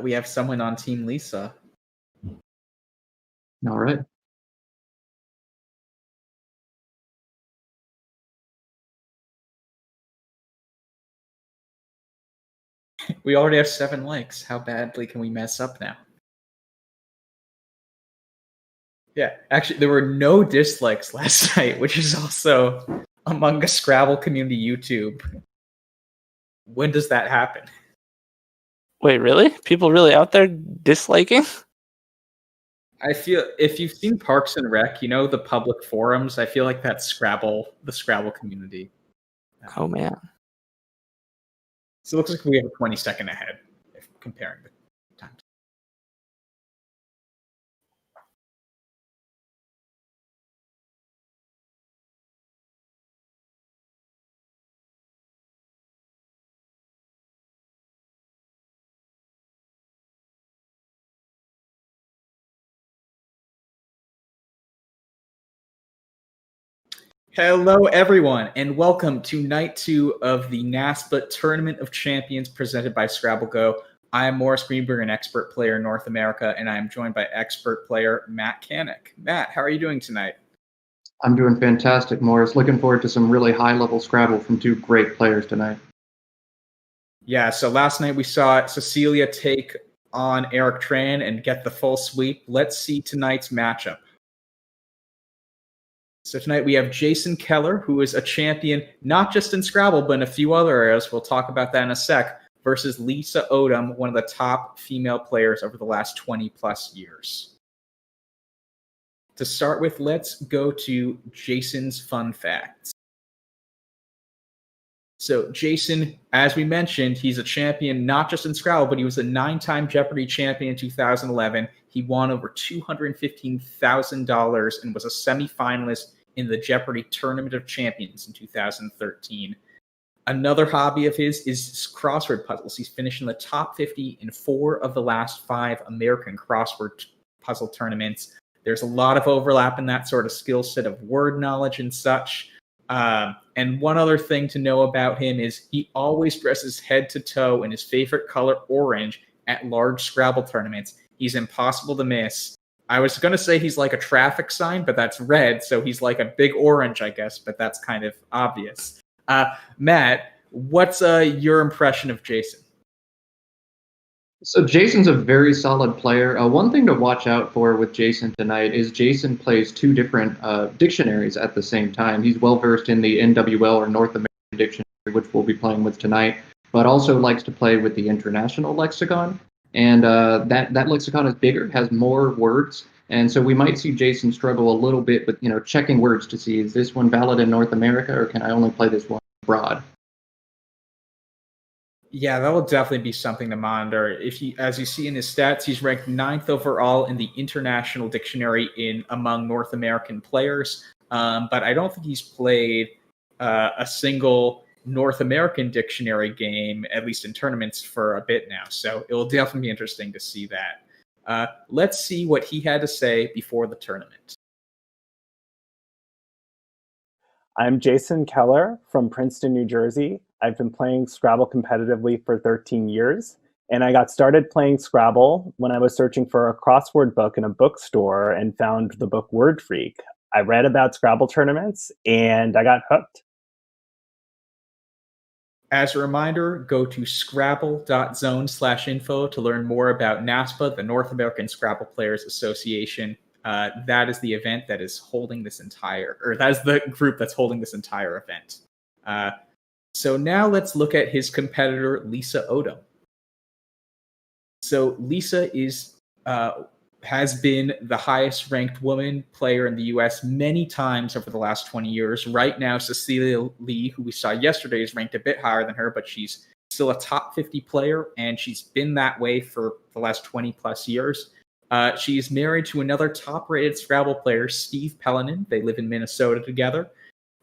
We have someone on Team Lisa. All right. We already have 7 likes. How badly can we mess up now? Yeah, actually, there were no dislikes last night, which is also among the Scrabble community YouTube. When does that happen? Wait, really? People really out there disliking? I feel if you've seen Parks and Rec, you know the public forums. I feel like that's the Scrabble community. Oh man! So it looks like we have a 20-second ahead if comparing the times. Hello, everyone, and welcome to Night 2 of the NASPA Tournament of Champions presented by Scrabble GO. I am Morris Greenberg, an expert player in North America, and I am joined by expert player Matt Canick. Matt, how are you doing tonight? I'm doing fantastic, Morris. Looking forward to some really high-level Scrabble from 2 great players tonight. Yeah, so last night we saw Cecilia take on Eric Tran and get the full sweep. Let's see tonight's matchup. So tonight we have Jason Keller, who is a champion not just in Scrabble, but in a few other areas. We'll talk about that in a sec, versus Lisa ODOM, one of the top female players over the last 20-plus years. To start with, let's go to Jason's fun facts. So Jason, as we mentioned, he's a champion not just in Scrabble, but he was a 9-time Jeopardy champion in 2011. He won over $215,000 and was a semifinalist in the Jeopardy Tournament of Champions in 2013. Another hobby of his is crossword puzzles. He's finished in the top 50 in 4 of the last 5 American crossword puzzle tournaments. There's a lot of overlap in that sort of skill set of word knowledge and such. And one other thing to know about him is he always dresses head to toe in his favorite color, orange, at large Scrabble tournaments. He's impossible to miss. I was going to say he's like a traffic sign, but that's red, so he's like a big orange, I guess, but that's kind of obvious. Matt, what's your impression of Jason? So Jason's a very solid player. One thing to watch out for with Jason tonight is Jason plays 2 different dictionaries at the same time. He's well-versed in the NWL or North American Dictionary, which we'll be playing with tonight, but also likes to play with the International Lexicon. And that lexicon is bigger, has more words, and so we might see Jason struggle a little bit with checking words to see, is this one valid in North America, or can I only play this one abroad? Yeah, that will definitely be something to monitor. As you see in his stats, he's ranked 9th overall in the International Dictionary among North American players, but I don't think he's played a single North American dictionary game, at least in tournaments, for a bit now. So it will definitely be interesting to see that. Let's see what he had to say before the tournament. I'm Jason Keller from Princeton, New Jersey. I've been playing Scrabble competitively for 13 years, and I got started playing Scrabble when I was searching for a crossword book in a bookstore and found the book Word Freak. I read about Scrabble tournaments, and I got hooked. As a reminder, go to scrabble.zone/info to learn more about NASPA, the North American Scrabble Players Association. That is the event that is holding this that is the group that's holding this entire event. So now let's look at his competitor, Lisa ODOM. So Lisa has been the highest ranked woman player in the US many times over the last 20 years. Right now, Cecilia Lee, who we saw yesterday, is ranked a bit higher than her, but she's still a top 50 player, and she's been that way for the last 20 plus years. She's married to another top-rated Scrabble player, Steve Pellenin. They live in Minnesota together.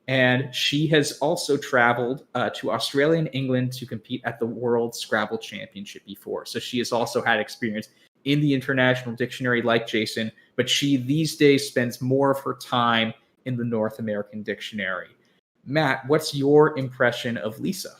And she has also traveled to Australia and England to compete at the World Scrabble Championship before. So she has also had experience in the International Dictionary like Jason, but she these days spends more of her time in the North American Dictionary. Matt, what's your impression of Lisa?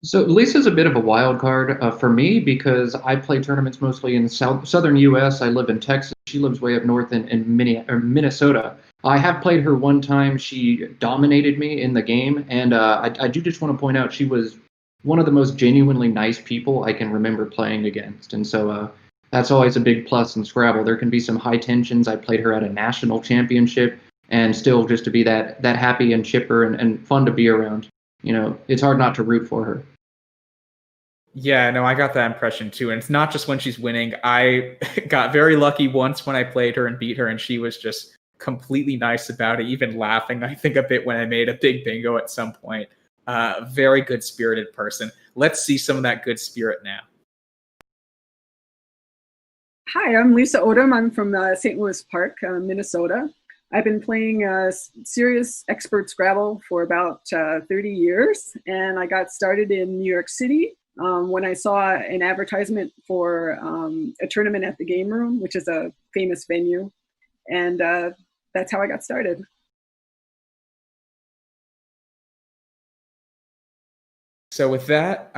So Lisa's a bit of a wild card for me because I play tournaments mostly in southern U.S. I live in Texas. She lives way up north in Minnesota. I have played her one time. She dominated me in the game, and I do just want to point out she was one of the most genuinely nice people I can remember playing against. And so that's always a big plus in Scrabble. There can be some high tensions. I played her at a national championship, and still just to be that happy and chipper and fun to be around. It's hard not to root for her. Yeah, no, I got that impression too. And it's not just when she's winning. I got very lucky once when I played her and beat her, and she was just completely nice about it, even laughing, I think, a bit when I made a big bingo at some point. Very good spirited person. Let's see some of that good spirit now. Hi, I'm Lisa ODOM. I'm from St. Louis Park, Minnesota. I've been playing serious expert Scrabble for about 30 years, and I got started in New York City when I saw an advertisement for a tournament at the Game Room, which is a famous venue, and that's how I got started. So with that,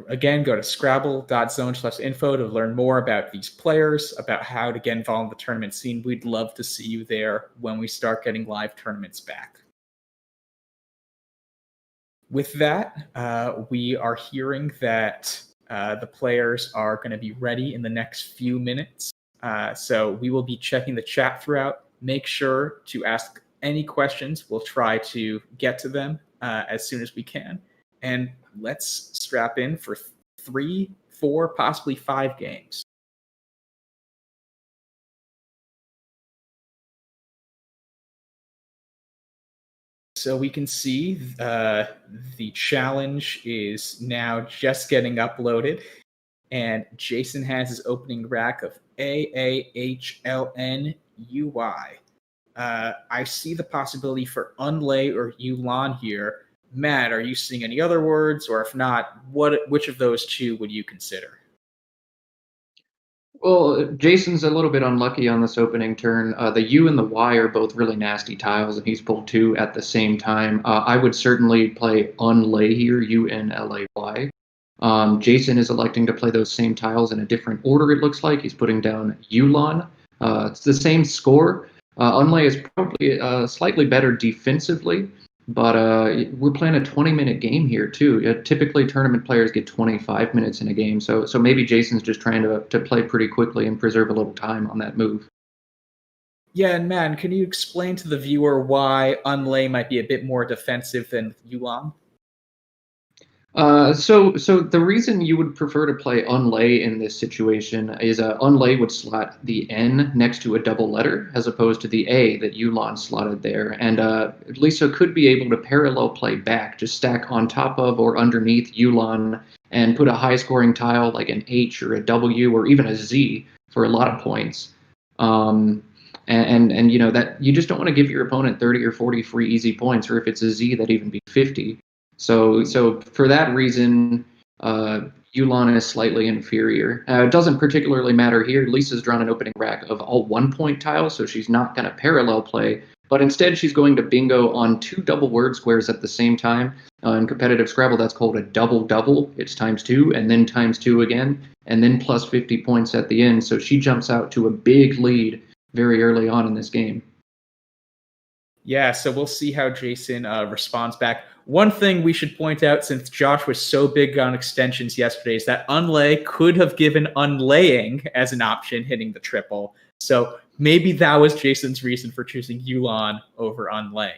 again, go to scrabble.zone/info to learn more about these players, about how to get involved in the tournament scene. We'd love to see you there when we start getting live tournaments back. With that, we are hearing that the players are going to be ready in the next few minutes. So we will be checking the chat throughout. Make sure to ask any questions. We'll try to get to them as soon as we can. And let's strap in for 3, 4, possibly 5 games. So we can see the challenge is now just getting uploaded. And Jason has his opening rack of AAHLNUY. I see the possibility for unlay or Yulan here. Matt, are you seeing any other words? Or if not, which of those two would you consider? Well, Jason's a little bit unlucky on this opening turn. The U and the Y are both really nasty tiles, and he's pulled 2 at the same time. I would certainly play unlay here, UNLAY. Jason is electing to play those same tiles in a different order, it looks like. He's putting down Yulan. It's the same score. Unlay is probably slightly better defensively, but we're playing a 20-minute game here, too. Typically, tournament players get 25 minutes in a game, so maybe Jason's just trying to play pretty quickly and preserve a little time on that move. Yeah, and Matt, can you explain to the viewer why unlay might be a bit more defensive than Yulan? So the reason you would prefer to play unlay in this situation is unlay would slot the N next to a double letter as opposed to the A that Yulan slotted there. And Lisa could be able to parallel play back, just stack on top of or underneath Yulan and put a high scoring tile like an H or a W or even a Z for a lot of points. And that you just don't want to give your opponent 30 or 40 free easy points, or if it's a Z, that even be 50. So for that reason, Yulan is slightly inferior. It doesn't particularly matter here. Lisa's drawn an opening rack of all 1-point tiles, so she's not going to parallel play, but instead she's going to bingo on 2 double word squares at the same time. In competitive Scrabble, that's called a double-double. It's ×2, and then ×2 again, and then plus 50 points at the end. So she jumps out to a big lead very early on in this game. Yeah, so we'll see how Jason responds back. One thing we should point out, since Josh was so big on extensions yesterday, is that unlay could have given unlaying as an option, hitting the triple. So maybe that was Jason's reason for choosing Yulan over unlay.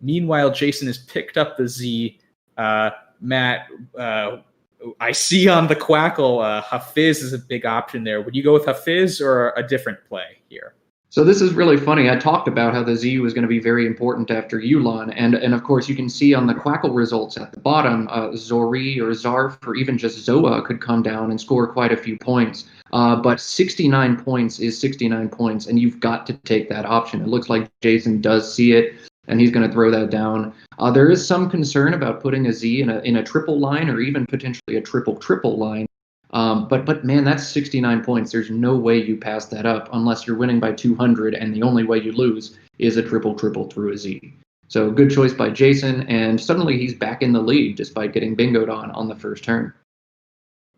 Meanwhile, Jason has picked up the Z. Matt, I see on the Quackle, Hafiz is a big option there. Would you go with Hafiz or a different play here? So this is really funny. I talked about how the Z was going to be very important after Yulan, and of course you can see on the Quackle results at the bottom, Zori or Zarf or even just Zoa could come down and score quite a few points. But 69 points is 69 points, and you've got to take that option. It looks like Jason does see it, and he's going to throw that down. There is some concern about putting a Z in a triple line or even potentially a triple line. But man, that's 69 points. There's no way you pass that up unless you're winning by 200, and the only way you lose is a triple through a Z. So good choice by Jason, and suddenly he's back in the lead despite getting bingoed on the first turn.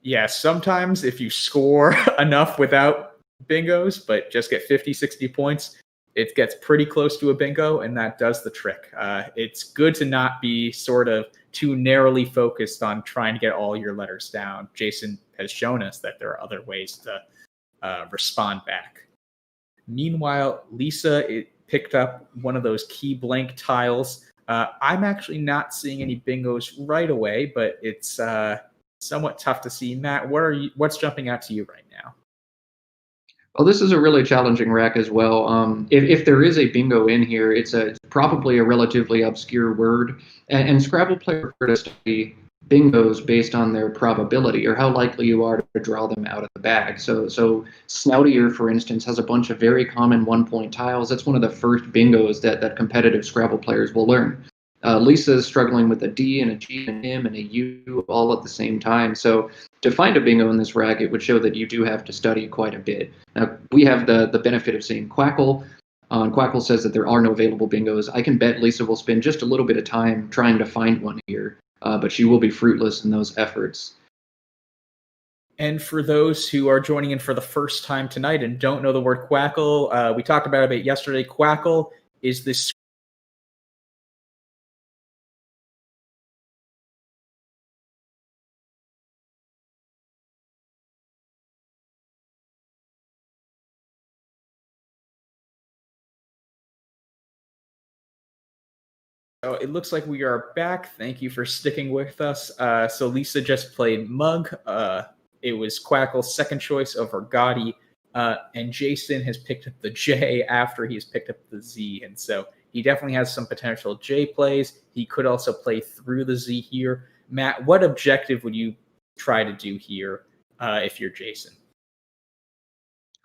Yeah, sometimes if you score enough without bingos, but just get 50, 60 points, it gets pretty close to a bingo, and that does the trick. It's good to not be sort of too narrowly focused on trying to get all your letters down. Jason has shown us that there are other ways to respond back. Meanwhile, Lisa picked up one of those key blank tiles. I'm actually not seeing any bingos right away, but it's somewhat tough to see. Matt, what's jumping out to you right now? Well, this is a really challenging rack as well. If there is a bingo in here, it's probably a relatively obscure word, and Scrabble players prefer to study bingos based on their probability or how likely you are to draw them out of the bag. So Snoutier, for instance, has a bunch of very common 1-point tiles. That's one of the first bingos that competitive Scrabble players will learn. Lisa is struggling with a D and a G and an M and a U all at the same time. So to find a bingo in this rack, it would show that you do have to study quite a bit. Now, we have the benefit of seeing Quackle. And Quackle says that there are no available bingos. I can bet Lisa will spend just a little bit of time trying to find one here, but she will be fruitless in those efforts. And for those who are joining in for the first time tonight and don't know the word Quackle, we talked about it a bit yesterday. Quackle is this So it looks like we are back. Thank you for sticking with us. So Lisa just played Mug. It was Quackle's second choice over Gotti. And Jason has picked up the J after he's picked up the Z. And so he definitely has some potential J plays. He could also play through the Z here. Matt, what objective would you try to do here if you're Jason?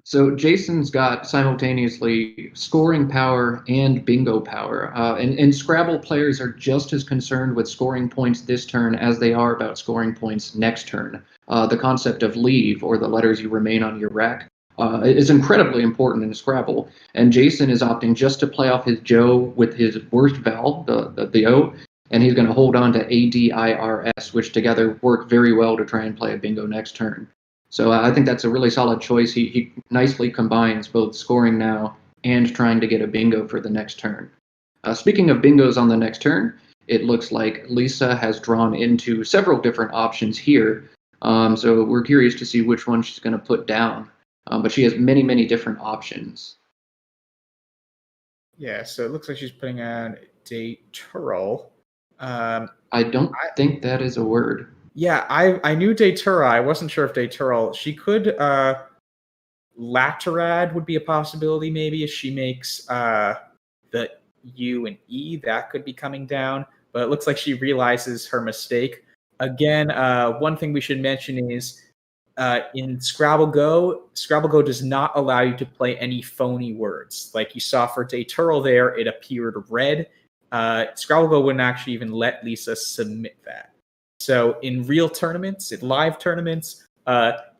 So Jason's got simultaneously scoring power and bingo power. And Scrabble players are just as concerned with scoring points this turn as they are about scoring points next turn. The concept of leave, or the letters you remain on your rack, is incredibly important in Scrabble. And Jason is opting just to play off his Joe with his worst vowel, the O, and he's going to hold on to ADIRS, which together work very well to try and play a bingo next turn. So I think that's a really solid choice. He nicely combines both scoring now and trying to get a bingo for the next turn. Speaking of bingos on the next turn, it looks like Lisa has drawn into several different options here. So we're curious to see which one she's going to put down. But she has many, many different options. Yeah, so it looks like she's putting on Daturl. I don't think that is a word. Yeah, I knew Datura. I wasn't sure if Daturl. She could Laterad would be a possibility maybe if she makes the U and E. That could be coming down. But it looks like she realizes her mistake. Again, one thing we should mention is in Scrabble Go does not allow you to play any phony words. Like you saw for Daturl there, it appeared red. Scrabble Go wouldn't actually even let Lisa submit that. So in real tournaments, in live tournaments,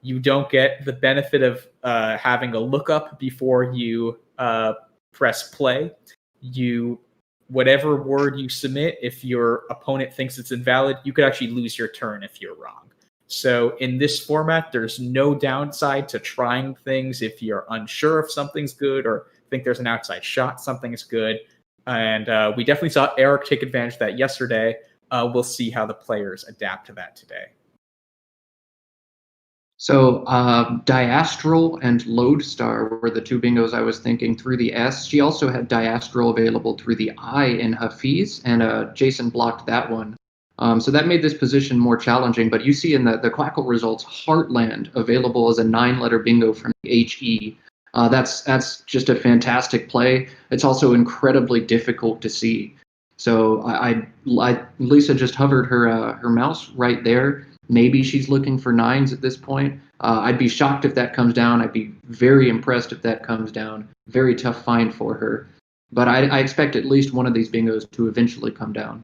you don't get the benefit of having a lookup before you press play. Whatever word you submit, if your opponent thinks it's invalid, you could actually lose your turn if you're wrong. So in this format, there's no downside to trying things if you're unsure if something's good or think there's an outside shot, something is good. And we definitely saw Eric take advantage of that yesterday. We'll see how the players adapt to that today. So Diastral and Lodestar were the two bingos I was thinking through the S. She also had Diastral available through the I in Hafiz, and Jason blocked that one. So that made this position more challenging, but you see in the Quackle results, Heartland available as a 9-letter bingo from the HE. That's just a fantastic play. It's also incredibly difficult to see. So Lisa just hovered her mouse right there. Maybe she's looking for 9s at this point. I'd be shocked if that comes down. I'd be very impressed if that comes down. Very tough find for her. But I expect at least one of these bingos to eventually come down.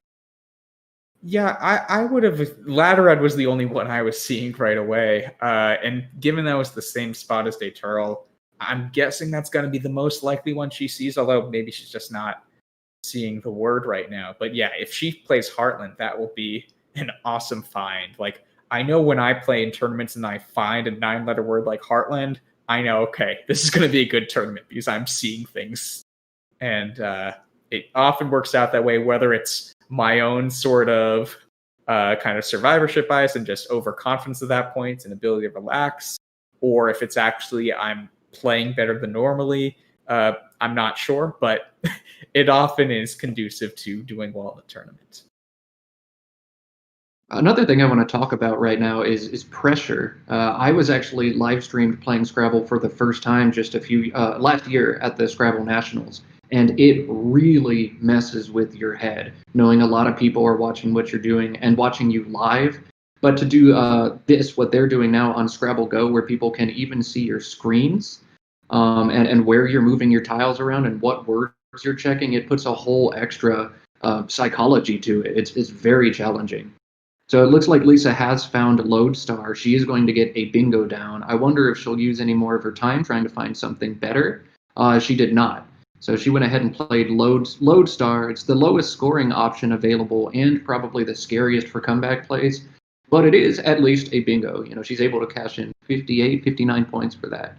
Yeah, I would have. Laterad was the only one I was seeing right away. And given that was the same spot as Daturl, I'm guessing that's going to be the most likely one she sees, although maybe she's just not seeing the word right now. But yeah, if she plays Heartland, that will be an awesome find. Like, I know when I play in tournaments and I find a 9-letter word like Heartland, I know, okay, this is going to be a good tournament because I'm seeing things. And it often works out that way, whether it's my own sort of kind of survivorship bias and just overconfidence at that point and ability to relax, or if it's actually I'm playing better than normally. I'm not sure, but it often is conducive to doing well in the tournament. Another thing I want to talk about right now is pressure. I was actually live streamed playing Scrabble for the first time just last year at the Scrabble Nationals, and it really messes with your head knowing a lot of people are watching what you're doing and watching you live. But to do what they're doing now on Scrabble Go, where people can even see your screens and where you're moving your tiles around and what words you're checking, it puts a whole extra psychology to it. It's very challenging. So it looks like Lisa has found Lodestar. She is going to get a bingo down. I wonder if she'll use any more of her time trying to find something better. She did not. So she went ahead and played Lodestar. It's the lowest scoring option available and probably the scariest for comeback plays. But it is at least a bingo. You know, she's able to cash in 58, 59 points for that.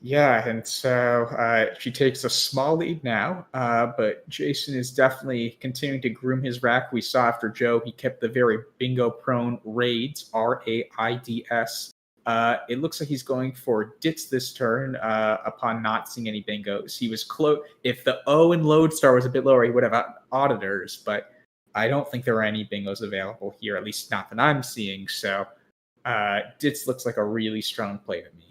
Yeah, and so she takes a small lead now, but Jason is definitely continuing to groom his rack. We saw after Joe, he kept the very bingo-prone Raids, R-A-I-D-S. It looks like he's going for Dits this turn upon not seeing any bingos. He was close. If the O in Lodestar was a bit lower, he would have auditors, but I don't think there are any bingos available here, at least not that I'm seeing. So Dits looks like a really strong play to me.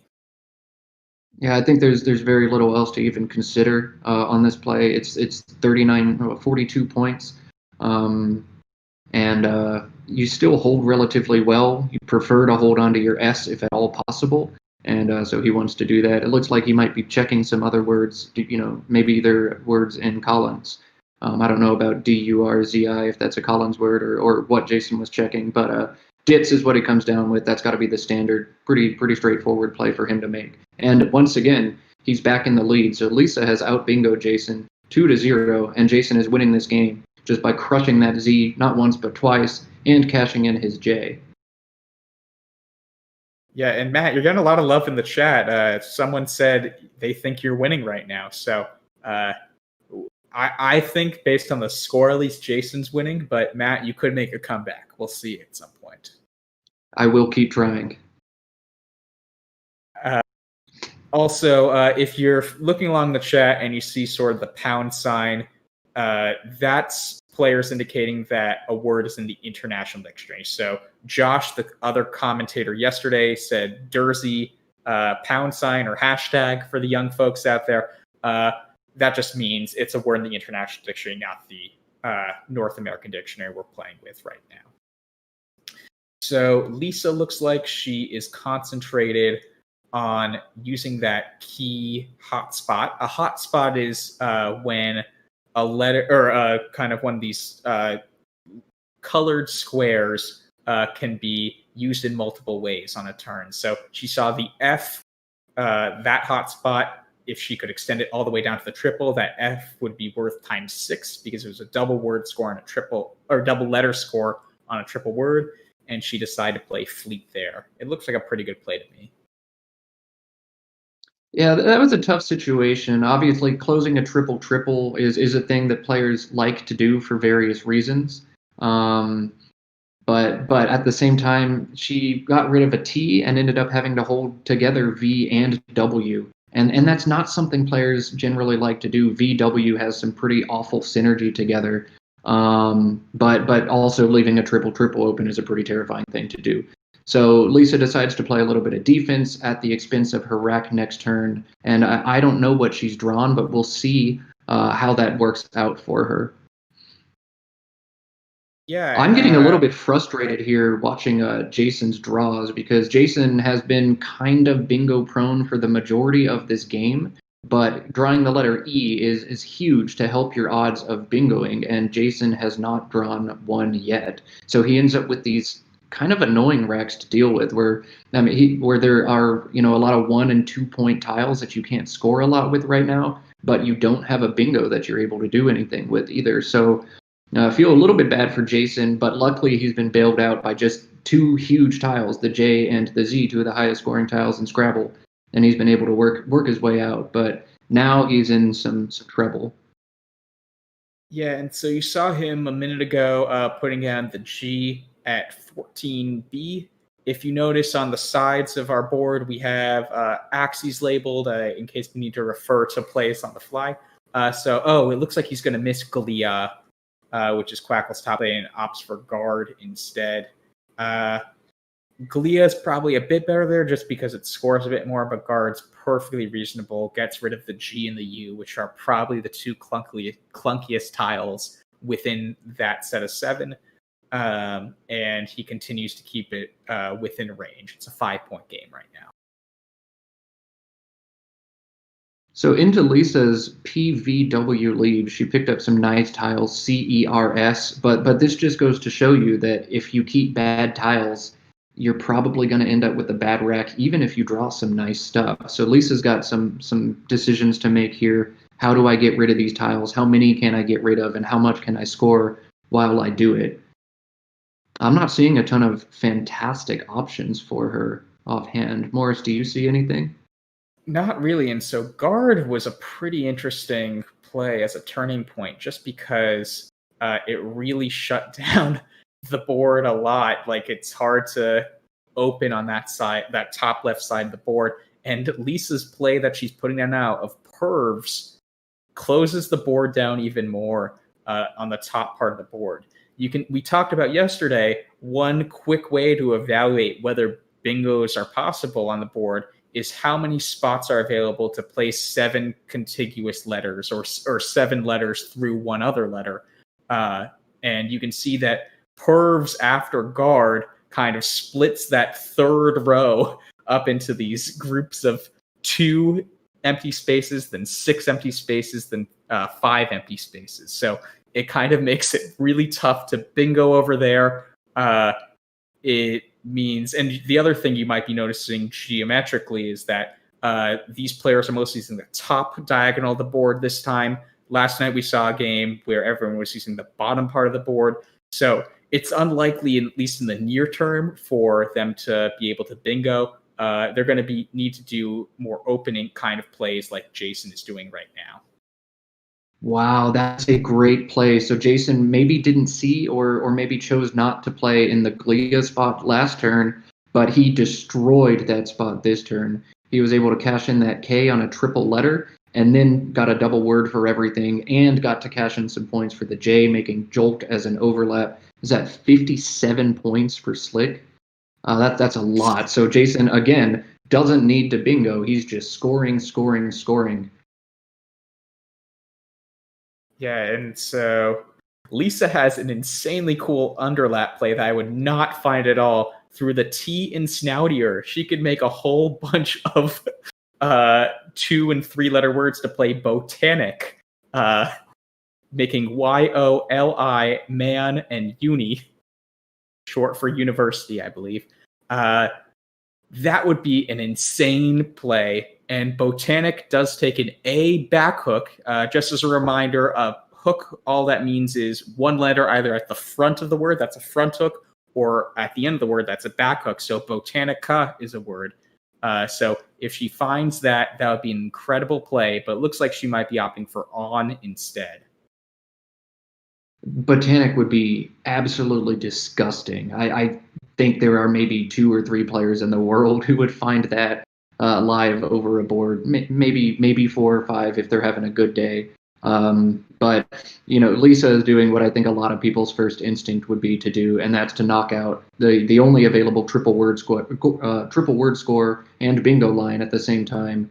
Yeah, I think there's very little else to even consider on this play. It's 42 points, and you still hold relatively well. You prefer to hold on to your S if at all possible, and so he wants to do that. It looks like he might be checking some other words, maybe they're words in Collins. I don't know about D-U-R-Z-I, if that's a Collins word or what Jason was checking, but Dits is what he comes down with. That's got to be the standard, pretty straightforward play for him to make. And once again, he's back in the lead. So Lisa has out-bingoed Jason 2-0, and Jason is winning this game just by crushing that Z not once but twice and cashing in his J. Yeah, and Matt, you're getting a lot of love in the chat. Someone said they think you're winning right now. So I think based on the score, at least Jason's winning. But Matt, you could make a comeback. We'll see at some point. I will keep trying. Also, if you're looking along the chat and you see sort of the pound sign, that's players indicating that a word is in the international dictionary. So Josh, the other commentator yesterday, said Dersey, pound sign or hashtag for the young folks out there. That just means it's a word in the international dictionary, not the North American dictionary we're playing with right now. So Lisa looks like she is concentrated on using that key hotspot. A hotspot is when a letter or kind of one of these colored squares can be used in multiple ways on a turn. So she saw the F, that hotspot. If she could extend it all the way down to the triple, that F would be worth ×6 because it was a double word score on a triple, or double letter score on a triple word. And she decided to play Fleet there. It looks like a pretty good play to me. Yeah, that was a tough situation. Obviously, closing a triple is a thing that players like to do for various reasons. But at the same time, she got rid of a T and ended up having to hold together V and W. And that's not something players generally like to do. VW has some pretty awful synergy together. But also leaving a triple open is a pretty terrifying thing to do. So Lisa decides to play a little bit of defense at the expense of her rack next turn. And I don't know what she's drawn, but we'll see how that works out for her. Yeah, I'm getting a little bit frustrated here watching Jason's draws because Jason has been kind of bingo prone for the majority of this game. But drawing the letter E is huge to help your odds of bingoing, and Jason has not drawn one yet. So he ends up with these kind of annoying racks to deal with, where there are a lot of 1 and 2 point tiles that you can't score a lot with right now. but you don't have a bingo that you're able to do anything with either. So I feel a little bit bad for Jason, but luckily he's been bailed out by just two huge tiles, the J and the Z, two of the highest scoring tiles in Scrabble, and he's been able to work his way out. But now he's in some trouble. Yeah, and so you saw him a minute ago putting down the G at 14B. If you notice on the sides of our board, we have axes labeled in case we need to refer to plays on the fly. It looks like he's going to miss Galia, which is Quackle's top play, and opts for guard instead. Galia is probably a bit better there just because it scores a bit more, but guard's perfectly reasonable, gets rid of the G and the U, which are probably the two clunkiest tiles within that set of 7. And he continues to keep it within range. It's a 5-point game right now. So into Lisa's PVW lead, she picked up some nice tiles, CERS, but this just goes to show you that if you keep bad tiles, you're probably going to end up with a bad rack, even if you draw some nice stuff. So Lisa's got some decisions to make here. How do I get rid of these tiles? How many can I get rid of? And how much can I score while I do it? I'm not seeing a ton of fantastic options for her offhand. Morris, do you see anything? Not really. And so guard was a pretty interesting play as a turning point, just because it really shut down the board a lot. Like, it's hard to open on that side, that top left side of the board. And Lisa's play that she's putting down now of pervs closes the board down even more on the top part of the board. We talked about yesterday, one quick way to evaluate whether bingos are possible on the board is how many spots are available to place 7 contiguous letters or 7 letters through one other letter. And you can see that pervs after guard kind of splits that third row up into these groups of 2 empty spaces, then 6 empty spaces, then 5 empty spaces. So it kind of makes it really tough to bingo over there. It means, and the other thing you might be noticing geometrically is that these players are mostly using the top diagonal of the board this time. Last night we saw a game where everyone was using the bottom part of the board. So it's unlikely, at least in the near term, for them to be able to bingo. They're going to need to do more opening kind of plays like Jason is doing right now. Wow, that's a great play. So Jason maybe didn't see or maybe chose not to play in the Glia spot last turn, but he destroyed that spot this turn. He was able to cash in that K on a triple letter and then got a double word for everything and got to cash in some points for the J, making Jolt as an overlap. Is that 57 points for Slick? That's a lot. So Jason, again, doesn't need to bingo. He's just scoring. Yeah, and so Lisa has an insanely cool underlap play that I would not find at all through the T in Snoutier. She could make a whole bunch of 2 and 3 letter words to play botanic, making YOLI, man, and uni, short for university, I believe. That would be an insane play. And botanic does take an A back hook. Just as a reminder, a hook, all that means is one letter either at the front of the word, that's a front hook, or at the end of the word, that's a back hook. So botanica is a word. So if she finds that, that would be an incredible play, but it looks like she might be opting for on instead. Botanic would be absolutely disgusting. I think there are maybe 2 or 3 players in the world who would find that live over a board, maybe 4 or 5 if they're having a good day. But Lisa is doing what I think a lot of people's first instinct would be to do, and that's to knock out the only available triple word score and bingo line at the same time.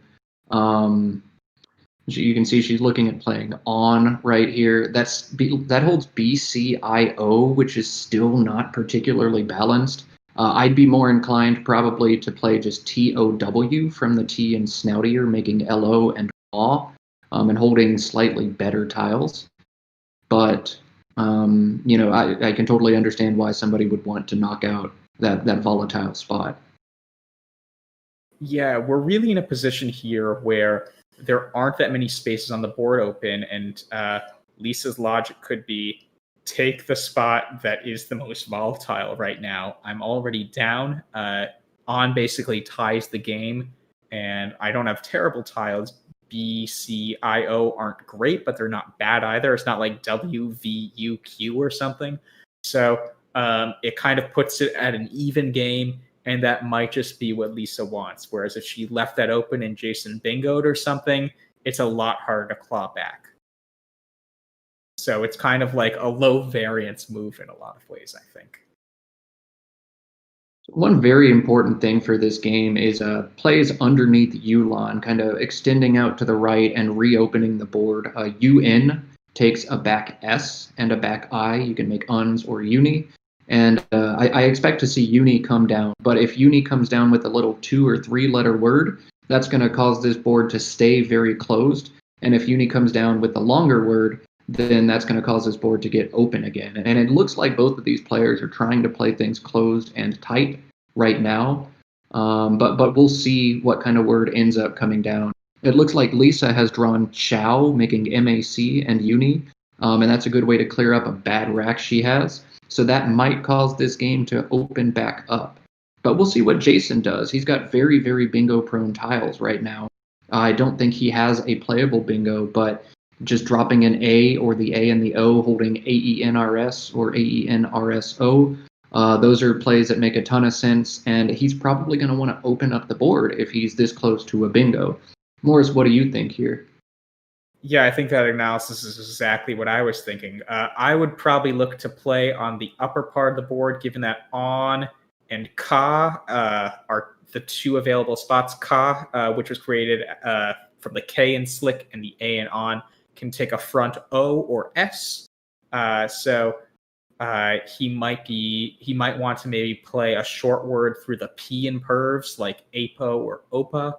You can see she's looking at playing on right here. That holds BCIO, which is still not particularly balanced. I'd be more inclined probably to play just TOW from the T in Snoutier, making LO and AW, and holding slightly better tiles. But, I can totally understand why somebody would want to knock out that volatile spot. Yeah, we're really in a position here where there aren't that many spaces on the board open, and Lisa's logic could be take the spot that is the most volatile right now. I'm already down. On basically ties the game, and I don't have terrible tiles. B, C, I, O aren't great, but they're not bad either. It's not like W, V, U, Q or something. So it kind of puts it at an even game, and that might just be what Lisa wants. Whereas if she left that open and Jason bingoed or something, it's a lot harder to claw back. So it's kind of like a low variance move in a lot of ways, I think. One very important thing for this game is plays underneath Ulon, kind of extending out to the right and reopening the board. UN takes a back S and a back I. You can make uns or uni. And I expect to see uni come down. But if uni comes down with a little 2 or 3 letter word, that's going to cause this board to stay very closed. And if uni comes down with a longer word, then that's going to cause this board to get open again. And it looks like both of these players are trying to play things closed and tight right now. But we'll see what kind of word ends up coming down. It looks like Lisa has drawn Chow, making MAC and uni. And that's a good way to clear up a bad rack she has. So that might cause this game to open back up. But we'll see what Jason does. He's got very, very bingo-prone tiles right now. I don't think he has a playable bingo, but just dropping an A or the A and the O, holding AENRS or AENRSO, those are plays that make a ton of sense, and he's probably going to want to open up the board if he's this close to a bingo. Morris, what do you think here? Yeah, I think that analysis is exactly what I was thinking. I would probably look to play on the upper part of the board, given that on and ka are the 2 available spots. Ka, which was created from the K in slick, and the A in on, can take a front O or S. So he might want to maybe play a short word through the P in pervs, like APO or OPA.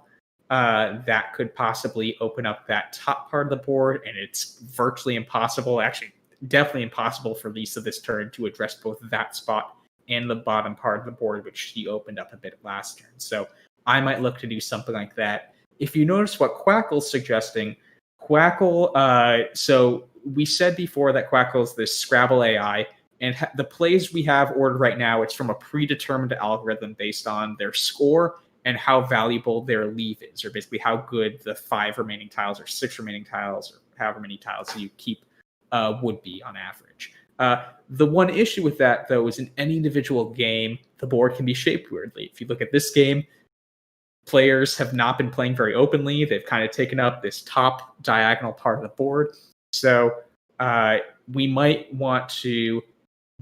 That could possibly open up that top part of the board, and it's virtually impossible, actually definitely impossible for Lisa this turn to address both that spot and the bottom part of the board, which she opened up a bit last turn. So I might look to do something like that. If you notice what Quackle's suggesting, Quackle, so we said before that Quackle's this Scrabble AI, and the plays we have ordered right now, it's from a predetermined algorithm based on their score and how valuable their leave is, or basically how good the 5 remaining tiles or 6 remaining tiles or however many tiles you keep would be on average. The one issue with that, though, is in any individual game, the board can be shaped weirdly. If you look at this game, players have not been playing very openly. They've kind of taken up this top diagonal part of the board. So we might want to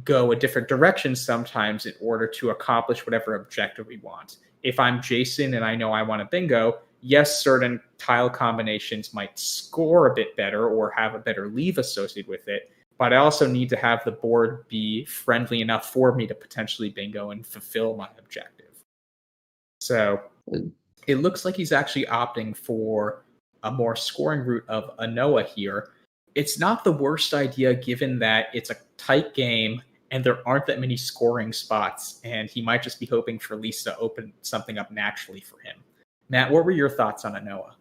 go a different direction sometimes in order to accomplish whatever objective we want. If I'm Jason and I know I want a bingo, yes, certain tile combinations might score a bit better or have a better leave associated with it, but I also need to have the board be friendly enough for me to potentially bingo and fulfill my objective. So it looks like he's actually opting for a more scoring route of Anoa here. It's not the worst idea given that it's a tight game and there aren't that many scoring spots, and he might just be hoping for Lisa to open something up naturally for him. Matt, what were your thoughts on Anoa?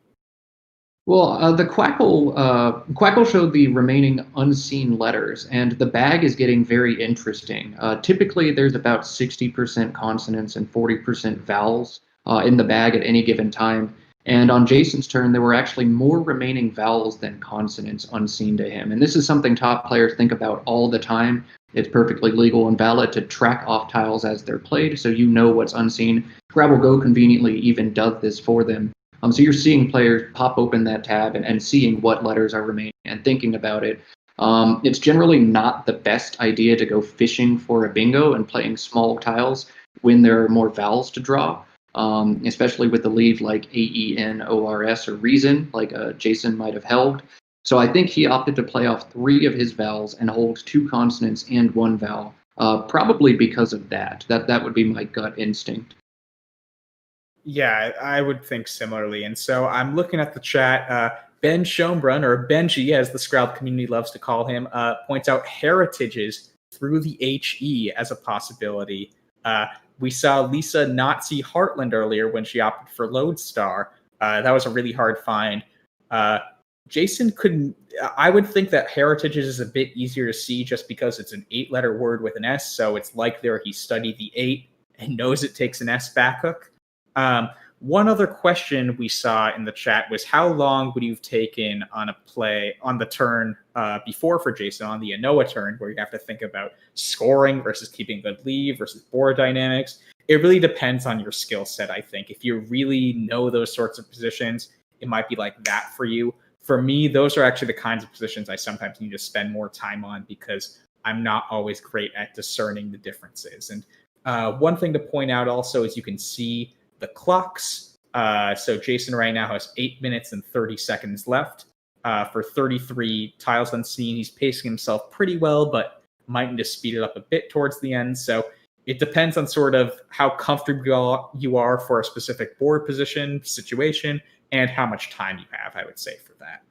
Well, the Quackle showed the remaining unseen letters, and the bag is getting very interesting. Typically, there's about 60% consonants and 40% vowels in the bag at any given time. And on Jason's turn, there were actually more remaining vowels than consonants unseen to him. And this is something top players think about all the time. It's perfectly legal and valid to track off tiles as they're played, so you know what's unseen. Scrabble GO conveniently even does this for them. So you're seeing players pop open that tab and seeing what letters are remaining and thinking about it. It's generally not the best idea to go fishing for a bingo and playing small tiles when there are more vowels to draw, especially with the leave like AENORS or reason, like Jason might have held. So I think he opted to play off 3 of his vowels and hold 2 consonants and 1 vowel, probably because of that. That would be my gut instinct. Yeah, I would think similarly. And so I'm looking at the chat. Ben Schombrun, or Benji, as the Scrabble community loves to call him, points out heritages through the HE as a possibility. We saw Lisa not see Heartland earlier when she opted for Lodestar. That was a really hard find. Jason couldn't. I would think that heritages is a bit easier to see just because it's an 8-letter word with an S, so it's likely he studied the 8 and knows it takes an S backhook. One other question we saw in the chat was how long would you have taken on a play on the turn before for Jason, on the Anoa turn, where you have to think about scoring versus keeping good lead versus board dynamics. It really depends on your skill set, I think. If you really know those sorts of positions, it might be like that for you. For me, those are actually the kinds of positions I sometimes need to spend more time on because I'm not always great at discerning the differences. And one thing to point out also is you can see the clocks. So Jason right now has 8 minutes and 30 seconds left. For 33 tiles unseen, he's pacing himself pretty well, but might need to speed it up a bit towards the end. So it depends on sort of how comfortable you are for a specific board position, situation, and how much time you have, I would say, for that.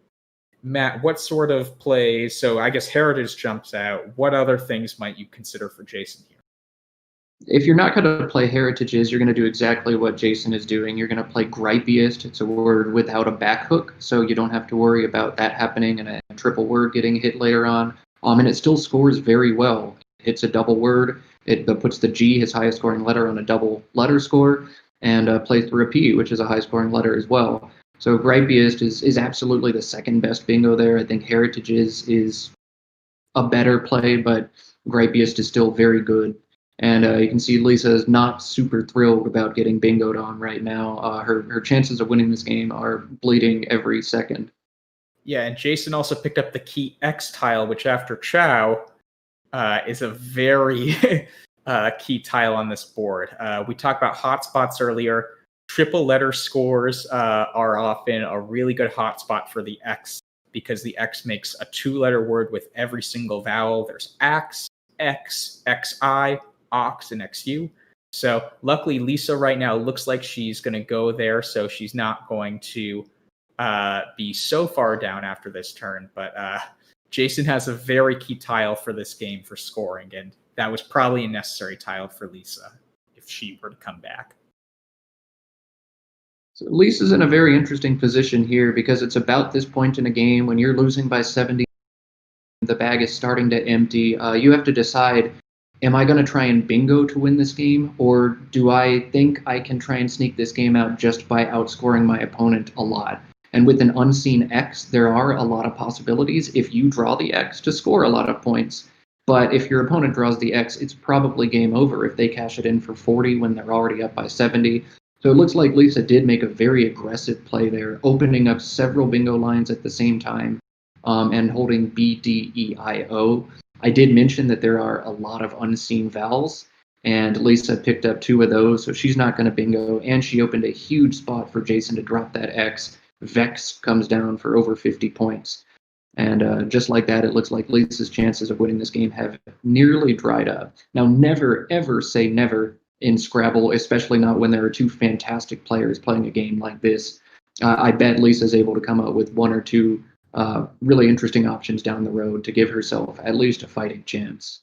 Matt, what sort of plays? So I guess Heritage jumps out. What other things might you consider for Jason here? If you're not going to play heritages, you're going to do exactly what Jason is doing. You're going to play gripiest. It's a word without a back hook, so you don't have to worry about that happening and a triple word getting hit later on. And it still scores very well. It hits a double word. It puts the G, his highest scoring letter, on a double letter score, and plays through a P, which is a high scoring letter as well. So gripiest is absolutely the second best bingo there. I think heritages is a better play, but gripiest is still very good. And you can see Lisa is not super thrilled about getting bingoed on right now. Her chances of winning this game are bleeding every second. Yeah, and Jason also picked up the key X tile, which after Chow is a very key tile on this board. We talked about hotspots earlier. Triple letter scores are often a really good hotspot for the X because the X makes a 2-letter word with every single vowel. There's ax, X, XI, ox, and XU. So luckily Lisa right now looks like she's going to go there, so she's not going to be so far down after this turn. But Jason has a very key tile for this game for scoring, and that was probably a necessary tile for Lisa if she were to come back. So Lisa's in a very interesting position here because it's about this point in a game when you're losing by 70, the bag is starting to empty. You have to decide, am I going to try and bingo to win this game, or do I think I can try and sneak this game out just by outscoring my opponent a lot? And with an unseen X, there are a lot of possibilities if you draw the X to score a lot of points. But if your opponent draws the X, it's probably game over if they cash it in for 40 when they're already up by 70. So it looks like Lisa did make a very aggressive play there, opening up several bingo lines at the same time and holding B, D, E, I, O. I did mention that there are a lot of unseen vowels, and Lisa picked up 2 of those, so she's not going to bingo, and she opened a huge spot for Jason to drop that X. Vex comes down for over 50 points. And just like that, it looks like Lisa's chances of winning this game have nearly dried up. Now, never, ever say never in Scrabble, especially not when there are 2 fantastic players playing a game like this. I bet Lisa's able to come up with 1 or 2 really interesting options down the road to give herself at least a fighting chance.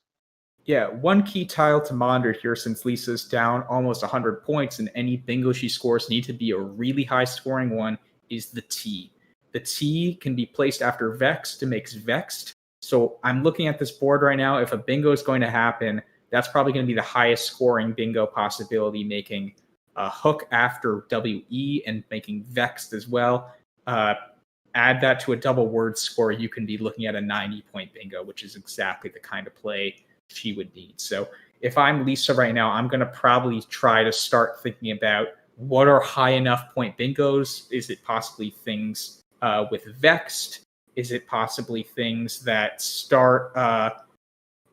Yeah, one key tile to monitor here, since Lisa's down almost 100 points and any bingo she scores need to be a really high scoring one, is the T. The T can be placed after Vex to make Vexed. So I'm looking at this board right now. If a bingo is going to happen, that's probably going to be the highest scoring bingo possibility, making a hook after WE and making Vexed as well. Add that to a double word score, you can be looking at a 90-point bingo, which is exactly the kind of play she would need. So if I'm Lisa right now, I'm going to probably try to start thinking about what are high enough point bingos. Is it possibly things with Vexed? Is it possibly things that start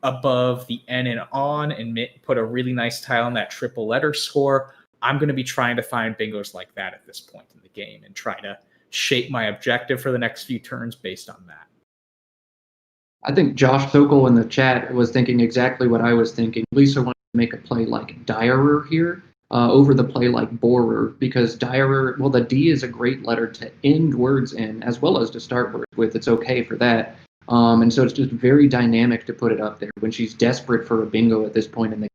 above the N and on and put a really nice tile on that triple letter score? I'm going to be trying to find bingos like that at this point in the game and try to shape my objective for the next few turns based on that. I think Josh Sokol in the chat was thinking exactly what I was thinking. Lisa wanted to make a play like Dierer here over the play like Borer, because Dierer, well, the D is a great letter to end words in as well as to start words with. It's okay for that. And so it's just very dynamic to put it up there. When she's desperate for a bingo at this point in the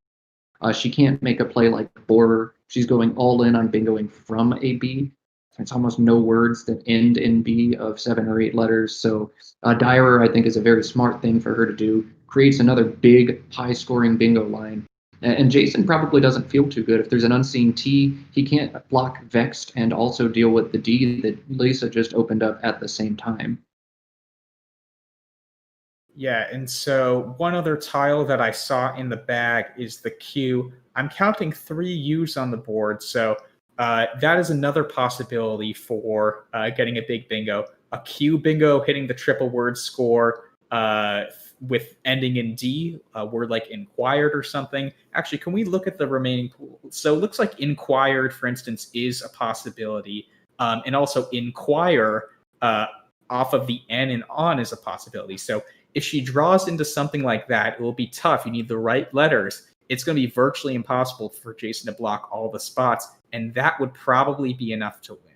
game, she can't make a play like Borer. She's going all in on bingoing from a B. There's almost no words that end in B of 7 or 8 letters. So Dyer, I think, is a very smart thing for her to do. Creates another big, high-scoring bingo line. And Jason probably doesn't feel too good. If there's an unseen T, he can't block Vexed and also deal with the D that Lisa just opened up at the same time. Yeah, and so one other tile that I saw in the bag is the Q. I'm counting 3 U's on the board, so that is another possibility for getting a big bingo. A Q bingo hitting the triple word score with ending in D, a word like inquired or something. Actually, can we look at the remaining pool? So it looks like inquired, for instance, is a possibility. And also inquire off of the N and on is a possibility. So if she draws into something like that, it will be tough. You need the right letters. It's going to be virtually impossible for Jason to block all the spots, and that would probably be enough to win.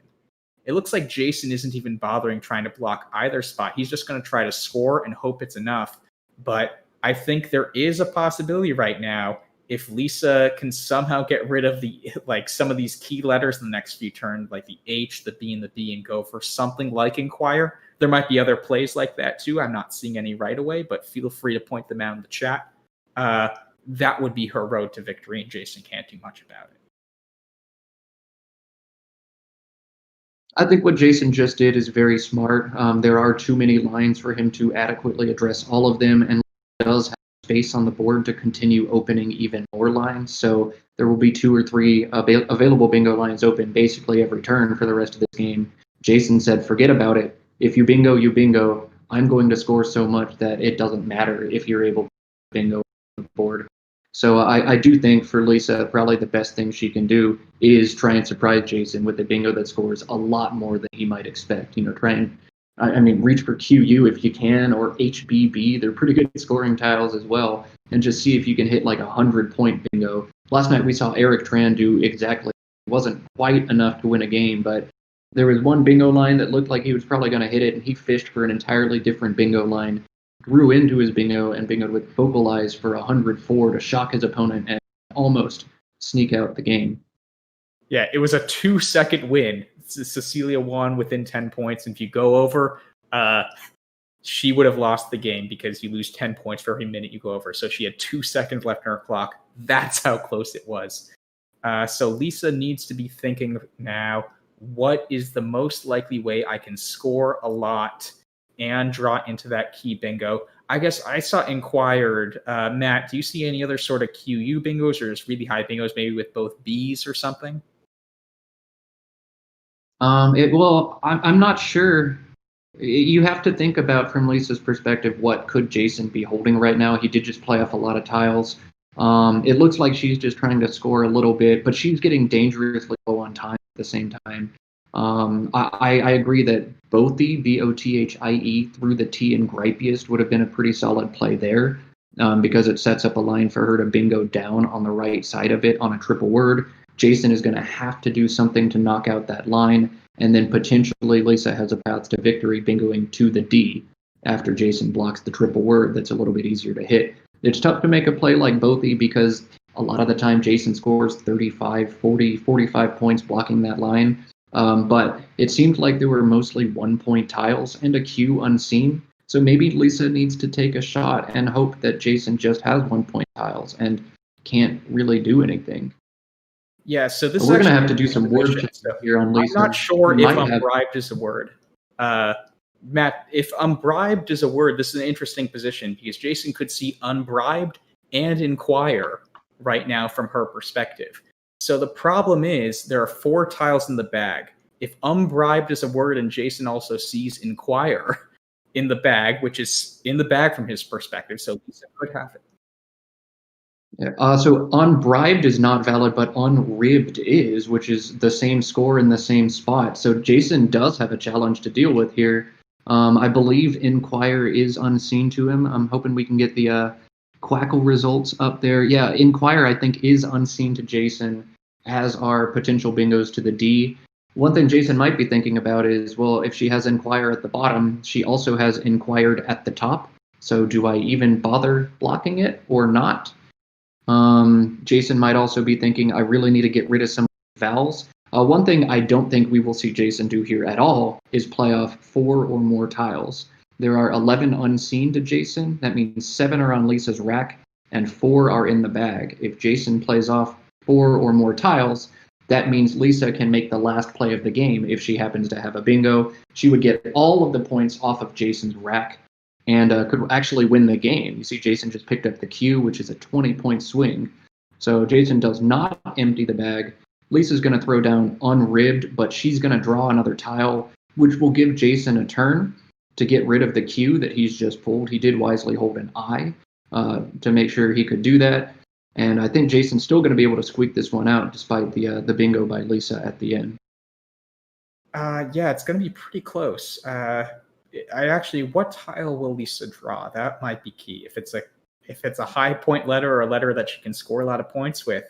It looks like Jason isn't even bothering trying to block either spot. He's just going to try to score and hope it's enough. But I think there is a possibility right now, if Lisa can somehow get rid of some of these key letters in the next few turns, like the H, the B, and the B, and go for something like inquire. There might be other plays like that too. I'm not seeing any right away, but feel free to point them out in the chat. That would be her road to victory, and Jason can't do much about it. I think what Jason just did is very smart. There are too many lines for him to adequately address all of them, and does have space on the board to continue opening even more lines. So there will be 2 or 3 available bingo lines open basically every turn for the rest of this game. Jason said, forget about it. If you bingo, you bingo. I'm going to score so much that it doesn't matter if you're able to bingo on the board. So I do think for Lisa, probably the best thing she can do is try and surprise Jason with a bingo that scores a lot more than he might expect. Try and, reach for QU if you can, or HBB. They're pretty good scoring tiles as well. And just see if you can hit like 100-point bingo. Last night we saw Eric Tran do exactly. It wasn't quite enough to win a game, but there was one bingo line that looked like he was probably going to hit it, and he fished for an entirely different bingo line. Grew into his bingo and bingoed with Vocalize for 104 to shock his opponent and almost sneak out the game. Yeah, it was a 2-second win. Cecilia won within 10 points. And if you go over, she would have lost the game because you lose 10 points for every minute you go over. So she had 2 seconds left in her clock. That's how close it was. So Lisa needs to be thinking now, what is the most likely way I can score a lot and draw into that key bingo? I guess I saw inquired. Matt, do you see any other sort of QU bingos or just really high bingos, maybe with both Bs or something? I'm not sure. You have to think about, from Lisa's perspective, what could Jason be holding right now? He did just play off a lot of tiles. It looks like she's just trying to score a little bit, but she's getting dangerously low on time at the same time. I agree that both the BOTHIE through the T and Gripiest would have been a pretty solid play there, because it sets up a line for her to bingo down on the right side of it on a triple word. Jason is going to have to do something to knock out that line, and then potentially Lisa has a path to victory bingoing to the D after Jason blocks the triple word. That's a little bit easier to hit. It's tough to make a play like Bothie because a lot of the time Jason scores 35, 40, 45 points blocking that line. But it seemed like there were mostly 1-point tiles and a Q unseen. So maybe Lisa needs to take a shot and hope that Jason just has 1-point tiles and can't really do anything. Yeah, so this we're going to have to do some word here on Lisa. I'm not sure if unbribed is a word. Matt, if unbribed is a word, this is an interesting position because Jason could see unbribed and inquire right now from her perspective. So the problem is there are 4 tiles in the bag. If unbribed is a word and Jason also sees inquire in the bag, which is in the bag from his perspective, so Lisa could have it. So unbribed is not valid, but unribbed is, which is the same score in the same spot. So Jason does have a challenge to deal with here. I believe inquire is unseen to him. I'm hoping we can get the Quackle results up there. Yeah, inquire I think is unseen to Jason, as are potential bingos to the D. One thing Jason might be thinking about is, well, if she has inquire at the bottom, she also has inquired at the top. So do I even bother blocking it or not? Jason might also be thinking, I really need to get rid of some vowels. One thing I don't think we will see Jason do here at all is play off 4 or more tiles. There are 11 unseen to Jason. That means 7 are on Lisa's rack and 4 are in the bag. If Jason plays off 4 or more tiles, that means Lisa can make the last play of the game if she happens to have a bingo. She would get all of the points off of Jason's rack and could actually win the game. You see Jason just picked up the Q, which is a 20-point swing. So Jason does not empty the bag. Lisa's going to throw down unribbed, but she's going to draw another tile, which will give Jason a turn to get rid of the Q that he's just pulled. He did wisely hold an I to make sure he could do that. And I think Jason's still going to be able to squeak this one out despite the bingo by Lisa at the end. Yeah, it's going to be pretty close. What tile will Lisa draw? That might be key. If it's a high point letter or a letter that she can score a lot of points with,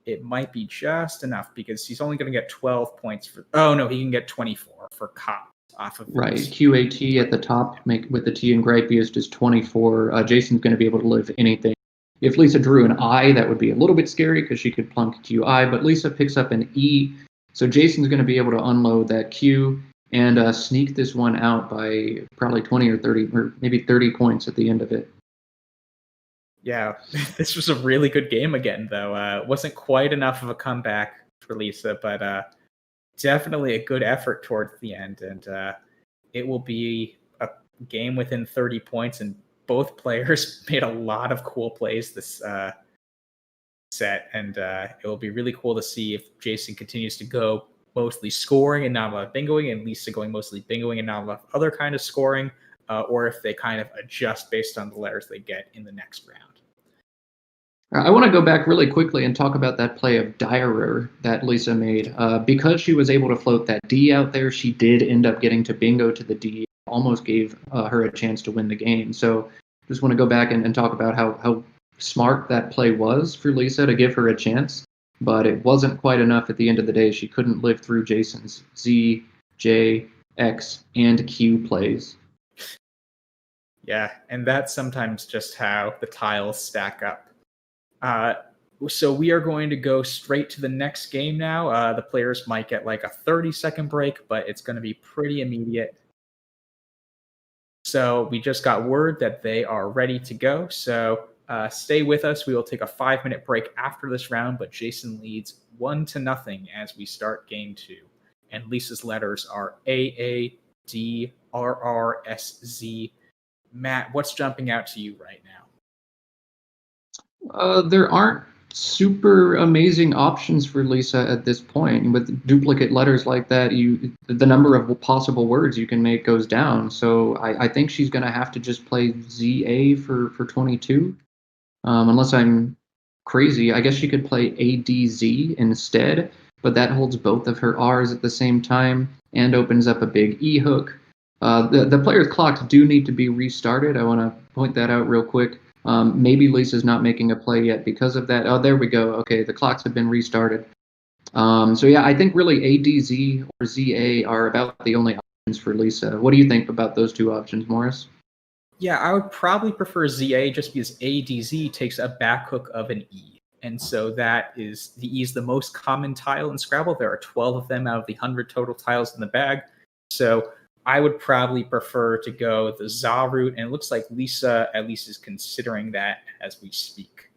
it might be just enough because he's only going to get 12 points for. Oh no, he can get 24 for cop off of right. This. QAT at the top, with the T and Gripey is just 24. Jason's going to be able to live anything. If Lisa drew an I, that would be a little bit scary because she could plunk QI, but Lisa picks up an E, so Jason's going to be able to unload that Q and sneak this one out by probably 20 or 30, or maybe 30 points at the end of it. Yeah, this was a really good game again, though. It wasn't quite enough of a comeback for Lisa, but definitely a good effort towards the end, and it will be a game within 30 points, and both players made a lot of cool plays this set, and it will be really cool to see if Jason continues to go mostly scoring and not a lot of bingoing, and Lisa going mostly bingoing and not a lot of other kind of scoring, or if they kind of adjust based on the letters they get in the next round. I want to go back really quickly and talk about that play of Dierer that Lisa made. Because she was able to float that D out there, she did end up getting to bingo to the D, almost gave her a chance to win the game. So just want to go back and talk about how smart that play was for Lisa to give her a chance, but it wasn't quite enough at the end of the day. She couldn't live through Jason's Z, J, X, and Q plays. Yeah, and that's sometimes just how the tiles stack up. So we are going to go straight to the next game now. The players might get like a 30-second break, but it's going to be pretty immediate. So we just got word that they are ready to go. So stay with us. We will take a 5-minute break after this round, but Jason leads 1-0 as we start game 2. And Lisa's letters are A, A, D, R, R, S, Z. Matt, what's jumping out to you right now? There aren't super amazing options for Lisa at this point. With duplicate letters like that, the number of possible words you can make goes down. So I think she's going to have to just play ZA for 22. Unless I'm crazy, I guess she could play ADZ instead, but that holds both of her R's at the same time and opens up a big E hook. The players' clocks do need to be restarted. I want to point that out real quick. Maybe Lisa's not making a play yet because of that. Oh, there we go. Okay, the clocks have been restarted. So yeah, I think really ADZ or ZA are about the only options for Lisa. What do you think about those two options, Morris? Yeah, I would probably prefer ZA just because ADZ takes a back hook of an E. And so the E is the most common tile in Scrabble. There are 12 of them out of the 100 total tiles in the bag. So I would probably prefer to go the ZA route, and it looks like Lisa at least is considering that as we speak.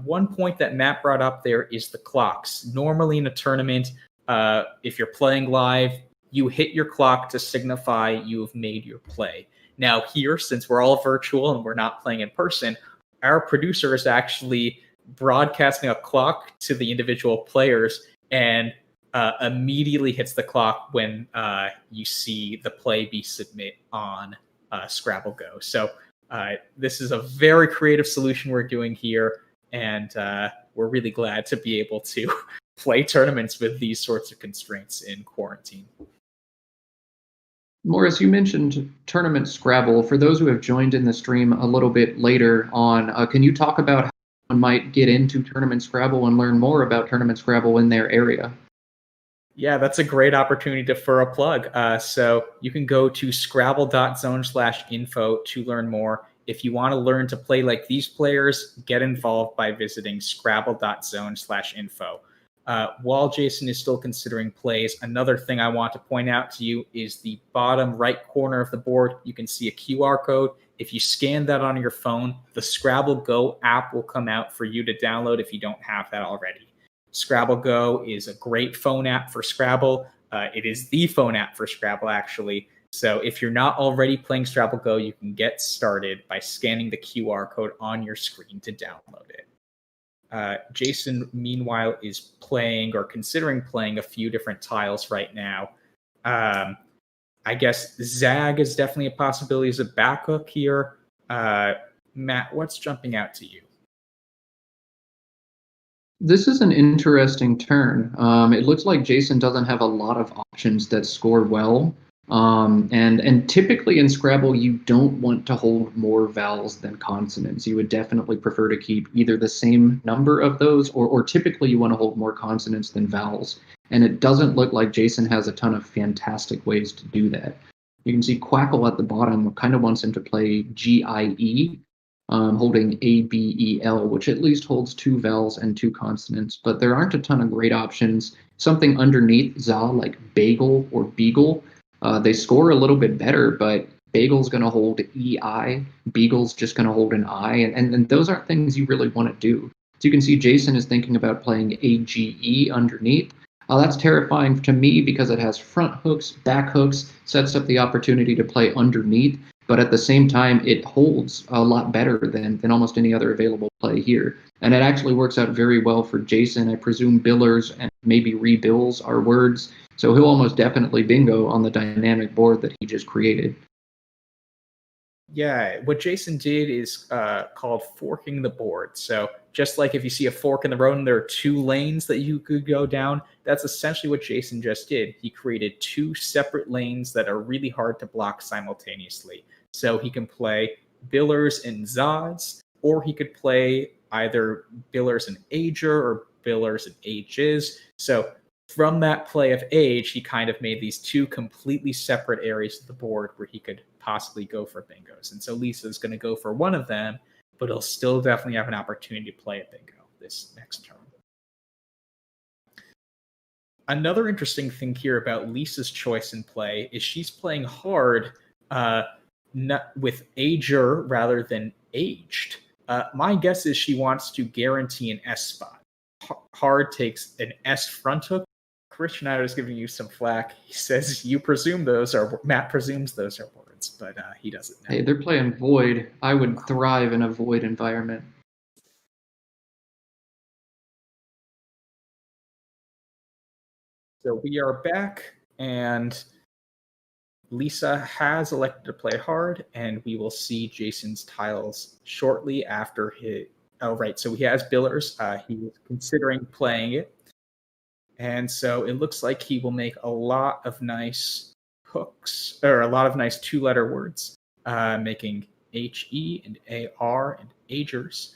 One point that Matt brought up there is the clocks. Normally in a tournament, if you're playing live, you hit your clock to signify you have made your play. Now here, since we're all virtual and we're not playing in person, our producer is actually broadcasting a clock to the individual players and immediately hits the clock when you see the play be submit on Scrabble Go. So this is a very creative solution we're doing here, and we're really glad to be able to play tournaments with these sorts of constraints in quarantine. Morris, you mentioned Tournament Scrabble. For those who have joined in the stream a little bit later on, can you talk about how one might get into Tournament Scrabble and learn more about Tournament Scrabble in their area? Yeah, that's a great opportunity for a plug. So you can go to scrabble.zone/info to learn more. If you want to learn to play like these players, get involved by visiting scrabble.zone/info. While Jason is still considering plays, another thing I want to point out to you is the bottom right corner of the board. You can see a QR code. If you scan that on your phone, the Scrabble Go app will come out for you to download if you don't have that already. Scrabble Go is a great phone app for Scrabble. It is the phone app for Scrabble, actually. So if you're not already playing Scrabble Go, you can get started by scanning the QR code on your screen to download it. Jason, meanwhile, is playing or considering playing a few different tiles right now. I guess Zag is definitely a possibility as a backhook here. Matt, what's jumping out to you? This is an interesting turn. It looks like Jason doesn't have a lot of options that score well. And typically in Scrabble, you don't want to hold more vowels than consonants. You would definitely prefer to keep either the same number of those, or typically you want to hold more consonants than vowels. And it doesn't look like Jason has a ton of fantastic ways to do that. You can see Quackle at the bottom kind of wants him to play GIE, holding ABEL, which at least holds 2 vowels and 2 consonants. But there aren't a ton of great options. Something underneath ZA, like Bagel or Beagle, they score a little bit better, but Bagel's going to hold EI, Beagle's just going to hold an I, and those aren't things you really want to do. So you can see Jason is thinking about playing AGE underneath. That's terrifying to me because it has front hooks, back hooks, sets up the opportunity to play underneath, but at the same time, it holds a lot better than almost any other available play here. And it actually works out very well for Jason. I presume billers and maybe rebills are words, so he'll almost definitely bingo on the dynamic board that he just created. Yeah, what Jason did is called forking the board. So just like if you see a fork in the road and there are 2 lanes that you could go down, that's essentially what Jason just did. He created 2 separate lanes that are really hard to block simultaneously. So he can play billers and Zods, or he could play either billers and ager or billers and ages. So from that play of age, he kind of made these 2 completely separate areas of the board where he could possibly go for bingos. And so Lisa's going to go for one of them, but he'll still definitely have an opportunity to play a bingo this next turn. Another interesting thing here about Lisa's choice in play is she's playing hard with ager rather than aged. My guess is she wants to guarantee an S spot. Hard takes an S front hook. Chris Schneider is giving you some flack. He says you presume those are, Matt presumes those are words, but he doesn't know. Hey, they're playing void. I would thrive in a void environment. So we are back, and Lisa has elected to play hard, and we will see Jason's tiles shortly after his. Oh, right. So he has billers. He was considering playing it. And so it looks like he will make a lot of nice hooks, or a lot of nice 2-letter words, making HE and AR and agers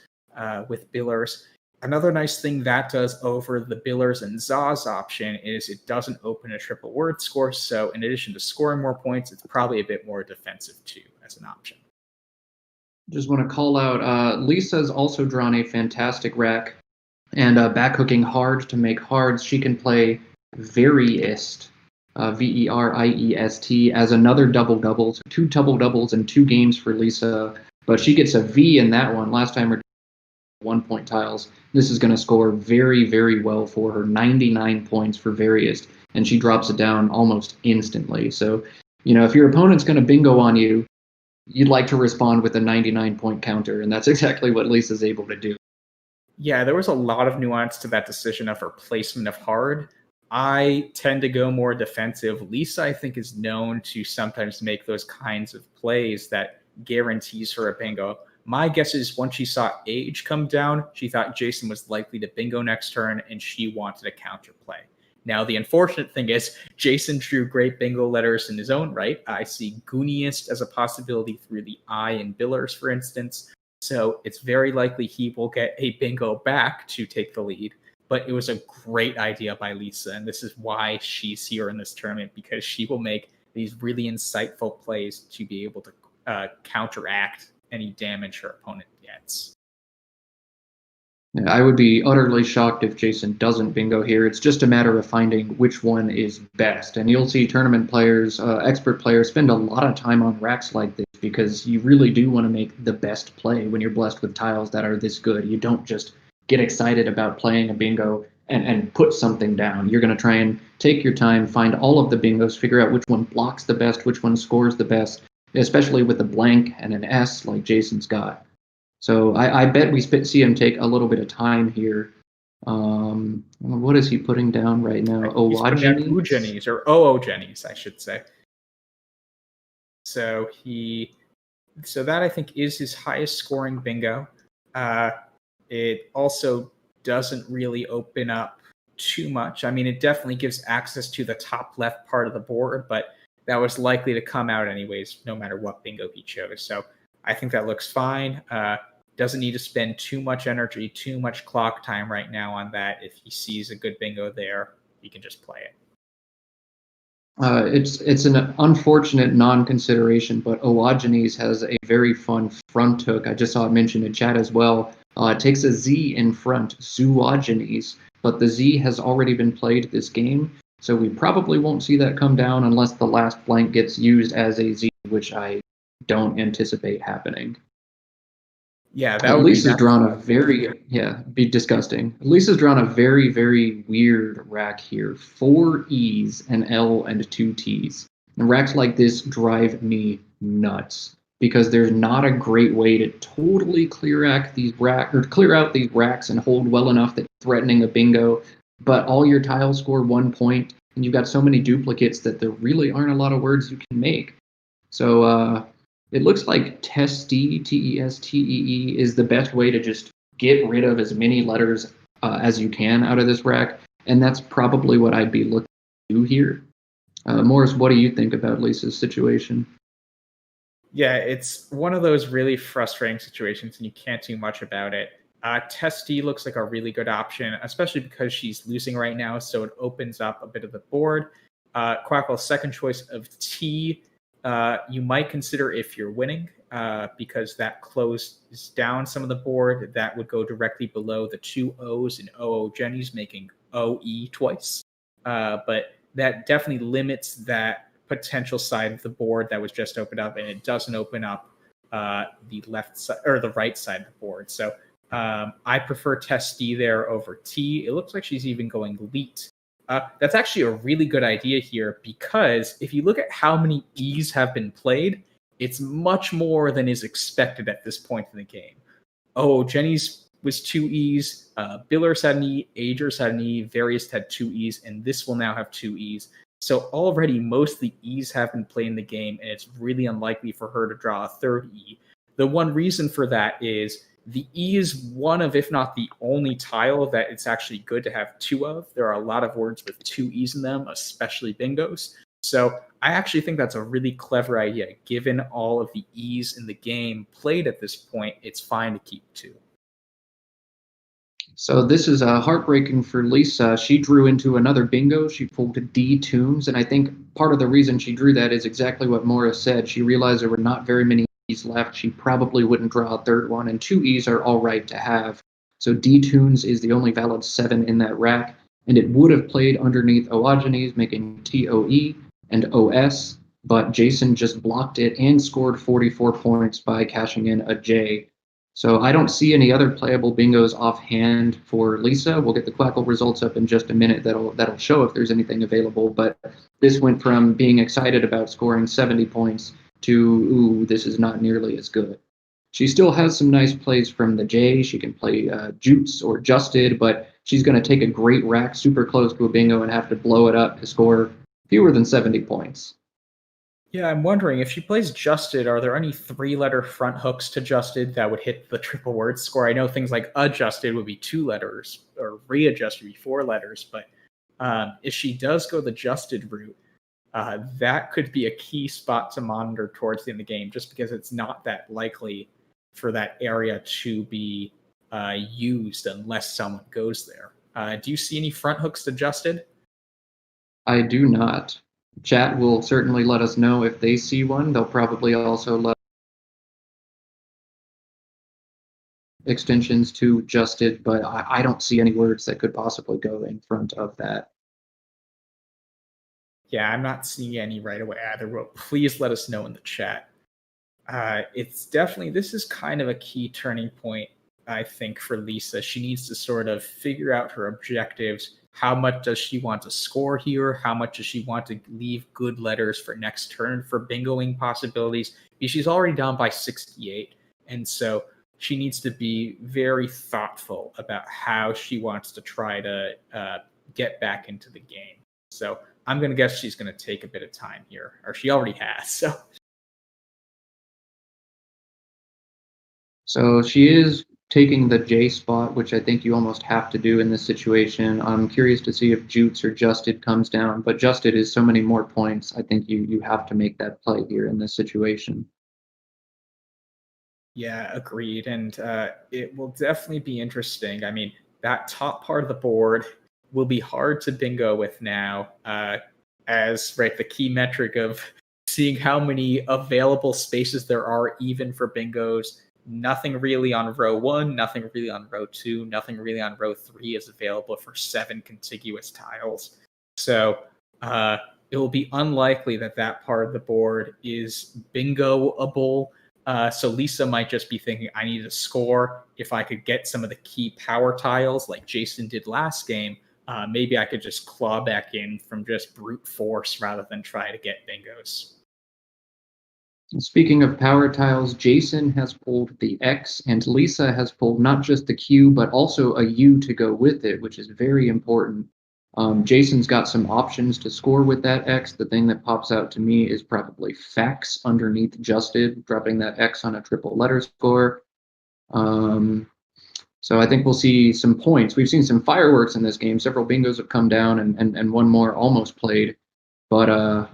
with billers. Another nice thing that does over the billers and Zaz option is it doesn't open a triple word score. So in addition to scoring more points, it's probably a bit more defensive too as an option. Just want to call out, Lisa's also drawn a fantastic rack, and backhooking hard to make hards. She can play Veriest, Veriest, as another double-double. So 2 double-doubles in 2 games for Lisa, but she gets a V in that one. Last time her 1-point tiles. This is going to score very, very well for her. 99 points for Veriest, and she drops it down almost instantly. So, if your opponent's going to bingo on you, you'd like to respond with a 99-point counter, and that's exactly what Lisa's able to do. Yeah, there was a lot of nuance to that decision of her placement of hard. I tend to go more defensive. Lisa, I think, is known to sometimes make those kinds of plays that guarantees her a bingo. My guess is once she saw age come down, she thought Jason was likely to bingo next turn, and she wanted a counterplay. Now, the unfortunate thing is Jason drew great bingo letters in his own right. I see Gooniest as a possibility through the I in billers, for instance. So it's very likely he will get a bingo back to take the lead. But it was a great idea by Lisa, and this is why she's here in this tournament, because she will make these really insightful plays to be able to counteract any damage her opponent gets. Yeah, I would be utterly shocked if Jason doesn't bingo here. It's just a matter of finding which one is best. And you'll see tournament players, expert players, spend a lot of time on racks like this because you really do want to make the best play when you're blessed with tiles that are this good. You don't just get excited about playing a bingo and put something down. You're going to try and take your time, find all of the bingos, figure out which one blocks the best, which one scores the best, especially with a blank and an S like Jason's got. So I bet we see him take a little bit of time here. What is he putting down right now? He's putting down Oogenes, or Oogenes, I should say. So that I think is his highest scoring bingo. It also doesn't really open up too much. I mean, it definitely gives access to the top left part of the board, but that was likely to come out anyways, no matter what bingo he chose. So I think that looks fine. Doesn't need to spend too much energy, too much clock time right now on that. If he sees a good bingo there, he can just play it. It's an unfortunate non-consideration, but Oogenes has a very fun front hook. I just saw it mentioned in chat as well. It takes a Z in front, Zoogenes, but the Z has already been played this game, so we probably won't see that come down unless the last blank gets used as a Z, which I don't anticipate happening. Yeah, that would Lisa's drawn a very, be disgusting. Lisa's drawn a very, very weird rack here. 4 E's, an L, and 2 T's. And racks like this drive me nuts because there's not a great way to totally clear out these racks and hold well enough that threatening a bingo, but all your tiles score 1 point, and you've got so many duplicates that there really aren't a lot of words you can make. So, it looks like Testee, Testee, is the best way to just get rid of as many letters as you can out of this rack, and that's probably what I'd be looking to do here. Morris, what do you think about Lisa's situation? Yeah, it's one of those really frustrating situations, and you can't do much about it. Testee looks like a really good option, especially because she's losing right now, so it opens up a bit of the board. Quackle's second choice of T. You might consider if you're winning, because that closes down some of the board. That would go directly below the 2 O's in Oogenes, making OE twice. But that definitely limits that potential side of the board that was just opened up, and it doesn't open up the left side or the right side of the board. So I prefer Testee there over T. It looks like she's even going Leet. That's actually a really good idea here, because if you look at how many E's have been played, it's much more than is expected at this point in the game. Oh, Jenny's was 2 E's, Billers had an E, Agers had an E, Various had 2 E's, and this will now have 2 E's. So already most of the E's have been played in the game, and it's really unlikely for her to draw a third E. The one reason for that is the E is one of, if not the only tile that it's actually good to have 2 of. There are a lot of words with 2 E's in them, especially bingos. So I actually think that's a really clever idea. Given all of the E's in the game played at this point, it's fine to keep 2. So this is heartbreaking for Lisa. She drew into another bingo. She pulled D tunes, and I think part of the reason she drew that is exactly what Morris said. She realized there were not very many E's left. She probably wouldn't draw a third one, and 2 E's are all right to have. So D tunes is the only valid 7 in that rack, and it would have played underneath Oogenes, making TOE and OS, but Jason just blocked it and scored 44 points by cashing in a J. So I don't see any other playable bingos offhand for Lisa. We'll get the Quackle results up in just a minute. That'll show if there's anything available. But this went from being excited about scoring 70 points to, ooh, this is not nearly as good. She still has some nice plays from the J. She can play Jutes or Justed, but she's going to take a great rack super close to a bingo and have to blow it up to score fewer than 70 points. Yeah, I'm wondering, if she plays Justed, are there any 3-letter front hooks to Justed that would hit the triple word score? I know things like adjusted would be 2 letters, or readjusted would be 4 letters, but if she does go the Justed route, that could be a key spot to monitor towards the end of the game, just because it's not that likely for that area to be used unless someone goes there. Do you see any front hooks to Justed? I do not. Chat will certainly let us know if they see one. They'll probably also let extensions to justed, but I don't see any words that could possibly go in front of that. Yeah, I'm not seeing any right away either. Well, please let us know in the chat. It's definitely, this is kind of a key turning point, I think, for Lisa. She needs to sort of figure out her objectives. How much does she want to score here? How much does she want to leave good letters for next turn for bingoing possibilities? Because she's already down by 68. And so she needs to be very thoughtful about how she wants to try to get back into the game. So I'm going to guess she's going to take a bit of time here, or she already has. So she is taking the J spot, which I think you almost have to do in this situation. I'm curious to see if Jutes or Justed comes down, but Justed is so many more points. I think you have to make that play here in this situation. Yeah, agreed. And it will definitely be interesting. I mean, that top part of the board will be hard to bingo with now, as right, the key metric of seeing how many available spaces there are even for bingos. Nothing really on row 1, nothing really on row 2, nothing really on row 3 is available for 7 contiguous tiles. So it will be unlikely that that part of the board is bingoable. So Lisa might just be thinking, I need to score. If I could get some of the key power tiles like Jason did last game, maybe I could just claw back in from just brute force rather than try to get bingos. Speaking of power tiles, Jason has pulled the X and Lisa has pulled not just the Q, but also a U to go with it, which is very important. Jason's got some options to score with that X. The thing that pops out to me is probably fax underneath justed, dropping that X on a triple letter score. So I think we'll see some points. We've seen some fireworks in this game. Several bingos have come down and one more almost played. But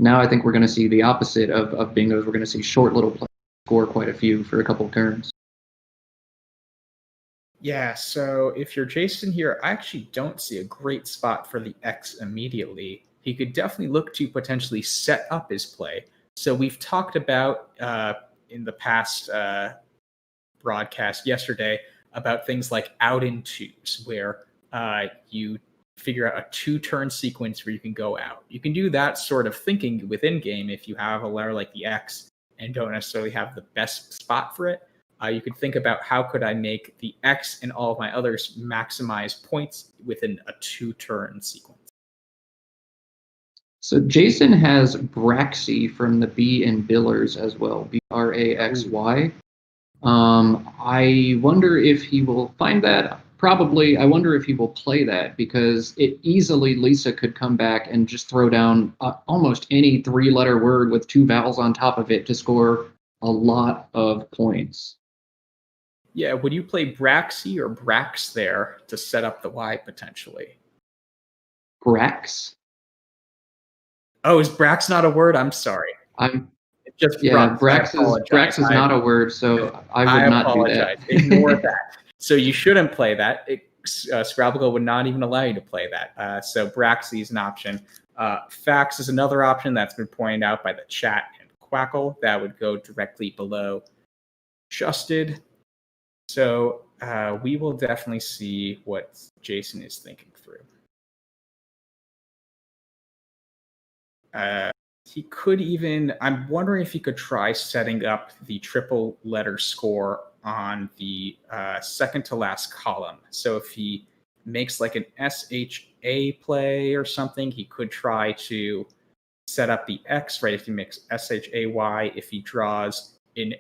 now I think we're going to see the opposite of bingos. We're going to see short little plays score quite a few for a couple turns. Yeah, so if you're Jason here, I actually don't see a great spot for the X immediately. He could definitely look to potentially set up his play. So we've talked about in the past broadcast yesterday about things like out in twos, where you figure out a 2-turn sequence where you can go out. You can do that sort of thinking within game if you have a letter like the X and don't necessarily have the best spot for it. You could think about how could I make the X and all of my others maximize points within a 2-turn sequence. So Jason has Braxy from the B in Billers as well, Braxy. I wonder if he will find that. Probably, I wonder if he will play that, because it easily, Lisa could come back and just throw down almost any 3-letter word with 2 vowels on top of it to score a lot of points. Yeah, would you play Braxy or Brax there to set up the Y potentially? Brax? Oh, is Brax not a word? I'm sorry. It's just Brax is not a word, so I would not do that. Ignore that. So you shouldn't play that. Scrabble GO would not even allow you to play that. So Braxy is an option. Fax is another option that's been pointed out by the chat and Quackle. That would go directly below Justed. So we will definitely see what Jason is thinking through. He could even, I'm wondering if he could try setting up the triple letter score on the second to last column. So if he makes like an SHA play or something, he could try to set up the X, right? If he makes SHAY, if he draws an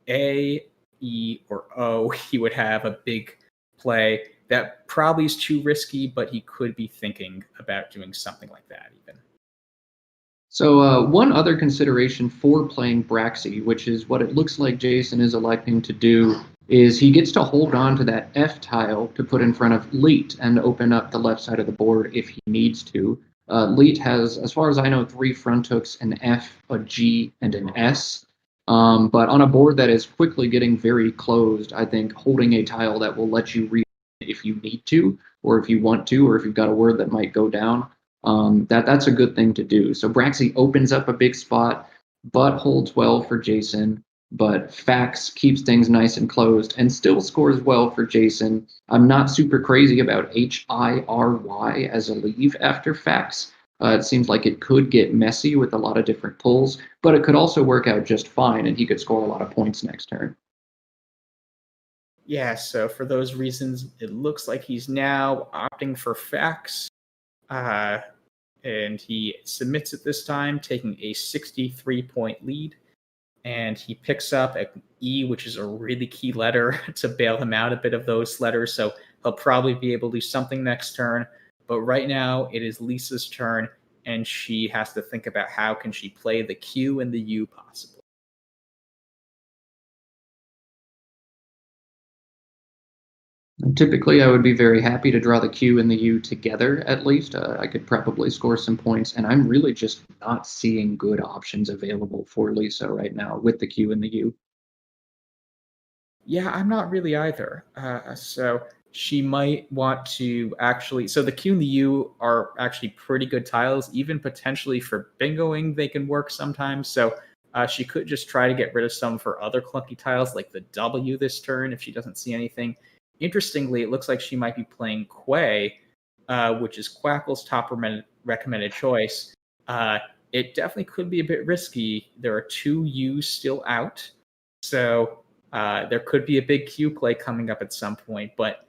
A, E, or O, he would have a big play. That probably is too risky, but he could be thinking about doing something like that even. So one other consideration for playing Braxy, which is what it looks like Jason is electing to do, is he gets to hold on to that F tile to put in front of Leet and open up the left side of the board if he needs to. Leet has, as far as I know, 3 front hooks, an F, a G, and an S. But on a board that is quickly getting very closed, I think holding a tile that will let you read if you need to, or if you want to, or if you've got a word that might go down, that's a good thing to do. So Braxy opens up a big spot, but holds well for Jason. but Fax keeps things nice and closed and still scores well for Jason. I'm not super crazy about HIRY as a leave after Fax. It seems like it could get messy with a lot of different pulls, but it could also work out just fine, and he could score a lot of points next turn. Yeah, so for those reasons, it looks like he's now opting for Fax. And he submits it this time, taking a 63-point lead. And he picks up an E, which is a really key letter to bail him out a bit of those letters. So he'll probably be able to do something next turn. But right now, it is Lisa's turn, and she has to think about how can she play the Q and the U possibly. Typically, I would be very happy to draw the Q and the U together, at least. I could probably score some points, and I'm really just not seeing good options available for Lisa right now with the Q and the U. Yeah, I'm not really either. So she might want to actually. So the Q and the U are actually pretty good tiles, even potentially for bingoing, they can work sometimes. So she could just try to get rid of some for other clunky tiles, like the W this turn, if she doesn't see anything. Interestingly, it looks like she might be playing Quay, which is Quackle's top recommended choice. It definitely could be a bit risky. There are 2 U's still out. So there could be a big Q play coming up at some point, but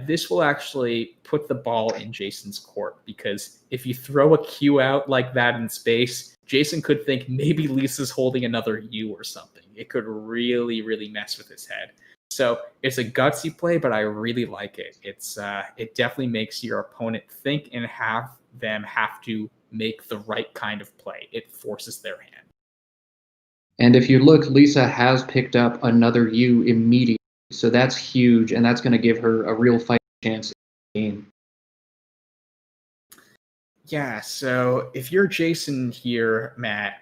this will actually put the ball in Jason's court, because if you throw a Q out like that in space, Jason could think maybe Lisa's holding another U or something. It could really, really mess with his head. So it's a gutsy play, but I really like it. It definitely makes your opponent think and have them have to make the right kind of play. It forces their hand. And if you look, Lisa has picked up another U immediately, so that's huge, and that's going to give her a real fight chance in the game. Yeah, so if you're Jason here, Matt,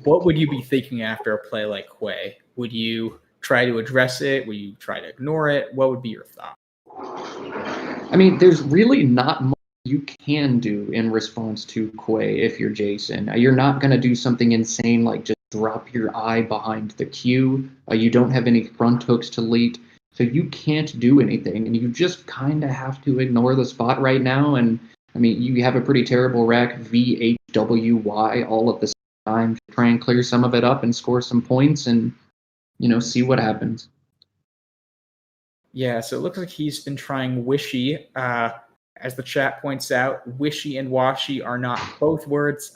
what would you be thinking after a play like Quay? Would you try to address it? Would you try to ignore it? What would be your thought? I mean, there's really not much you can do in response to Quay if you're Jason. You're not going to do something insane like just drop your eye behind the Q. You don't have any front hooks to lead, so you can't do anything, and you just kind of have to ignore the spot right now. And I mean, you have a pretty terrible rack, VHWY, all at the same time. Try and clear some of it up and score some points, and see what happens. Yeah, so it looks like he's been trying wishy. As the chat points out, wishy and washy are not both words.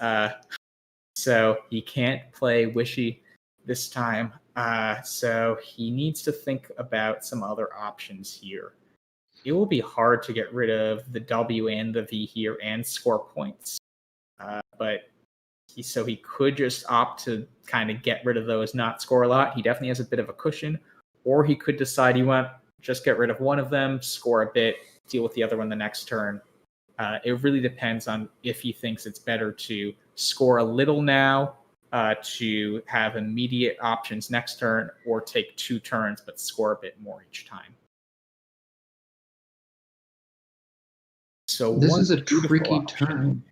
So he can't play wishy this time. So he needs to think about some other options here. It will be hard to get rid of the W and the V here and score points. But he could just opt to kind of get rid of those, not score a lot. He definitely has a bit of a cushion. Or he could decide you want just get rid of one of them, score a bit, deal with the other one the next turn. It really depends on if he thinks it's better to score a little now to have immediate options next turn, or take 2 turns but score a bit more each time. So this is a tricky turn.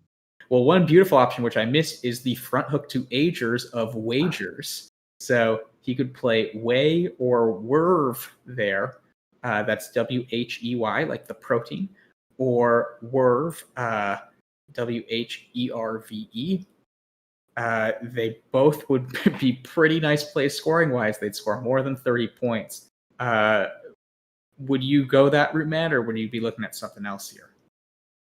Well, one beautiful option, which I missed, is the front hook to agers of wagers. So he could play way or werv there. That's WHEY, like the protein, or werv, WHERVE. They both would be pretty nice plays scoring-wise. They'd score more than 30 points. Would you go that route, Matt, or would you be looking at something else here?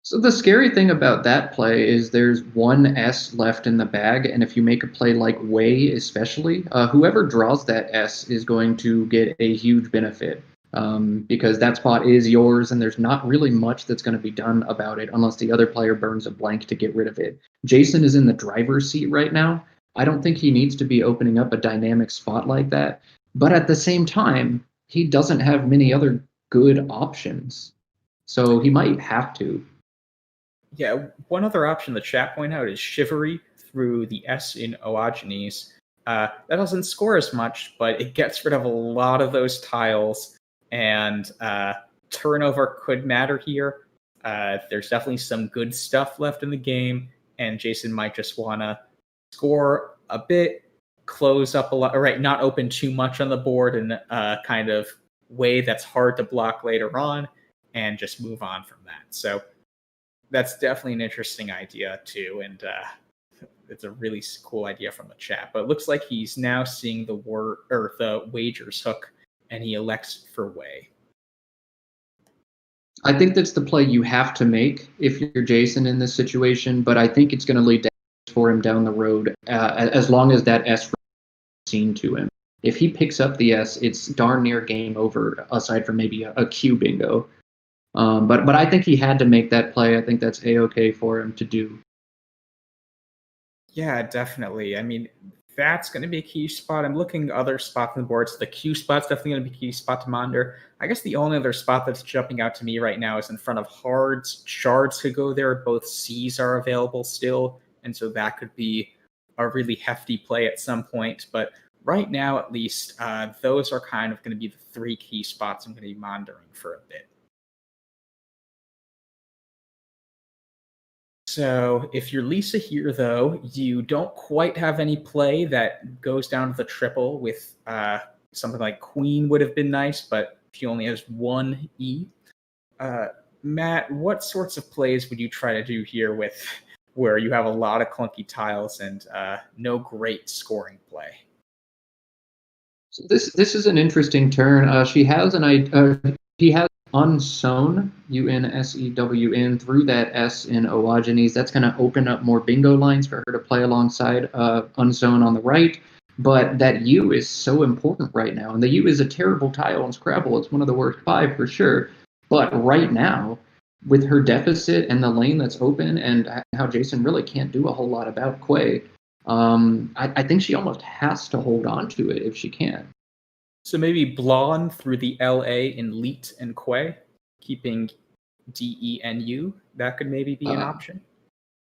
So the scary thing about that play is there's 1 S left in the bag, and if you make a play like Way especially, whoever draws that S is going to get a huge benefit, because that spot is yours, and there's not really much that's going to be done about it unless the other player burns a blank to get rid of it. Jason is in the driver's seat right now. I don't think he needs to be opening up a dynamic spot like that, but at the same time, he doesn't have many other good options, so he might have to. Yeah, one other option the chat point out is Chivalry through the S in Oogenes. That doesn't score as much, but it gets rid of a lot of those tiles, and turnover could matter here. There's definitely some good stuff left in the game, and Jason might just want to score a bit, close up a lot, right? Not open too much on the board in a kind of way that's hard to block later on, and just move on from that. So that's definitely an interesting idea too, and it's a really cool idea from the chat. But it looks like he's now seeing the wagers hook, and he elects for way. I think that's the play you have to make if you're Jason in this situation, but I think it's going to lead for him down the road as long as that S is seen to him. If he picks up the S, it's darn near game over, aside from maybe a Q bingo. But I think he had to make that play. I think that's A-okay for him to do. Yeah, definitely. I mean, that's going to be a key spot. I'm looking at other spots on the board. So the Q spot's definitely going to be a key spot to monitor. I guess the only other spot that's jumping out to me right now is in front of Hearts. Shards could go there. Both C's are available still, and so that could be a really hefty play at some point. But right now, at least, those are kind of going to be the three key spots I'm going to be monitoring for a bit. So if you're Lisa here, though, you don't quite have any play that goes down to the triple with something like Queen would have been nice, but she only has one E. Matt, what sorts of plays would you try to do here with where you have a lot of clunky tiles and no great scoring play? So this is an interesting turn. She has he has unsewn, UNSEWN, through that S in Oogenes. That's going to open up more bingo lines for her to play alongside unsewn on the right. But that U is so important right now. And the U is a terrible tile in Scrabble. It's one of the worst 5 for sure. But right now, with her deficit and the lane that's open and how Jason really can't do a whole lot about Quay, I think she almost has to hold on to it if she can. So maybe Blonde through the LA in Leet and Quay, keeping DENU. That could maybe be an option.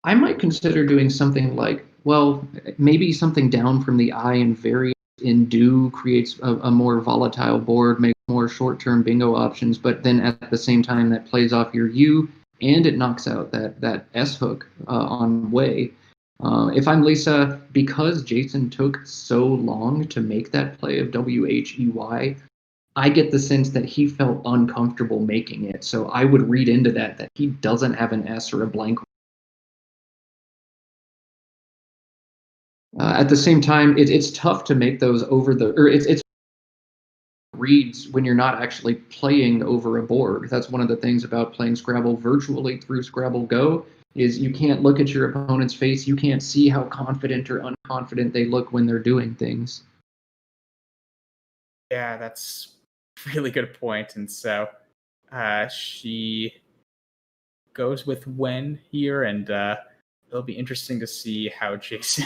I might consider doing something like, well, maybe something down from the I and variant in Do creates a more volatile board, makes more short-term bingo options, but then at the same time that plays off your U and it knocks out that S hook on Way. If I'm Lisa, because Jason took so long to make that play of WHEY, I get the sense that he felt uncomfortable making it. So I would read into that he doesn't have an S or a blank. At the same time, it's tough to make those it's reads when you're not actually playing over a board. That's one of the things about playing Scrabble virtually through Scrabble GO, is you can't look at your opponent's face. You can't see how confident or unconfident they look when they're doing things. Yeah, that's a really good point. And so she goes with when here, and it'll be interesting to see how Jason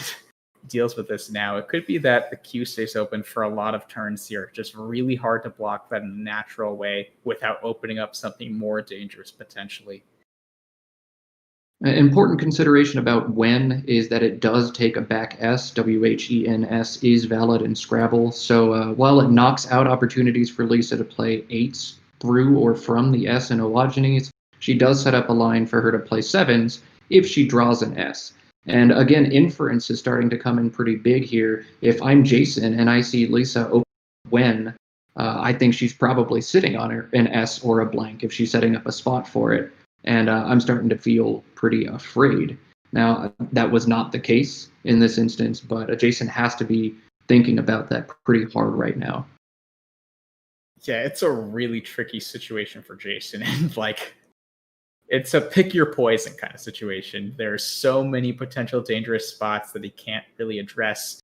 deals with this now. It could be that the Q stays open for a lot of turns here. Just really hard to block that in a natural way without opening up something more dangerous potentially. An important consideration about when is that it does take a back S. WHENS is valid in Scrabble. So while it knocks out opportunities for Lisa to play 8s through or from the S in Oogenes, she does set up a line for her to play 7s if she draws an S. And again, inference is starting to come in pretty big here. If I'm Jason and I see Lisa open when, I think she's probably sitting on an S or a blank if she's setting up a spot for it. And I'm starting to feel pretty afraid. Now, that was not the case in this instance, but Jason has to be thinking about that pretty hard right now. Yeah, it's a really tricky situation for Jason. And it's a pick your poison kind of situation. There's so many potential dangerous spots that he can't really address.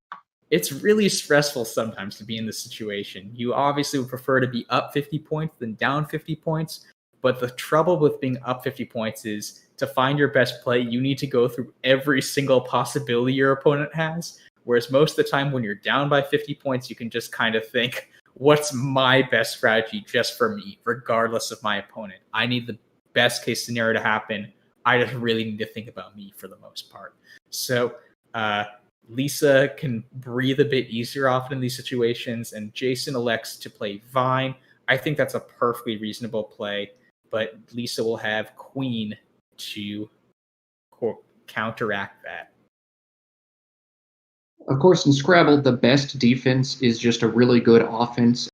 It's really stressful sometimes to be in this situation. You obviously would prefer to be up 50 points than down 50 points. But the trouble with being up 50 points is to find your best play, you need to go through every single possibility your opponent has. Whereas most of the time when you're down by 50 points, you can just kind of think, what's my best strategy just for me, regardless of my opponent? I need the best case scenario to happen. I just really need to think about me for the most part. So Lisa can breathe a bit easier often in these situations, and Jason elects to play Vine. I think that's a perfectly reasonable play. But Lisa will have Queen to counteract that. Of course, in Scrabble, the best defense is just a really good offense.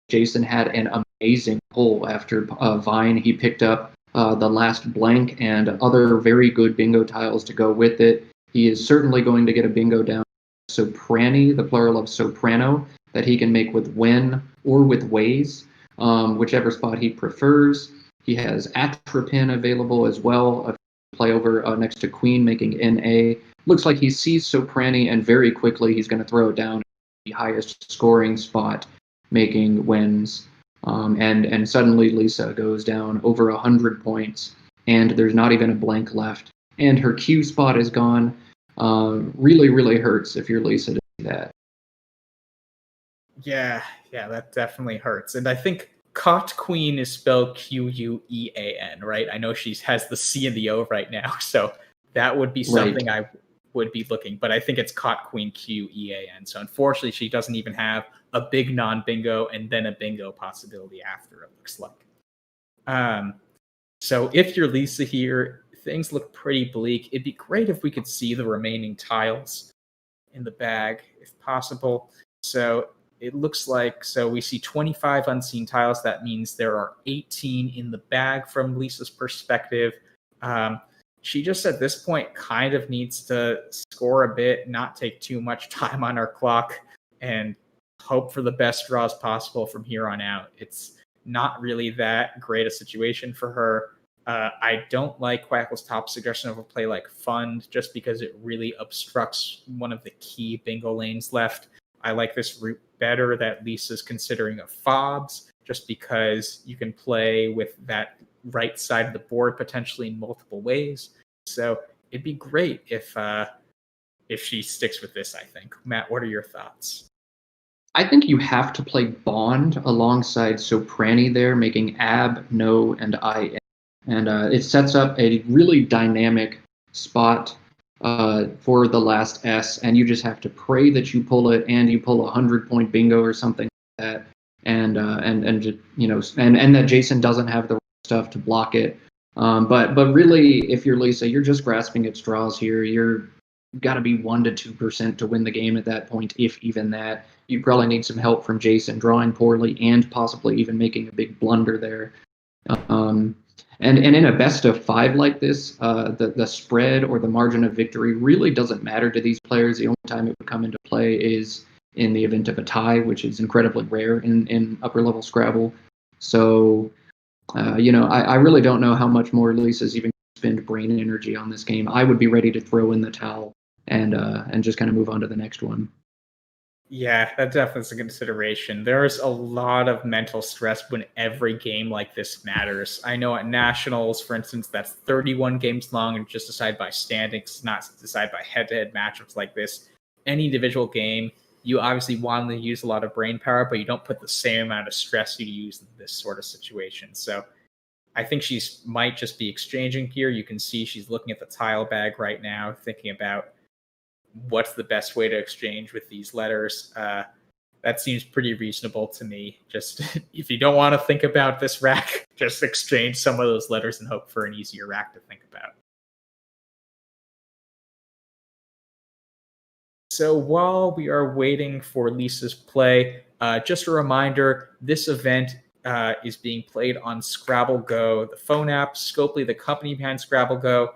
Jason had an amazing pull after Vine. He picked up the last blank and other very good bingo tiles to go with it. He is certainly going to get a bingo down soprani, the plural of soprano, that he can make with when or with ways, whichever spot he prefers. He has atropine available as well, play over next to queen, making NA. Looks like he sees soprani, and very quickly he's going to throw it down the highest scoring spot, making wins. And suddenly Lisa goes down over 100 points, and there's not even a blank left. And her Q spot is gone. Really, really hurts if you're Lisa to see that. Yeah, that definitely hurts. And I think Caught Queen is spelled Quean, right? I know she has the C and the O right now, so that would be something I would be looking. But I think it's Caught Queen Qean. So unfortunately, she doesn't even have a big non-bingo and then a bingo possibility after, it looks like. So if you're Lisa here, things look pretty bleak. It'd be great if we could see the remaining tiles in the bag, if possible. So it looks like, so we see 25 unseen tiles. That means there are 18 in the bag from Lisa's perspective. She just at this point kind of needs to score a bit, not take too much time on her clock, and hope for the best draws possible from here on out. It's not really that great a situation for her. I don't like Quackle's top suggestion of a play like Fund, just because it really obstructs one of the key bingo lanes left. I like this route better that Lisa's considering of Fobs, just because you can play with that right side of the board potentially in multiple ways. So it'd be great if she sticks with this, I think. Matt, what are your thoughts? I think you have to play Bond alongside Soprani there, making Ab, No, and I. And it sets up a really dynamic spot for the last S, and you just have to pray that you pull it, and you pull 100-point bingo or something like that, and just, and that Jason doesn't have the stuff to block it. But really, if you're Lisa, you're just grasping at straws here. You've got to be 1% to 2% to win the game at that point, if even that. You probably need some help from Jason drawing poorly and possibly even making a big blunder there. And in a best of 5 like this, the spread or the margin of victory really doesn't matter to these players. The only time it would come into play is in the event of a tie, which is incredibly rare in upper level Scrabble. So, I really don't know how much more Lisa's even spend brain energy on this game. I would be ready to throw in the towel and just kind of move on to the next one. Yeah, that definitely is a consideration. There's a lot of mental stress when every game like this matters. I know at Nationals, for instance, that's 31 games long and just decided by standings, not decided by head-to-head matchups like this. Any individual game, you obviously want to use a lot of brain power, but you don't put the same amount of stress you use in this sort of situation. So I think she might just be exchanging here. You can see she's looking at the tile bag right now, thinking about what's the best way to exchange with these letters. That seems pretty reasonable to me. Just if you don't want to think about this rack, just exchange some of those letters and hope for an easier rack to think about. So while we are waiting for Lisa's play, just a reminder, this event is being played on Scrabble GO, the phone app. Scopely, the company behind Scrabble GO,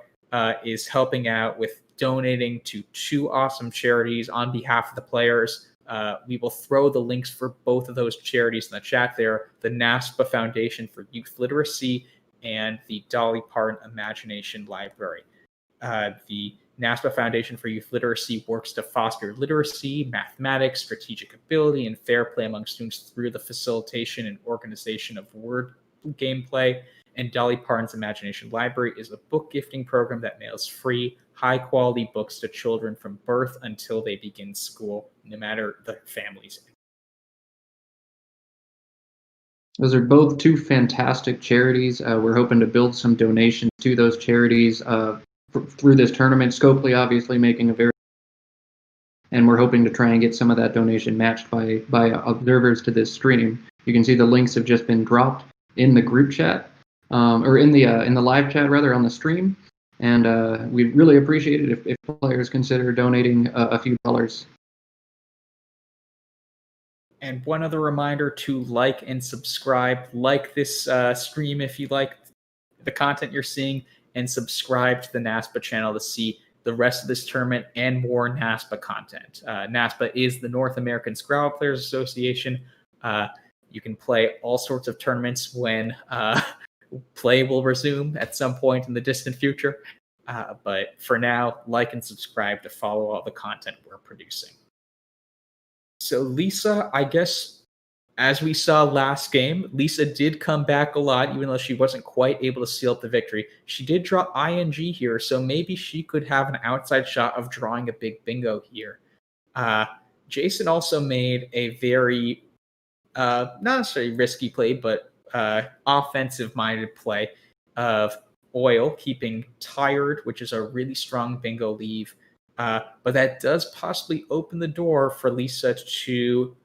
is helping out with donating to 2 awesome charities on behalf of the players. We will throw the links for both of those charities in the chat there, the NASPA Foundation for Youth Literacy and the Dolly Parton Imagination Library. The NASPA Foundation for Youth Literacy works to foster literacy, mathematics, strategic ability, and fair play among students through the facilitation and organization of word gameplay. And Dolly Parton's Imagination Library is a book gifting program that mails free, high-quality books to children from birth until they begin school, no matter their families. Those are both 2 fantastic charities. We're hoping to build some donations to those charities through this tournament. Scopely obviously making a very, and we're hoping to try and get some of that donation matched by observers to this stream. You can see the links have just been dropped in the group chat, or in the live chat rather, on the stream. And we'd really appreciate it if players consider donating a few dollars And one other reminder to like and subscribe. Like this stream if you like the content you're seeing, and subscribe to the NASPA channel to see the rest of this tournament and more NASPA content. NASPA is the North American Scrabble Players Association. You can play all sorts of tournaments when play will resume at some point in the distant future. But for now, like and subscribe to follow all the content we're producing. So Lisa, I guess, as we saw last game, Lisa did come back a lot, even though she wasn't quite able to seal up the victory. She did draw ING here, so maybe she could have an outside shot of drawing a big bingo here. Jason also made a very, not necessarily risky play, but offensive-minded play of Oil, keeping Tired, which is a really strong bingo leave. But that does possibly open the door for Lisa to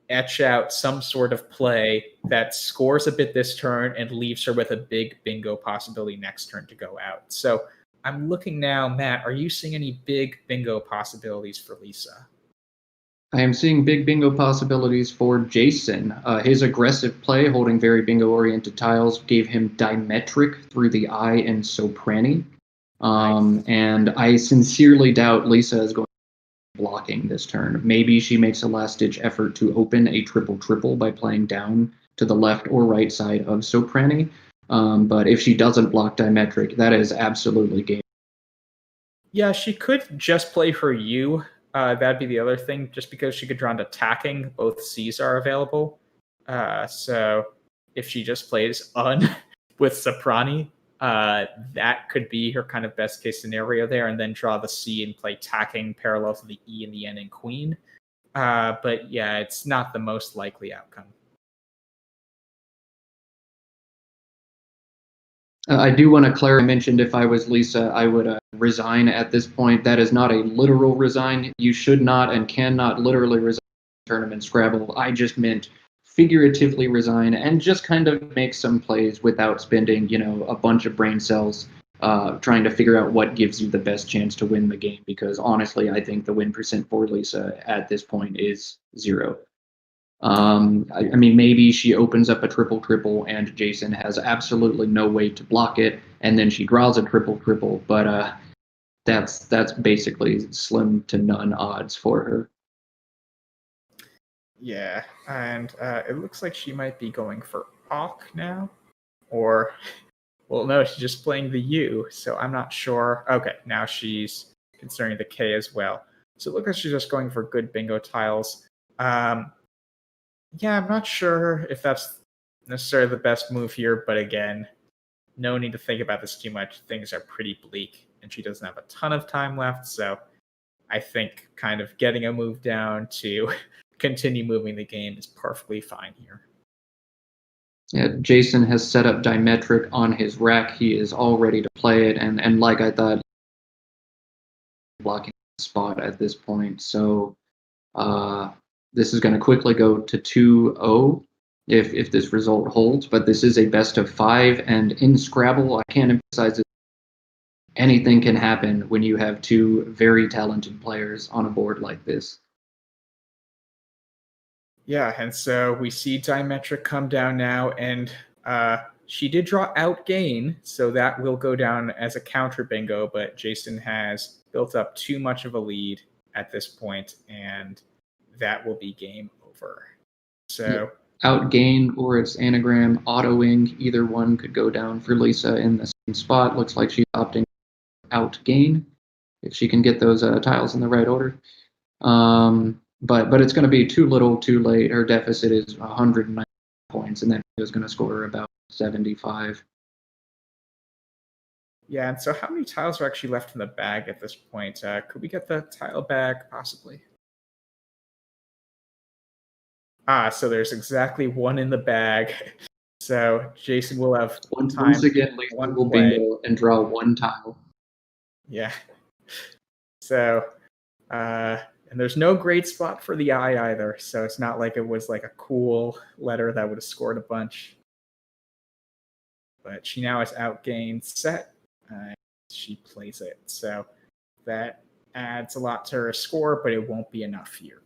etch out some sort of play that scores a bit this turn and leaves her with a big bingo possibility next turn to go out. So I'm looking now, Matt, are you seeing any big bingo possibilities for Lisa? I am seeing big bingo possibilities for Jason. His aggressive play, holding very bingo-oriented tiles, gave him Dimetric through the eye and Soprani. Nice. And I sincerely doubt Lisa is going to be blocking this turn. Maybe she makes a last-ditch effort to open a triple-triple by playing down to the left or right side of Soprani. But if she doesn't block Dimetric, that is absolutely game. Yeah, she could just play her U. That'd be the other thing, just because she could draw into attacking. Both Cs are available. So if she just plays Un with Soprani, that could be her kind of best case scenario there, and then draw the C and play tacking parallel to the E and the N and Queen. But yeah, it's not the most likely outcome. I do want to clarify, I mentioned if I was Lisa, I would resign at this point. That is not a literal resign. You should not and cannot literally resign in tournament Scrabble. I just meant figuratively resign and just kind of make some plays without spending, a bunch of brain cells trying to figure out what gives you the best chance to win the game. Because honestly, I think the win percent for Lisa at this point is 0. I mean, maybe she opens up a triple-triple and Jason has absolutely no way to block it, and then she draws a triple-triple, but that's basically slim to none odds for her. Yeah, and it looks like she might be going for Aug now, or, well, no, she's just playing the U, so I'm not sure. Okay, now she's considering the K as well. So it looks like she's just going for good bingo tiles. Yeah, I'm not sure if that's necessarily the best move here, but again, no need to think about this too much. Things are pretty bleak, and she doesn't have a ton of time left, so I think kind of getting a move down to continue moving the game is perfectly fine here. Yeah, Jason has set up Dimetric on his rack. He is all ready to play it, and like I thought, blocking the spot at this point. So this is going to quickly go to 2-0 if this result holds, but this is a best of 5, and in Scrabble, I can't emphasize it, anything can happen when you have two very talented players on a board like this. Yeah, and so we see Dimetric come down now, and she did draw Outgain, so that will go down as a counter bingo, but Jason has built up too much of a lead at this point, and that will be game over. So Outgain or its anagram, autoing, either one could go down for Lisa in the same spot. Looks like she's opting Outgain if she can get those tiles in the right order. But it's going to be too little, too late. Her deficit is 109 points, and then she was going to score about 75. Yeah, and so how many tiles are actually left in the bag at this point? Could we get the tile bag, possibly? So there's exactly one in the bag. So Jason will have Once again, Lisa will bingo and draw one tile. Yeah. So, and there's no great spot for the I either. So it's not like it was like a cool letter that would have scored a bunch. But she now has Outgained set. She plays it. So that adds a lot to her score, but it won't be enough here.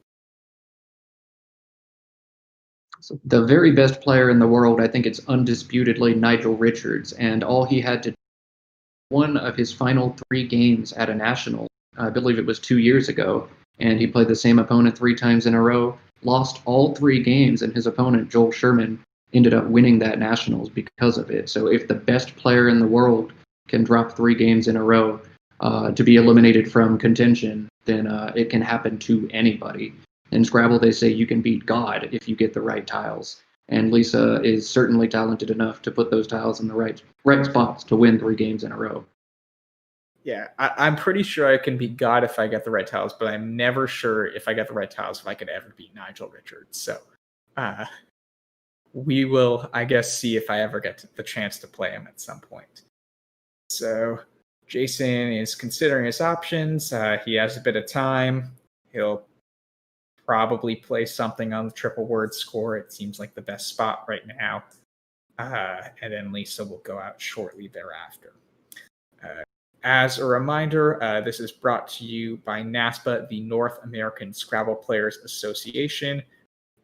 The very best player in the world, I think it's undisputedly Nigel Richards, and all he had to do, one of his final 3 games at a national, I believe it was 2 years ago, and he played the same opponent 3 times in a row, lost all 3 games, and his opponent, Joel Sherman, ended up winning that nationals because of it. So if the best player in the world can drop 3 games in a row to be eliminated from contention, then it can happen to anybody. In Scrabble, they say you can beat God if you get the right tiles. And Lisa is certainly talented enough to put those tiles in the right spots to win 3 games in a row. Yeah, I'm pretty sure I can beat God if I get the right tiles, but I'm never sure if I get the right tiles if I could ever beat Nigel Richards. So we will, I guess, see if I ever get the chance to play him at some point. So Jason is considering his options. He has a bit of time. He'll probably play something on the triple word score. It seems like the best spot right now. And then Lisa will go out shortly thereafter. As a reminder, this is brought to you by NASPA, the North American Scrabble Players Association.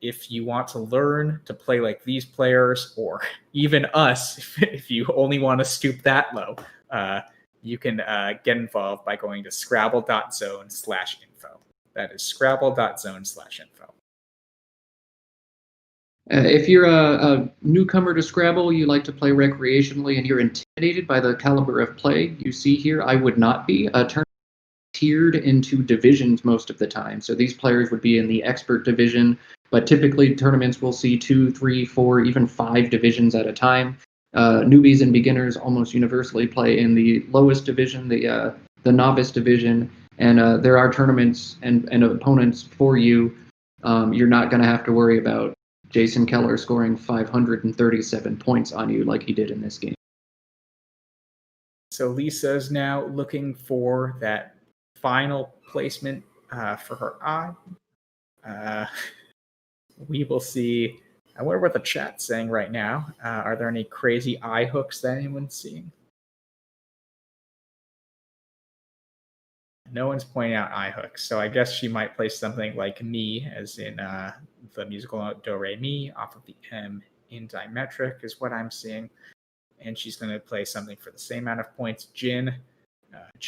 If you want to learn to play like these players, or even us, if you only want to stoop that low, you can get involved by going to scrabble.zone/info. That is scrabble.zone/info. If you're a newcomer to Scrabble, you like to play recreationally, and you're intimidated by the caliber of play you see here, I would not be. Tournaments tiered into divisions most of the time. So these players would be in the expert division, but typically tournaments will see 2, 3, 4, even 5 divisions at a time. Newbies and beginners almost universally play in the lowest division, the novice division, and there are tournaments and opponents for you. You're not going to have to worry about Jason Keller scoring 537 points on you like he did in this game. So Lisa is now looking for that final placement for her eye. We will see. I wonder what the chat's saying right now. Are there any crazy eye hooks that anyone's seeing? No one's pointing out eye hooks, so I guess she might play something like Me, as in the musical Do Re Mi off of the M in dimetric is what I'm seeing. And she's going to play something for the same amount of points. Gin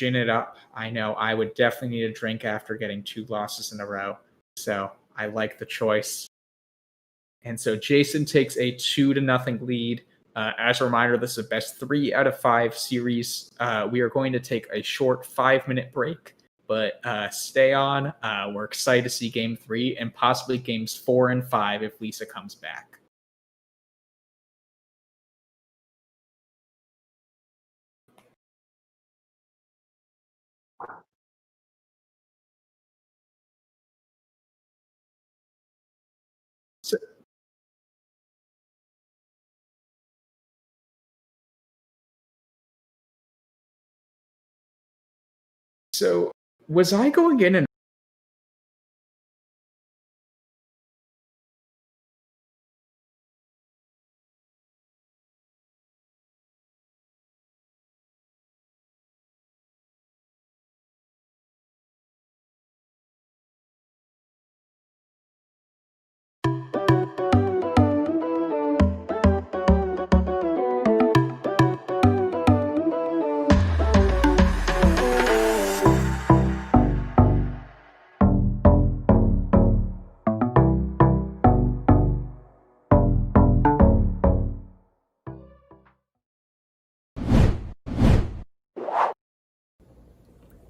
it up. I know I would definitely need a drink after getting 2 losses in a row, so I like the choice. And so Jason takes a 2-0 lead. As a reminder, this is a best 3 out of 5 series. We are going to take a short 5-minute break, but stay on. We're excited to see Game 3 and possibly Games 4 and 5 if Lisa comes back. So was I going in and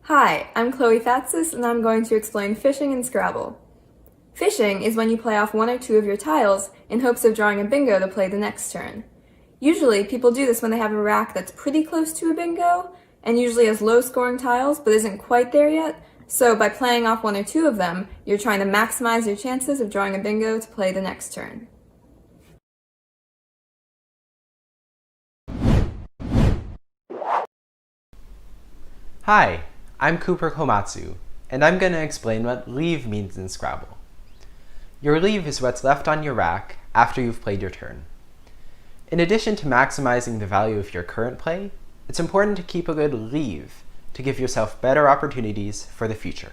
Hi, I'm Chloe Fatsis, and I'm going to explain fishing in Scrabble. Fishing is when you play off 1 or 2 of your tiles in hopes of drawing a bingo to play the next turn. Usually, people do this when they have a rack that's pretty close to a bingo, and usually has low-scoring tiles but isn't quite there yet, so by playing off 1 or 2 of them, you're trying to maximize your chances of drawing a bingo to play the next turn. Hi, I'm Cooper Komatsu, and I'm going to explain what leave means in Scrabble. Your leave is what's left on your rack after you've played your turn. In addition to maximizing the value of your current play, it's important to keep a good leave to give yourself better opportunities for the future.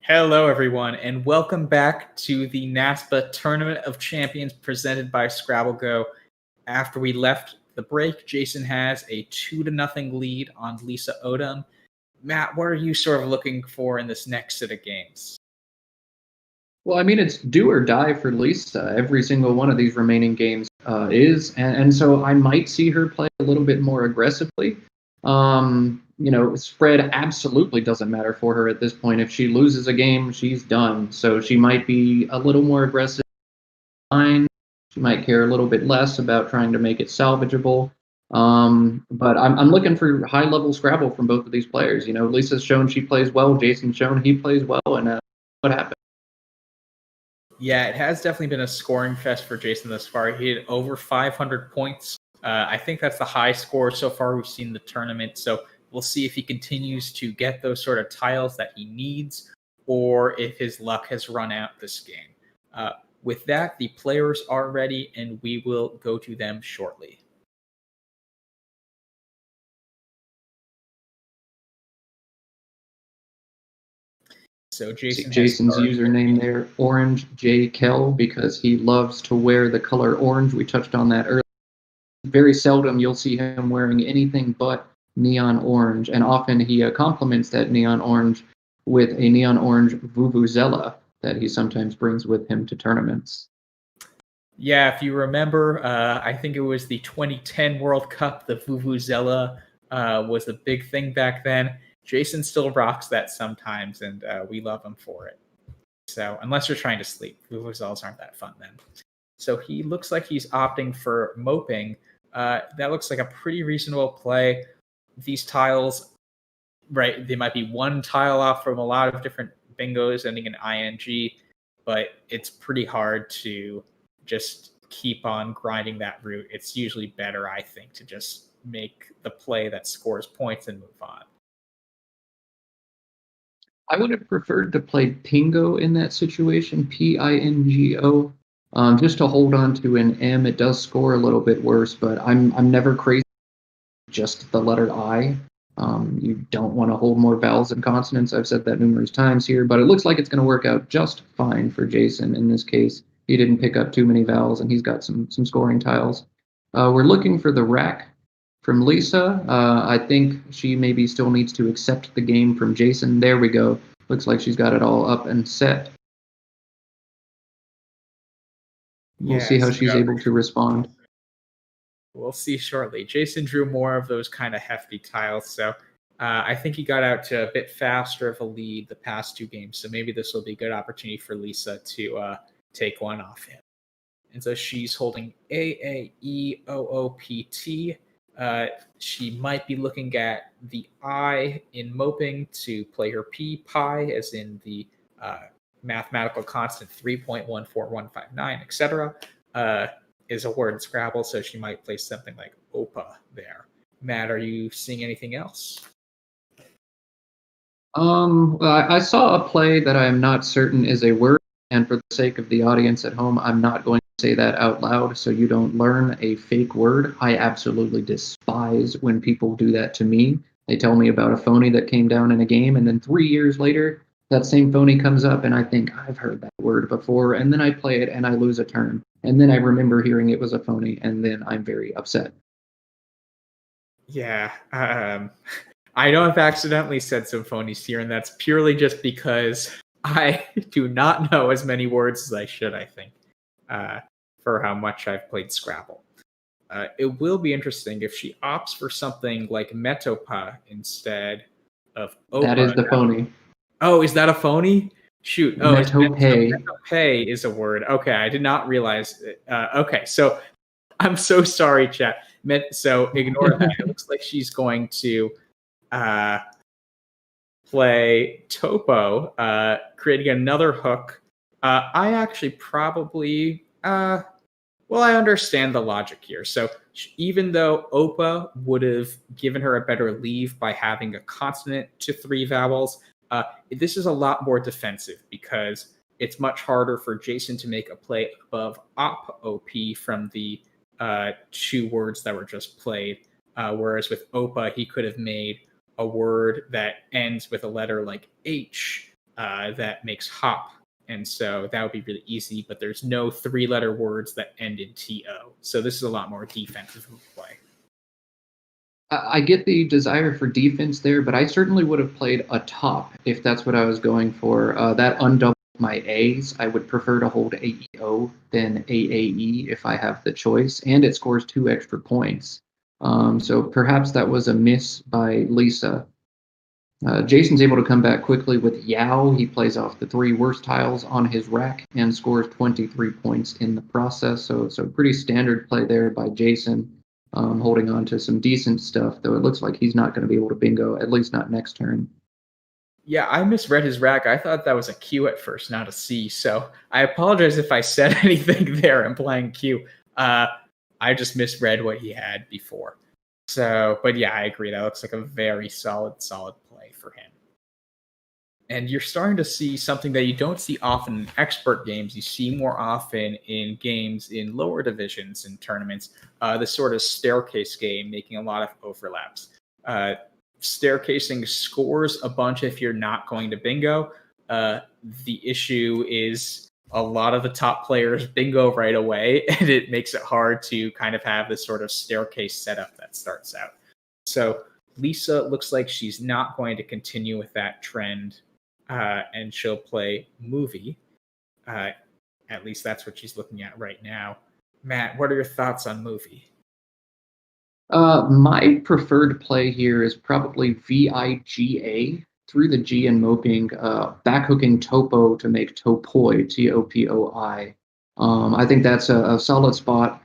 Hello, everyone, and welcome back to the NASPA Tournament of Champions presented by Scrabble GO. After we left the break, Jason has a 2-0 lead on Lisa ODOM. Matt, what are you sort of looking for in this next set of games? Well, I mean, it's do or die for Lisa. Every single one of these remaining games is, and so I might see her play a little bit more aggressively. Spread absolutely doesn't matter for her at this point. If she loses a game, she's done. So she might be a little more aggressive. She might care a little bit less about trying to make it salvageable. But I'm looking for high-level Scrabble from both of these players. Lisa's shown she plays well. Jason's shown he plays well. And what happened? Yeah, it has definitely been a scoring fest for Jason thus far. He had over 500 points. I think that's the high score so far we've seen in the tournament. So we'll see if he continues to get those sort of tiles that he needs, or if his luck has run out this game. With that, the players are ready, and we will go to them shortly. So Jason's username there, Orange J Kell, because he loves to wear the color orange. We touched on that earlier. Very seldom you'll see him wearing anything but neon orange, and often he complements that neon orange with a neon orange vuvuzela that he sometimes brings with him to tournaments. Yeah, if you remember, I think it was the 2010 World Cup, the vuvuzela was a big thing back then. Jason still rocks that sometimes, and we love him for it. So unless you're trying to sleep, vuvuzelas aren't that fun then. So he looks like he's opting for moping. That looks like a pretty reasonable play. These tiles, right, they might be one tile off from a lot of different bingos ending in ing, but it's pretty hard to just keep on grinding that route. It's usually better, I think, to just make the play that scores points and move on. I would have preferred to play Pingo in that situation, Pingo, just to hold on to an M. It does score a little bit worse, but I'm never crazy. Just the letter I. You don't want to hold more vowels and consonants. I've said that numerous times here, but it looks like it's going to work out just fine for Jason in this case. He didn't pick up too many vowels, and he's got some scoring tiles. We're looking for the rack from Lisa. I think she maybe still needs to accept the game from Jason. There we go. Looks like she's got it all up and set. We'll see how she's able to respond. We'll see shortly. Jason drew more of those kind of hefty tiles, so I think he got out to a bit faster of a lead the past two games, so maybe this will be a good opportunity for Lisa to take one off him. And so she's holding AAEOOPT. She might be looking at the I in moping to play her P, pi, as in the mathematical constant 3.14159, etc. Is a word in Scrabble, so she might place something like OPA there. Matt, are you seeing anything else? I saw a play that I am not certain is a word, and for the sake of the audience at home, I'm not going to say that out loud so you don't learn a fake word. I absolutely despise when people do that to me. They tell me about a phony that came down in a game, and then 3 years later, that same phony comes up, and I think, I've heard that word before, and then I play it, and I lose a turn. And then I remember hearing it was a phony, and then I'm very upset. Yeah, I know I've accidentally said some phonies here, and that's purely just because I do not know as many words as I should, I think, for how much I've played Scrabble. It will be interesting if she opts for something like Metopa instead of Opa. That is the phony. Oh, is that a phony? Shoot. Oh, Metope is a word. Okay, I did not realize it. Okay, so I'm so sorry, chat. So ignore that. It looks like she's going to play Topo, creating another hook. I actually probably... well, I understand the logic here. So even though Opa would have given her a better leave by having a consonant to 3 vowels, this is a lot more defensive because it's much harder for Jason to make a play above op from the 2 words that were just played. Whereas with Opa, he could have made a word that ends with a letter like H that makes hop. And so that would be really easy, but there's no 3-letter words that end in TO. So this is a lot more defensive play. I get the desire for defense there, but I certainly would have played a top if that's what I was going for. That undoubled my A's. I would prefer to hold AEO than AAE if I have the choice, and it scores 2 extra points. So perhaps that was a miss by Lisa. Jason's able to come back quickly with Yao. He plays off the 3 worst tiles on his rack and scores 23 points in the process. So pretty standard play there by Jason. Holding on to some decent stuff, though it looks like he's not going to be able to bingo, at least not next turn. Yeah, I misread his rack. I thought that was a Q at first, not a C. So I apologize if I said anything there implying Q. I just misread what he had before. So, but yeah, I agree. That looks like a very solid play for him. And you're starting to see something that you don't see often in expert games. You see more often in games in lower divisions and tournaments, this sort of staircase game making a lot of overlaps. Staircasing scores a bunch if you're not going to bingo. The issue is a lot of the top players bingo right away, and it makes it hard to kind of have this sort of staircase setup that starts out. So Lisa looks like she's not going to continue with that trend. And she'll play movie. At least that's what she's looking at right now. Matt, what are your thoughts on movie? My preferred play here is probably VIGA through the G in moping, backhooking topo to make topoi, TOPOI. I think that's a solid spot,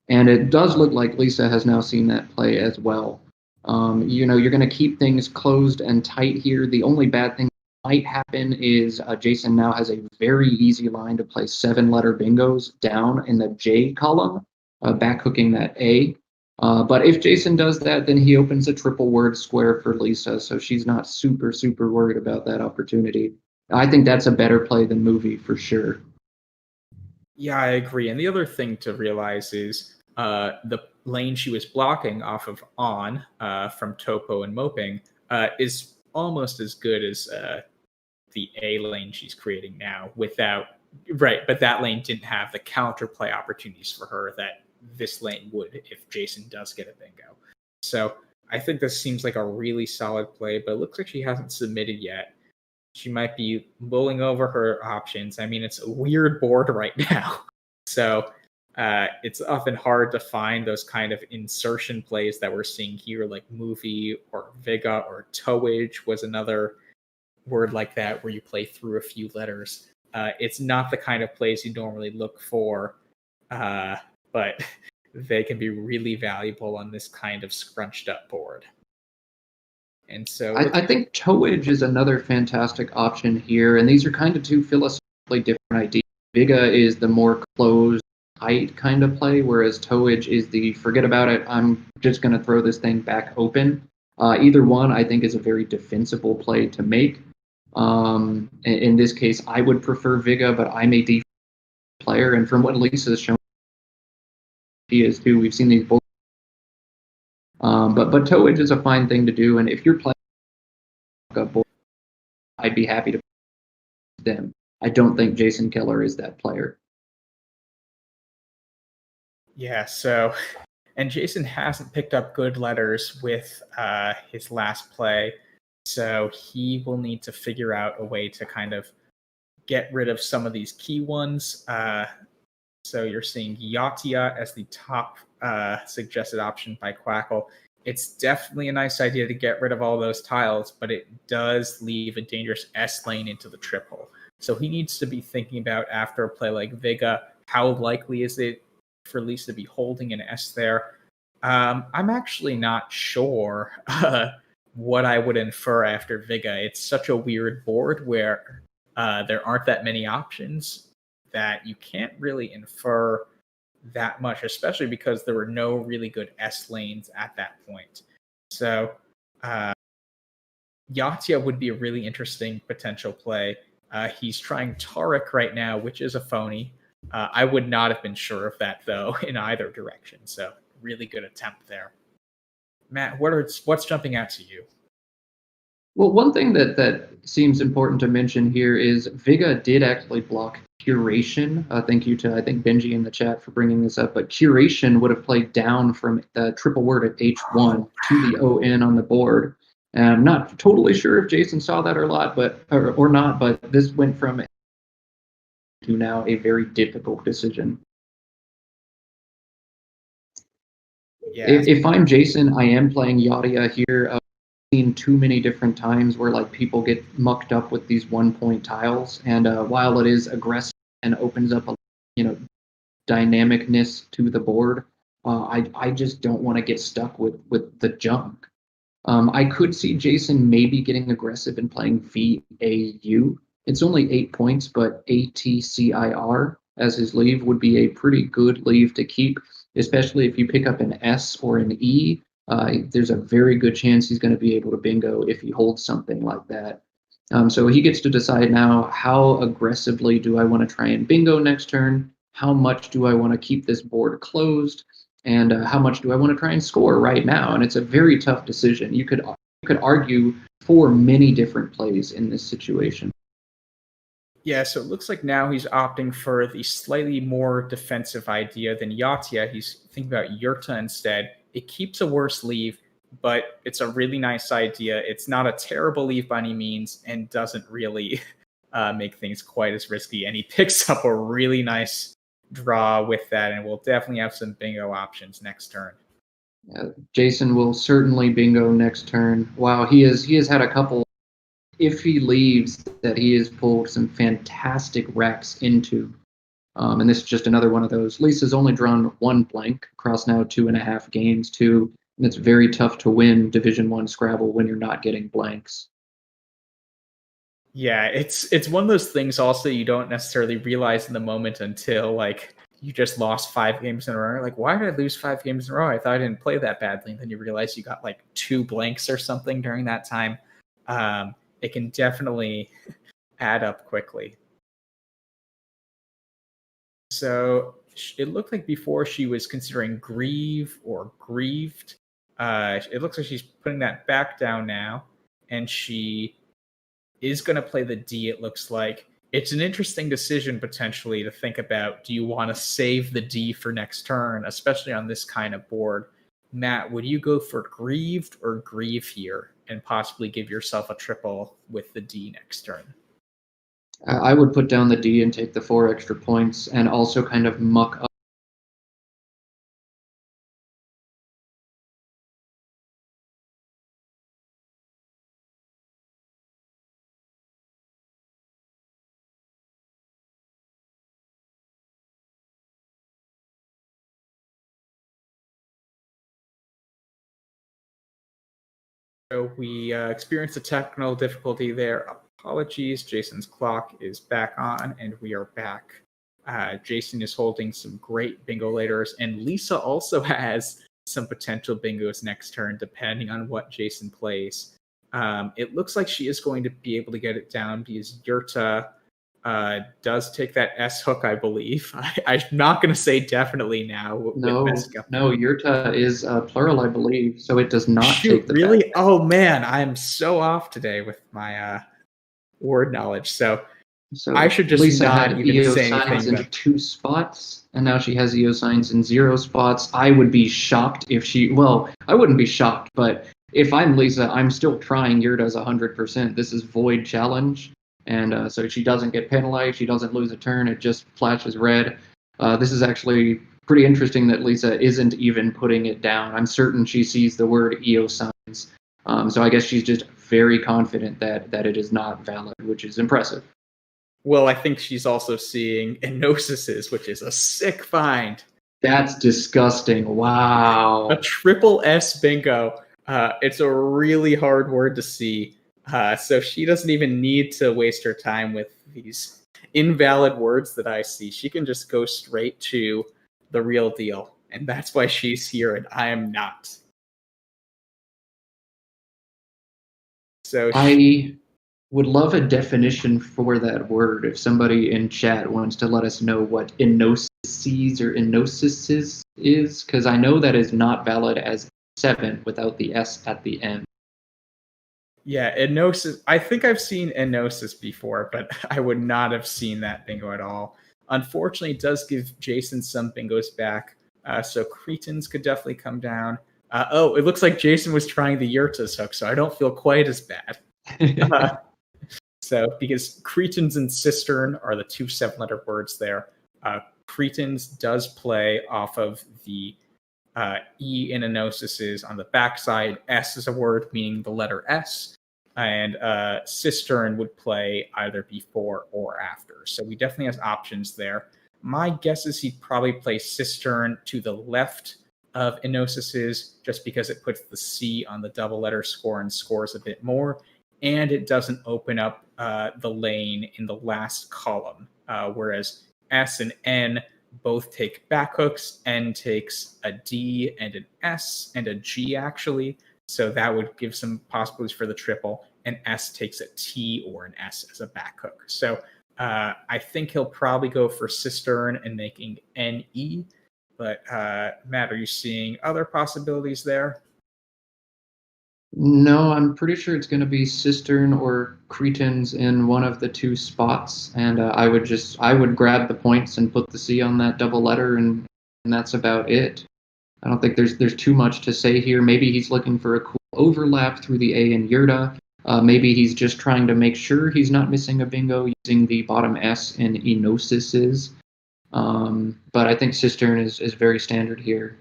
and it does look like Lisa has now seen that play as well. You're going to keep things closed and tight here. The only bad thing might happen is Jason now has a very easy line to play 7-letter bingos down in the J column, backhooking that A. But if Jason does that, then he opens a triple word square for Lisa, so she's not super worried about that opportunity. I think that's a better play than movie for sure. Yeah, I agree. And the other thing to realize is the lane she was blocking off of on from topo and moping is almost as good as the A lane she's creating now but that lane didn't have the counterplay opportunities for her that this lane would if Jason does get a bingo. So I think this seems like a really solid play, but it looks like she hasn't submitted yet. She might be mulling over her options. I mean, it's a weird board right now. So it's often hard to find those kind of insertion plays that we're seeing here, like movie or Viga or towage was another word like that where you play through a few letters. It's not the kind of plays you normally look for, but they can be really valuable on this kind of scrunched up board. And so I think towage is another fantastic option here, and these are kind of two philosophically different ideas. Viga is the more closed, tight kind of play, whereas towage is the forget about it, I'm just going to throw this thing back open. Either one, I think, is a very defensible play to make. In this case, I would prefer Viga, but I'm a defensive player, and from what Lisa's shown, she is too. We've seen these both. But towage is a fine thing to do, and if you're playing a board, I'd be happy to play them. I don't think Jason KELLER is that player. Yeah, and Jason hasn't picked up good letters with his last play, so he will need to figure out a way to kind of get rid of some of these key ones. So you're seeing Yatia as the top suggested option by Quackle. It's definitely a nice idea to get rid of all those tiles, but it does leave a dangerous S lane into the triple. So he needs to be thinking about, after a play like Viga, how likely is it for Lisa to be holding an S there? I'm actually not sure what I would infer after Viga. It's such a weird board where there aren't that many options that you can't really infer that much, especially because there were no really good S lanes at that point. So Yatia would be a really interesting potential play. He's trying Tariq right now, which is a phony. I would not have been sure of that, though, in either direction. So really good attempt there. Matt, what's jumping out to you? Well, one thing that seems important to mention here is Viga did actually block curation. Thank you to, I think, Benji in the chat for bringing this up. But curation would have played down from the triple word at H1 to the ON on the board. And I'm not totally sure if Jason saw that or not, but this went from to now a very difficult decision. Yeah. If I'm Jason, I am playing Yadia here. Seen too many different times where like people get mucked up with these 1-point tiles, and while it is aggressive and opens up a dynamicness to the board, I just don't want to get stuck with the junk. I could see Jason maybe getting aggressive and playing VAU. It's only 8 points, but ATCIR as his leave would be a pretty good leave to keep, especially if you pick up an S or an E. There's a very good chance he's going to be able to bingo if he holds something like that. So he gets to decide now, how aggressively do I want to try and bingo next turn? How much do I want to keep this board closed? And how much do I want to try and score right now? And it's a very tough decision. You could argue for many different plays in this situation. Yeah, so it looks like now he's opting for the slightly more defensive idea than Yatia. He's thinking about Yurta instead. It keeps a worse leave, but it's a really nice idea. It's not a terrible leave by any means and doesn't really make things quite as risky. And he picks up a really nice draw with that, and we'll definitely have some bingo options next turn. Jason will certainly bingo next turn. Wow, he has had a couple, if he leaves, that he has pulled some fantastic racks into. And this is just another one of those. Lisa's only drawn 1 blank across now 2.5 games too. And it's very tough to win Division I Scrabble when you're not getting blanks. Yeah, it's one of those things also you don't necessarily realize in the moment until like you just lost 5 games in a row. Like, why did I lose 5 games in a row? I thought I didn't play that badly. And then you realize you got like 2 blanks or something during that time. It can definitely add up quickly. So it looked like before she was considering grieve or grieved. It looks like she's putting that back down now, and she is going to play the D, it looks like. It's an interesting decision potentially to think about. Do you want to save the D for next turn, especially on this kind of board? Matt, would you go for grieved or grieve here and possibly give yourself a triple with the D next turn? I would put down the D and take the 4 extra points and also kind of muck up. So we experienced a technical difficulty there. Apologies. Jason's clock is back on, and we are back. Jason is holding some great bingo laters, and Lisa also has some potential bingos next turn, depending on what Jason plays. It looks like she is going to be able to get it down because Yurta does take that S hook, I believe. I'm not going to say definitely now. No, Yurta is plural, I believe, so it does not take the really? back. Oh, man, I'm so off today with my word knowledge. So I should just Lisa not had even EO say signs anything. in 2 spots, and now she has EO signs in 0 spots. I would be shocked if she... Well, I wouldn't be shocked, but if I'm Lisa, I'm still trying Yurta's 100%. This is void challenge, and so she doesn't get penalized. She doesn't lose a turn. It just flashes red. This is actually pretty interesting that Lisa isn't even putting it down. I'm certain she sees the word EO signs. So I guess she's just very confident that it is not valid, which is impressive. Well, I think she's also seeing enosises, which is a sick find. That's disgusting. Wow. A triple S bingo. It's a really hard word to see. So she doesn't even need to waste her time with these invalid words that I see. She can just go straight to the real deal. And that's why she's here and I am not. So I would love a definition for that word if somebody in chat wants to let us know what enoses or enosises is, because I know that is not valid as 7 without the S at the end. Yeah, Enosis. I think I've seen Enosis before, but I would not have seen that bingo at all. Unfortunately, it does give Jason some bingos back. So Cretans could definitely come down. It looks like Jason was trying the Yurta's hook, so I don't feel quite as bad. So because Cretans and Cistern are the two 7-letter words there. Cretans does play off of the E in Enosis on the backside. S is a word meaning the letter S. And Cistern would play either before or after. So we definitely have options there. My guess is he'd probably play Cistern to the left of Enosis just because it puts the C on the double letter score and scores a bit more. And it doesn't open up the lane in the last column, whereas S and N both take back hooks. N takes a D and an S and a G, actually. So that would give some possibilities for the triple. And S takes a T or an S as a back hook. So I think he'll probably go for Cistern and making NE. But Matt, are you seeing other possibilities there? No, I'm pretty sure it's going to be Cistern or Cretans in one of the two spots, and I would grab the points and put the C on that double letter, and that's about it. I don't think there's too much to say here. Maybe he's looking for a cool overlap through the A and Yurta. Maybe he's just trying to make sure he's not missing a bingo using the bottom S in Enosis. But I think Cistern is very standard here.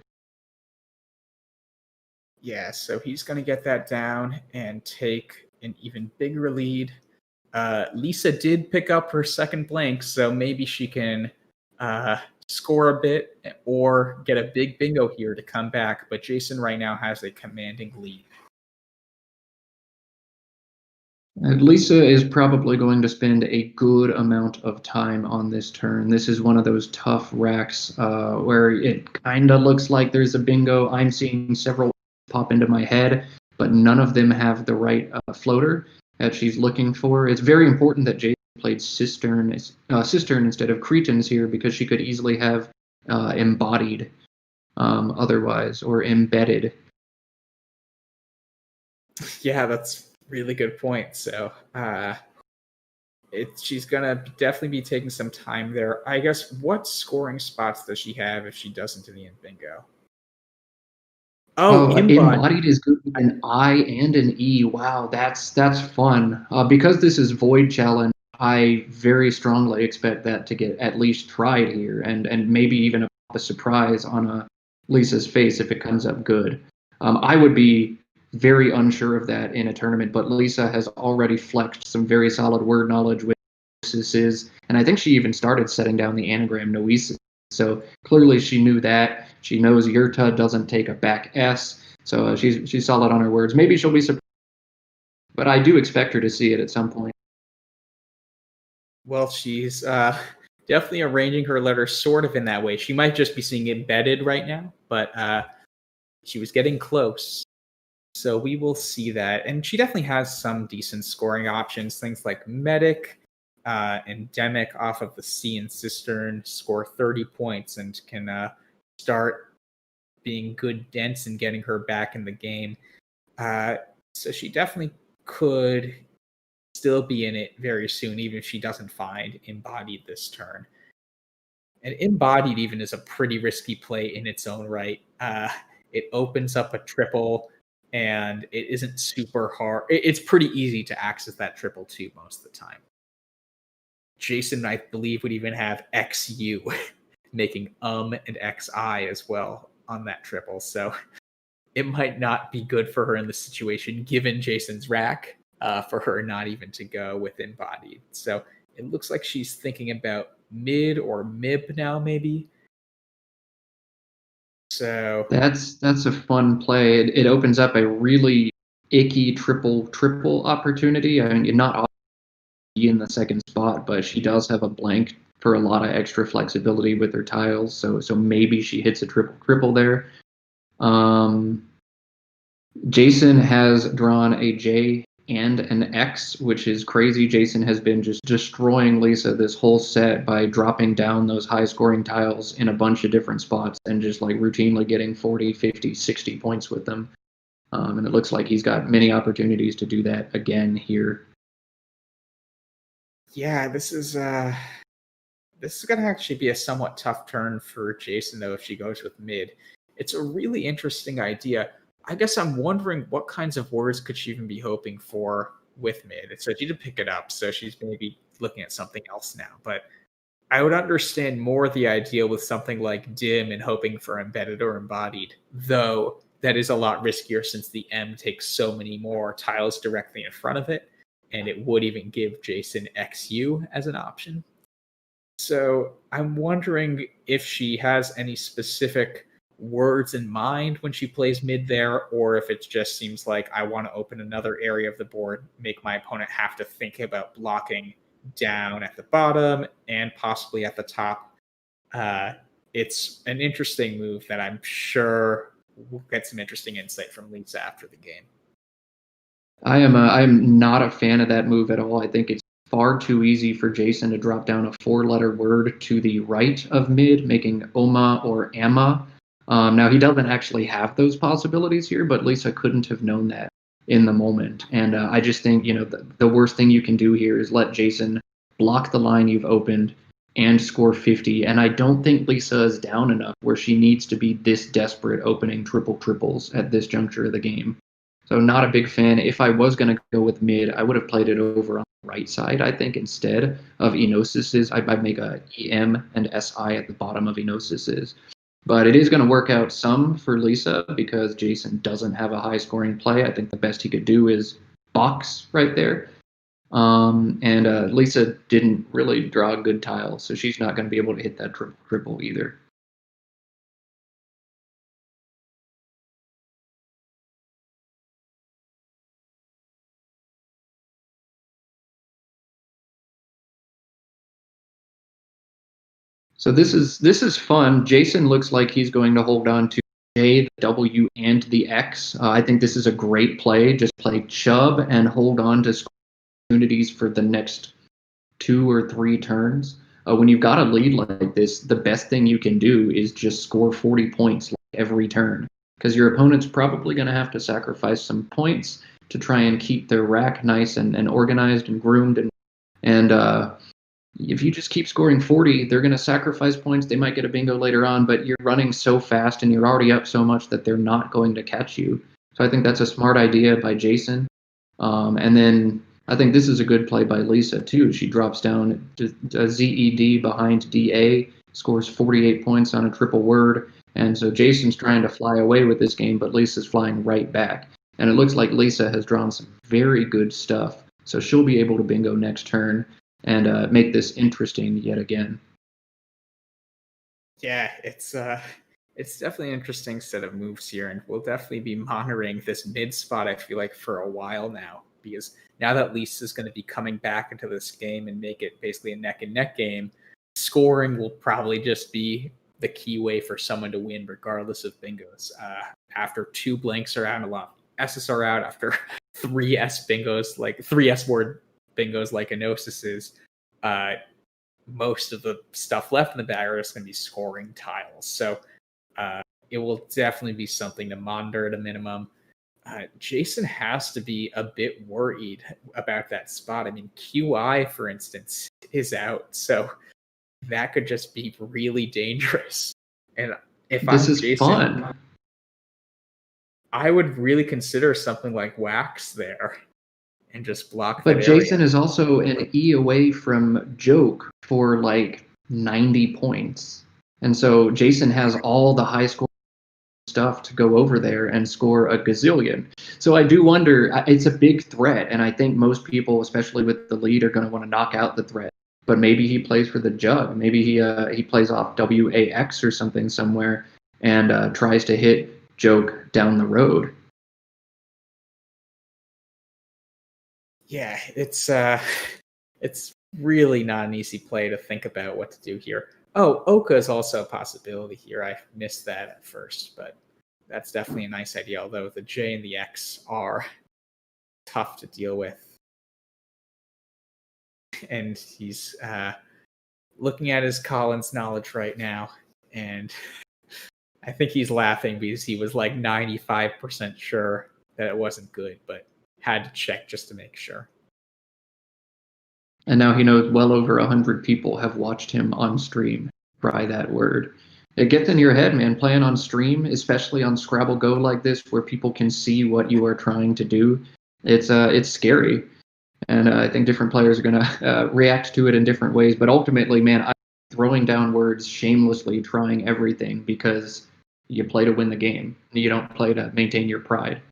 Yeah, so he's going to get that down and take an even bigger lead. Lisa did pick up her second blank, so maybe she can score a bit or get a big bingo here to come back. But Jason right now has a commanding lead. And Lisa is probably going to spend a good amount of time on this turn. This is one of those tough racks where it kind of looks like there's a bingo. I'm seeing several pop into my head, but none of them have the right floater that she's looking for. It's very important that Jason played Cistern instead of Cretans here, because she could easily have embodied otherwise, or embedded. Yeah, that's a really good point. So she's gonna definitely be taking some time there. I guess, what scoring spots does she have if she doesn't in the end bingo? Embodied is good with an I and an E. Wow, that's fun. Because this is Void Challenge, I very strongly expect that to get at least tried here, and maybe even a surprise on Lisa's face if it comes up good. I would be very unsure of that in a tournament, but Lisa has already flexed some very solid word knowledge with Noesis, and I think she even started setting down the anagram Noesis. So clearly she knew that. She knows Yurta doesn't take a back S, so she's solid on her words. Maybe she'll be surprised, but I do expect her to see it at some point. Well, she's definitely arranging her letters sort of in that way. She might just be seeing embedded right now, but she was getting close. So we will see that. And she definitely has some decent scoring options, things like Medic, Endemic off of the C and Cistern, score 30 points and can start being good dents and getting her back in the game. So she definitely could still be in it very soon, even if she doesn't find Embodied this turn. And Embodied even is a pretty risky play in its own right. It opens up a triple, and it isn't super hard. It's pretty easy to access that triple too most of the time. Jason, I believe, would even have XU, making and XI as well on that triple. So it might not be good for her in this situation, given Jason's rack, for her not even to go with Embodied. So it looks like she's thinking about mid or MIB now, maybe. So that's a fun play. It opens up a really icky triple opportunity. I mean, not in the second spot, but she does have a blank for a lot of extra flexibility with her tiles. So maybe she hits a triple there. Jason has drawn a J and an X, which is crazy. Jason has been just destroying Lisa this whole set by dropping down those high scoring tiles in a bunch of different spots and just like routinely getting 40, 50, 60 points with them. And it looks like he's got many opportunities to do that again here. Yeah, this is going to actually be a somewhat tough turn for Jason, though, if she goes with mid. It's a really interesting idea. I guess I'm wondering what kinds of words could she even be hoping for with mid. So she did pick it up, so she's maybe looking at something else now. But I would understand more the idea with something like dim and hoping for embedded or embodied, though that is a lot riskier since the M takes so many more tiles directly in front of it, and it would even give Jason XU as an option. So I'm wondering if she has any specific words in mind when she plays mid there, or if it just seems like I want to open another area of the board, make my opponent have to think about blocking down at the bottom and possibly at the top. It's an interesting move that I'm sure we'll get some interesting insight from Lisa after the game. I am not a fan of that move at all. I think it's far too easy for Jason to drop down a 4-letter word to the right of mid, making Oma or Amma. Now, he doesn't actually have those possibilities here, but Lisa couldn't have known that in the moment. And I just think, the worst thing you can do here is let Jason block the line you've opened and score 50. And I don't think Lisa is down enough where she needs to be this desperate opening triples at this juncture of the game. So not a big fan. If I was going to go with mid, I would have played it over on the right side, I think, instead of Enosis's. I'd make a EM and SI at the bottom of Enosis's. But it is going to work out some for Lisa because Jason doesn't have a high-scoring play. I think the best he could do is box right there. And Lisa didn't really draw a good tile, so she's not going to be able to hit that triple either. So this is fun. Jason looks like he's going to hold on to J, the W, and the X. I think this is a great play. Just play Chubb and hold on to opportunities for the next 2 or 3 turns. When you've got a lead like this, the best thing you can do is just score 40 points every turn, because your opponent's probably going to have to sacrifice some points to try and keep their rack nice and organized and groomed. And if you just keep scoring 40, they're going to sacrifice points. They might get a bingo later on, but you're running so fast and you're already up so much that they're not going to catch you. So I think that's a smart idea by Jason. And then I think this is a good play by Lisa, too. She drops down to ZED behind DA, scores 48 points on a triple word. And so Jason's trying to fly away with this game, but Lisa's flying right back. And it looks like Lisa has drawn some very good stuff. So she'll be able to bingo next turn and make this interesting yet again. Yeah, it's definitely an interesting set of moves here, and we'll definitely be monitoring this mid spot, I feel like, for a while now, because now that Lisa's going to be coming back into this game and make it basically a neck-and-neck game, scoring will probably just be the key way for someone to win, regardless of bingos. After 2 blanks are out, a lot of S's are out, after 3 S bingos, like 3 S word bingos like Enosis is, most of the stuff left in the bag are just going to be scoring tiles. So it will definitely be something to monitor at a minimum. Jason has to be a bit worried about that spot. I mean, QI, for instance, is out. So that could just be really dangerous. And if this I'm is Jason, fun. I would really consider something like Wax there and just block But that Jason area. is also an E away from Joke for like 90 points. And so Jason has all the high score stuff to go over there and score a gazillion. So I do wonder, it's a big threat, and I think most people, especially with the lead, are going to want to knock out the threat. But maybe he plays for the jug. Maybe he plays off WAX or something somewhere and tries to hit Joke down the road. Yeah, it's really not an easy play to think about what to do here. Oh, Oka is also a possibility here. I missed that at first, but that's definitely a nice idea, although the J and the X are tough to deal with. And he's looking at his Collins knowledge right now, and I think he's laughing because he was like 95% sure that it wasn't good, but had to check just to make sure. And now he knows well over 100 people have watched him on stream try that word. It gets in your head, man, playing on stream, especially on Scrabble Go like this, where people can see what you are trying to do. It's scary. And I think different players are going to react to it in different ways. But ultimately, man, I'm throwing down words shamelessly, trying everything because you play to win the game. You don't play to maintain your pride.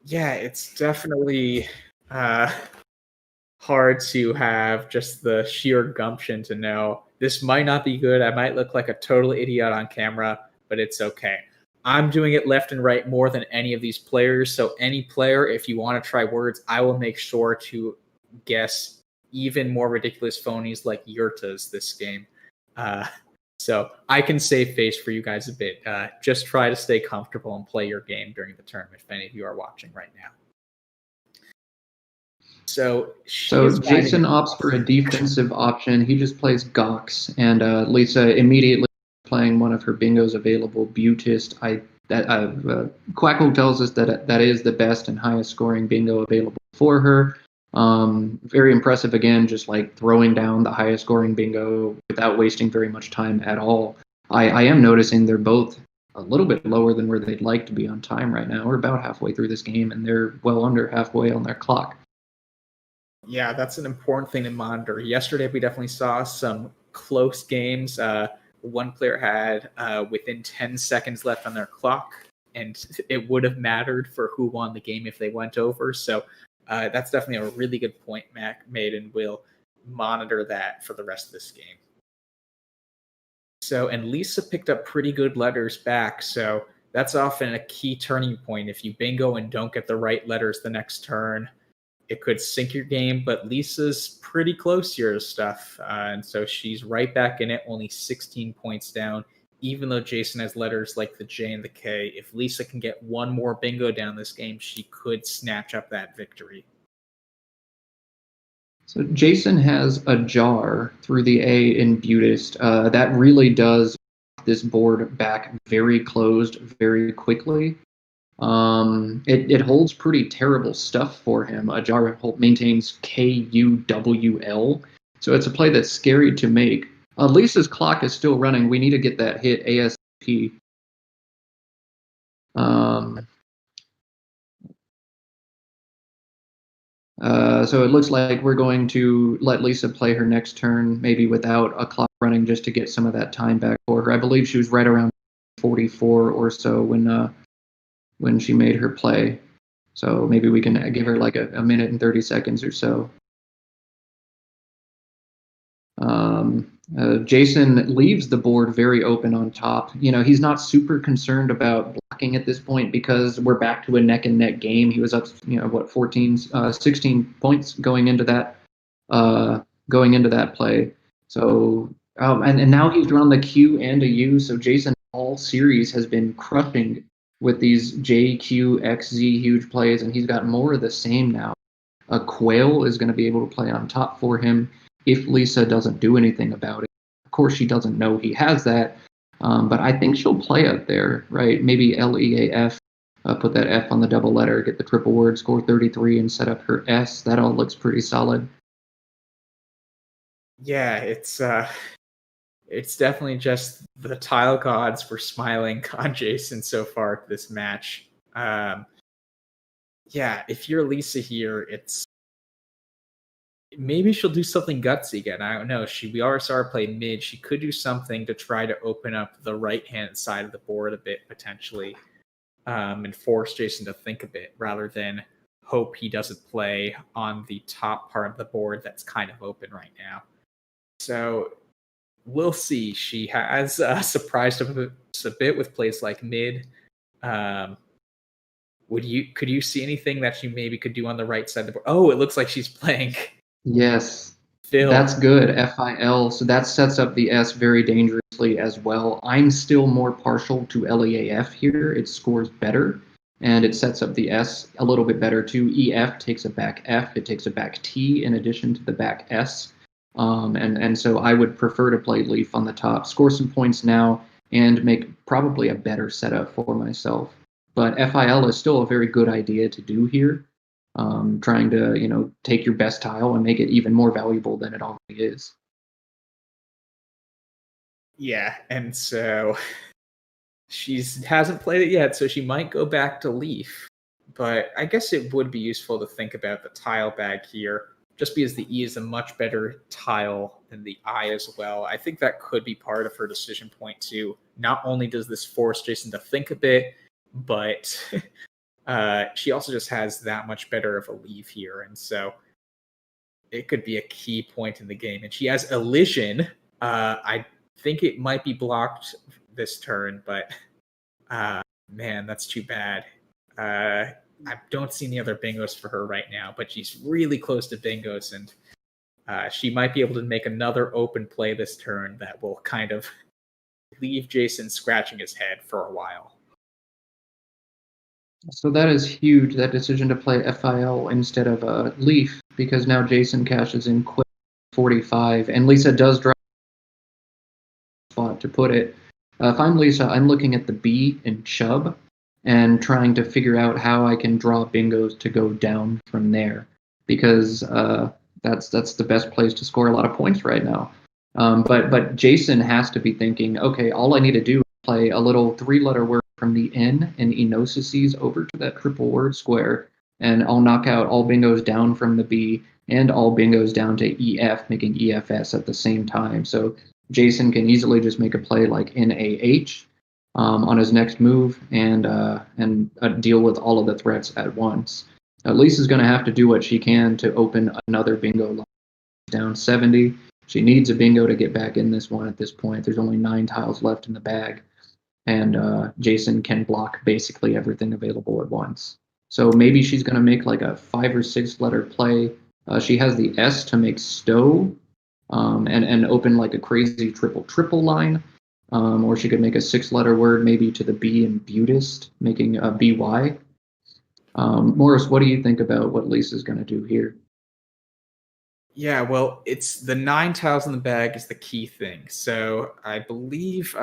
Yeah, it's definitely hard to have just the sheer gumption to know this might not be good. I might look like a total idiot on camera, but it's okay. I'm doing it left and right more than any of these players. So any player, if you want to try words, I will make sure to guess even more ridiculous phonies like Yurtas this game. So I can save face for you guys a bit. Just try to stay comfortable and play your game during the tournament if any of you are watching right now. So Jason opts for a defensive option. He just plays Gox, and Lisa immediately playing one of her bingos available, Butist. Quackle tells us that is the best and highest scoring bingo available for her. Very impressive again, just like throwing down the highest scoring bingo without wasting very much time at all. I am noticing they're both a little bit lower than where they'd like to be on time right now. We're about halfway through this game, and they're well under halfway on their clock. Yeah, that's an important thing to monitor. Yesterday, we definitely saw some close games. One player had within 10 seconds left on their clock, and it would have mattered for who won the game if they went over. So that's definitely a really good point Mac made, and we'll monitor that for the rest of this game. So, and Lisa picked up pretty good letters back, so that's often a key turning point. If you bingo and don't get the right letters the next turn, it could sink your game, but Lisa's pretty close to your stuff. And so she's right back in it, only 16 points down, even though Jason has letters like the J and the K. If Lisa can get one more bingo down this game, she could snatch up that victory. So Jason has a jar through the A in Butist. That really does this board back very closed very quickly. It holds pretty terrible stuff for him. A jar maintains KUWL, so it's a play that's scary to make. Lisa's clock is still running. We need to get that hit ASAP. So it looks like we're going to let Lisa play her next turn, maybe without a clock running, just to get some of that time back for her. I believe she was right around 44 or so when she made her play. So maybe we can give her like a minute and 30 seconds or so. Jason leaves the board very open on top. He's not super concerned about blocking at this point because we're back to a neck and neck game. He was up, 16 points going into that play. So, and now he's drawn the Q and a U. So Jason all series has been crushing with these J, Q, X, Z huge plays, and he's got more of the same now. A Quail is going to be able to play on top for him if Lisa doesn't do anything about it. Of course, she doesn't know he has that, but I think she'll play up there, right? Maybe LEAF, put that F on the double letter, get the triple word, score 33, and set up her S. That all looks pretty solid. Yeah, it's definitely just the tile gods were smiling on Jason so far this match. Yeah, if you're Lisa here, maybe she'll do something gutsy again. I don't know. We already saw her play mid. She could do something to try to open up the right-hand side of the board a bit, potentially, and force Jason to think a bit, rather than hope he doesn't play on the top part of the board that's kind of open right now. So we'll see. She has surprised us a bit with plays like mid. Could you see anything that she maybe could do on the right side of the board? Oh, it looks like she's playing. Yes, Phil. That's good, FIL. So that sets up the S very dangerously as well. I'm still more partial to LEAF here. It scores better, and it sets up the S a little bit better too. EF takes a back F. It takes a back T in addition to the back S. And so I would prefer to play Leaf on the top, score some points now, and make probably a better setup for myself. but FIL is still a very good idea to do here. Trying to, take your best tile and make it even more valuable than it already is. Yeah, and so she hasn't played it yet, so she might go back to Leaf. But I guess it would be useful to think about the tile bag here, just because the E is a much better tile than the I as well. I think that could be part of her decision point too. Not only does this force Jason to think a bit, but she also just has that much better of a leave here, and so it could be a key point in the game. And she has Elision. I think it might be blocked this turn, but man, that's too bad. I don't see any other bingos for her right now, but she's really close to bingos, and she might be able to make another open play this turn that will kind of leave Jason scratching his head for a while. So that is huge, that decision to play FIL instead of Leaf, because now Jason cashes in quick 45, and Lisa does drop spot to put it. If I'm Lisa, I'm looking at the B in Chubb and trying to figure out how I can draw bingos to go down from there, because that's the best place to score a lot of points right now. But Jason has to be thinking, okay, all I need to do is play a little 3-letter word from the N and Enosices over to that triple word square, and I'll knock out all bingos down from the B and all bingos down to EF, making EFS at the same time. So Jason can easily just make a play like NAH on his next move and deal with all of the threats at once. Lisa's going to have to do what she can to open another bingo line down 70. She needs a bingo to get back in this one at this point. There's only 9 tiles left in the bag, and Jason can block basically everything available at once. So maybe she's going to make like a 5 or 6 letter play. She has the S to make Stowe and open like a crazy triple line. Or she could make a 6-letter word maybe to the B in Butist, making a BY. Morris, what do you think about what Lisa's going to do here? Yeah, well, it's the 9 tiles in the bag is the key thing. So I believe,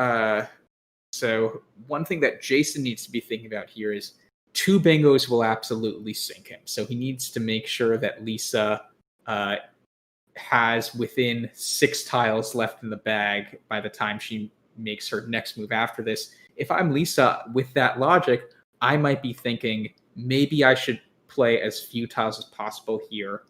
so one thing that Jason needs to be thinking about here is 2 bingos will absolutely sink him. So he needs to make sure that Lisa has within 6 tiles left in the bag by the time she makes her next move after this. If I'm Lisa, with that logic, I might be thinking maybe I should play as few tiles as possible here,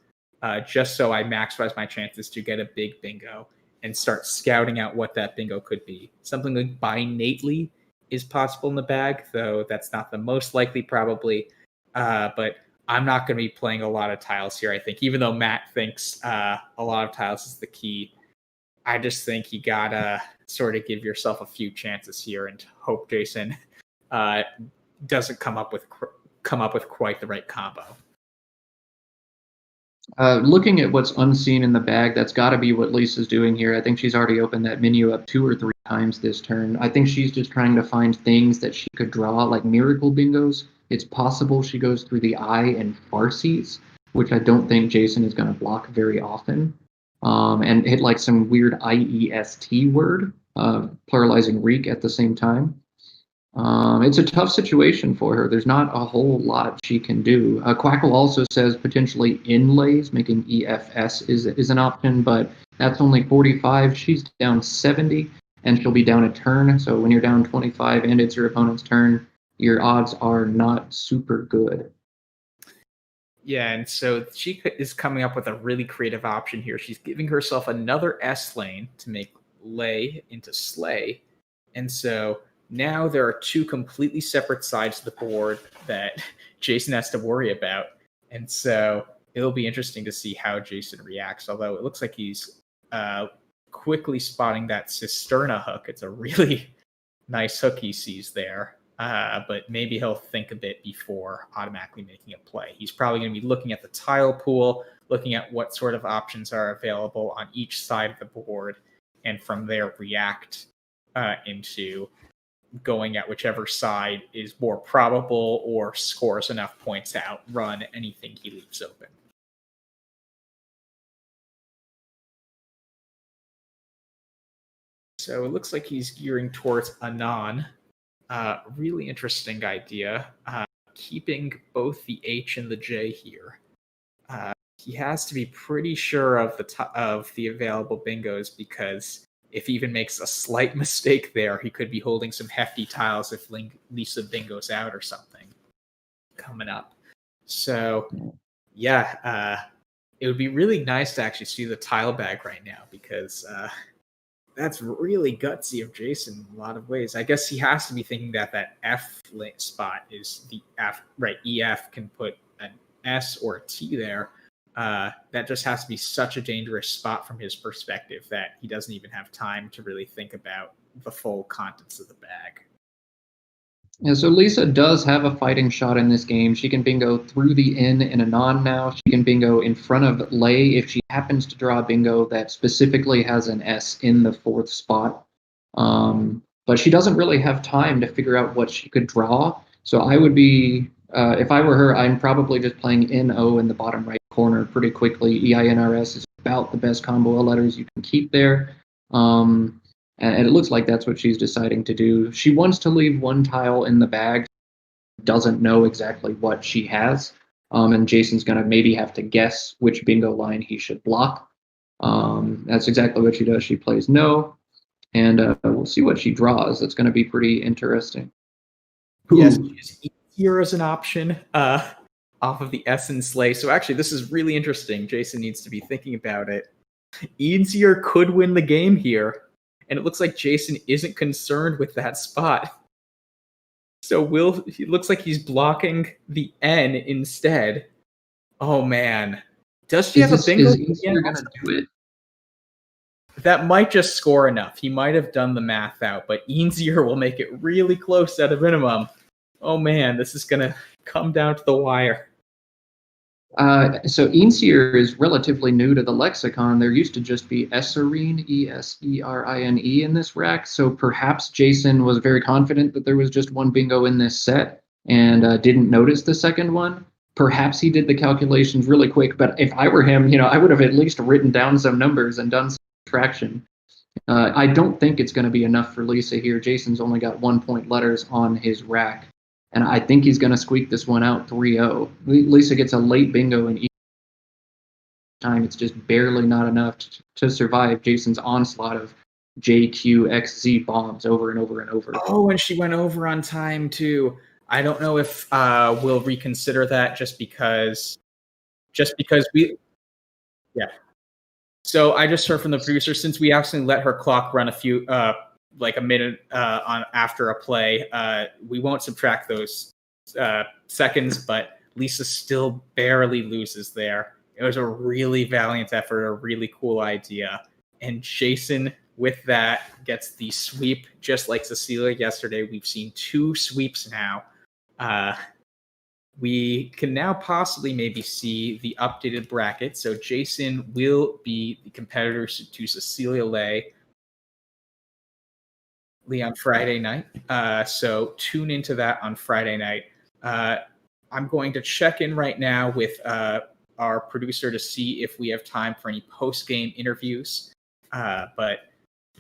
just so I maximize my chances to get a big bingo and start scouting out what that bingo could be. Something like buy Nately is possible in the bag, though that's not the most likely probably. But I'm not going to be playing a lot of tiles here, I think, even though Matt thinks a lot of tiles is the key. I just think you gotta sort of give yourself a few chances here and hope Jason doesn't come up with quite the right combo. Looking at what's unseen in the bag, that's got to be what Lisa's doing here. I think she's already opened that menu up 2 or 3 times this turn. I think she's just trying to find things that she could draw, like miracle bingos. It's possible she goes through the I and Farsies, which I don't think Jason is going to block very often, and hit like some weird IEST word, pluralizing reek at the same time. It's a tough situation for her. There's not a whole lot she can do. Quackle also says potentially inlays, making EFS is an option, but that's only 45. She's down 70, and she'll be down a turn. So when you're down 25 and it's your opponent's turn, your odds are not super good. Yeah, and so she is coming up with a really creative option here. She's giving herself another S lane to make lay into slay, and so now there are 2 completely separate sides of the board that Jason has to worry about. And so it'll be interesting to see how Jason reacts, although it looks like he's quickly spotting that Cisterna hook. It's a really nice hook he sees there, but maybe he'll think a bit before automatically making a play. He's probably going to be looking at the tile pool, looking at what sort of options are available on each side of the board, and from there react into going at whichever side is more probable or scores enough points to outrun anything he leaves open. So it looks like he's gearing towards Anon, Really interesting idea. Keeping both the H and the J here. He has to be pretty sure of the available bingos, because if he even makes a slight mistake there, he could be holding some hefty tiles if Lisa bingo's out or something coming up. So, yeah, it would be really nice to actually see the tile bag right now, because that's really gutsy of Jason in a lot of ways. I guess he has to be thinking that F spot is the F, right? EF can put an S or a T there. That just has to be such a dangerous spot from his perspective that he doesn't even have time to really think about the full contents of the bag. Yeah, so Lisa does have a fighting shot in this game. She can bingo through the N in a non now. She can bingo in front of Lay if she happens to draw a bingo that specifically has an S in the fourth spot. But she doesn't really have time to figure out what she could draw. So I would be, if I were her, I'm probably just playing NO in the bottom right corner pretty quickly. EINRS is about the best combo of letters you can keep there. And it looks like that's what she's deciding to do. She wants to leave one tile in the bag, doesn't know exactly what she has. And Jason's going to maybe have to guess which bingo line he should block. That's exactly what she does. She plays no, and we'll see what she draws. That's going to be pretty interesting. Yes, easier as an option off of the S and Slay. So actually, this is really interesting. Jason needs to be thinking about it. Easier could win the game here. And it looks like Jason isn't concerned with that spot. So he looks like he's blocking the N instead. Oh man. Does she have a bingo? Is Easier going to do it? That might just score enough. He might have done the math out, but Easier will make it really close at a minimum. Oh man, this is going to come down to the wire. So Easier is relatively new to the lexicon. There used to just be Eserine, Eserine in this rack. So perhaps Jason was very confident that there was just one bingo in this set and didn't notice the second one. Perhaps he did the calculations really quick, but if I were him, I would have at least written down some numbers and done some subtraction. I don't think it's going to be enough for Lisa here. Jason's only got 1 point letters on his rack. And I think he's going to squeak this one out 3-0. Lisa gets a late bingo in each time. It's just barely not enough to survive Jason's onslaught of JQXZ bombs over and over and over. Oh, and she went over on time too. I don't know if we'll reconsider that just because we. Yeah. So I just heard from the producer, since we actually let her clock run a few. Like a minute on after a play, we won't subtract those seconds, but Lisa still barely loses there. It was a really valiant effort, a really cool idea, and Jason with that gets the sweep, just like Cecilia yesterday. We've seen 2 sweeps now. We can now possibly maybe see the updated bracket. So Jason will be the competitor to Cecilia Lay on Friday night. So tune into that on Friday night. I'm going to check in right now with our producer to see if we have time for any post-game interviews. But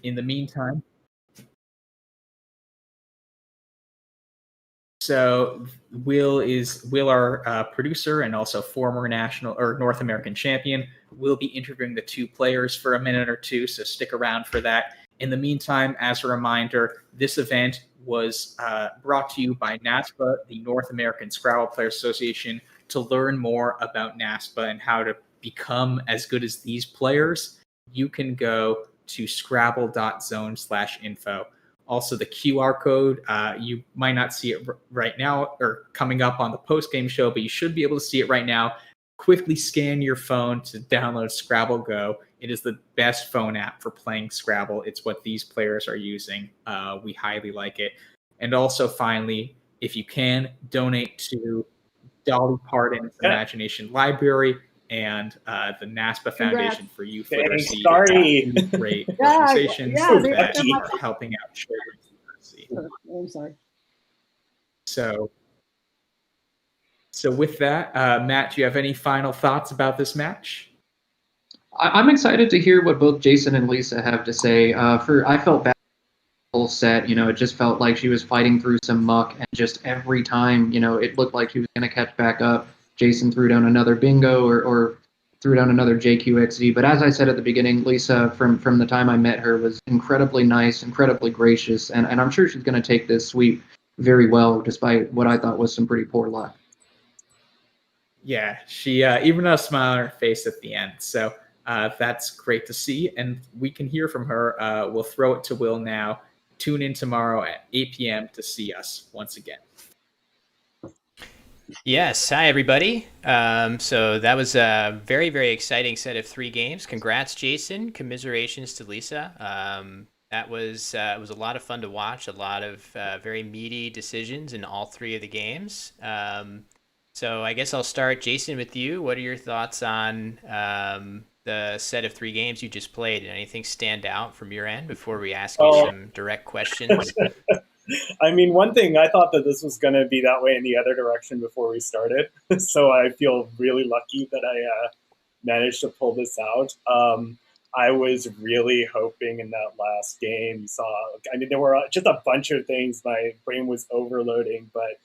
in the meantime, so Will, our producer and also former national or North American champion, will be interviewing the 2 players for a minute or two. So stick around for that. In the meantime, as a reminder, this event was brought to you by NASPA, the North American Scrabble Players Association. To learn more about NASPA and how to become as good as these players, you can go to scrabble.zone/info. Also, the QR code, you might not see it right now or coming up on the post-game show, but you should be able to see it right now. Quickly scan your phone to download Scrabble GO. It is the best phone app for playing Scrabble. It's what these players are using. We highly like it. And also, finally, if you can, donate to Dolly Parton's Imagination Library and the NASPA Foundation for Youth Literacy. Great organizations that are helping out children's literacy. I'm sorry. So with that, Matt, do you have any final thoughts about this match? I'm excited to hear what both Jason and Lisa have to say. I felt bad whole set. It just felt like she was fighting through some muck, and just every time, it looked like she was going to catch back up. Jason threw down another bingo or threw down another JQXD. But as I said at the beginning, Lisa, from the time I met her, was incredibly nice, incredibly gracious, and I'm sure she's going to take this sweep very well, despite what I thought was some pretty poor luck. Yeah, she even had a smile on her face at the end. So that's great to see, and we can hear from her. We'll throw it to Will now. Tune in tomorrow at 8 p.m. to see us once again. Yes, hi everybody. So that was a very, very exciting set of 3 games. Congrats, Jason. Commiserations to Lisa. That was it was a lot of fun to watch. A lot of very meaty decisions in all 3 of the games. So I guess I'll start, Jason, with you. What are your thoughts on the set of 3 games you just played? Did anything stand out from your end before we ask you some direct questions? I mean, one thing, I thought that this was going to be that way in the other direction before we started. So I feel really lucky that I managed to pull this out. I was really hoping in that last game, there were just a bunch of things. My brain was overloading, but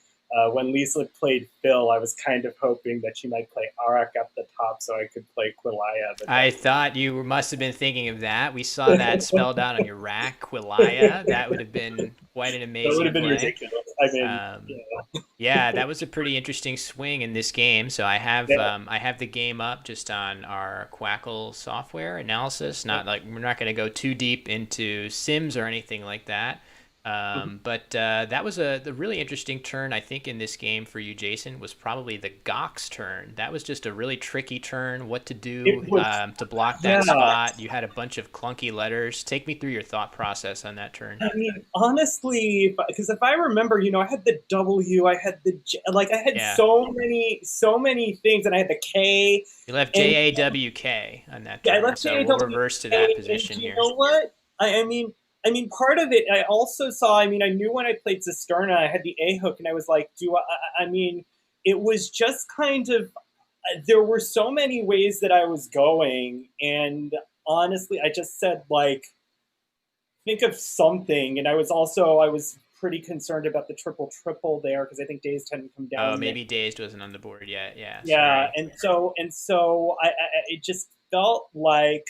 when Lisa played Phil, I was kind of hoping that she might play Arak up the top so I could play Quilaya. I thought you must have been thinking of that. We saw that spelled out on your rack, Quilaya. That would have been quite an amazing That would have been play. ridiculous. I mean, yeah, that was a pretty interesting swing in this game. So I have the game up just on our Quackle software analysis. Not like we're not going to go too deep into Sims or anything like that. But that was the really interesting turn, I think, in this game for you, Jason, was probably the Gox turn. That was just a really tricky turn, what to do to block that spot. You had a bunch of clunky letters. Take me through your thought process on that turn. I mean, honestly, because if I remember, I had the W, I had the J, I had so many things, and I had the K. You left JAWK on that turn. I left so we'll reverse to that position here. You know what? I mean, part of it, I also saw, I knew when I played Cisterna, I had the A hook, and I was like, it was just kind of, there were so many ways that I was going, and honestly, I just said, think of something, and I was pretty concerned about the triple there, because I think Dazed hadn't come down. Oh, maybe Dazed wasn't on the board yet, yeah. Yeah, sorry. and so I it just felt like,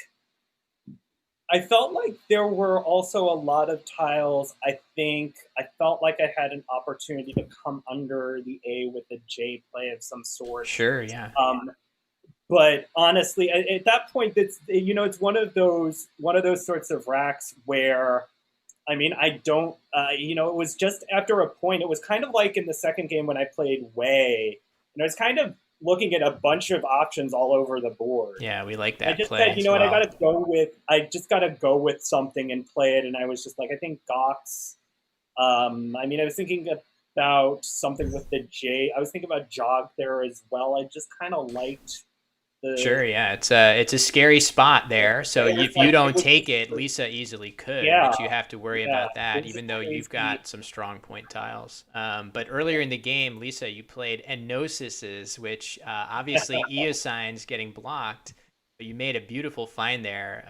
there were also a lot of tiles. I felt like I had an opportunity to come under the A with a J play of some sort. Sure, yeah. But honestly, at that point, it's one of those sorts of racks where, I don't, it was just after a point. It was kind of like in the second game when I played Way, and I was kind of looking at a bunch of options all over the board. Yeah, we like that. I just play said, what, I just got to go with something and play it. And I was just like, I think Gox. I was thinking about something with the J. I was thinking about Jog there as well. I just kind of liked the. Sure, yeah, it's a scary spot there. So if you don't take it, Lisa easily could. Yeah, but you have to worry about that, even though you've got some strong point tiles. But earlier in the game, Lisa, you played Enosises, which obviously Eosine's getting blocked, but you made a beautiful find there.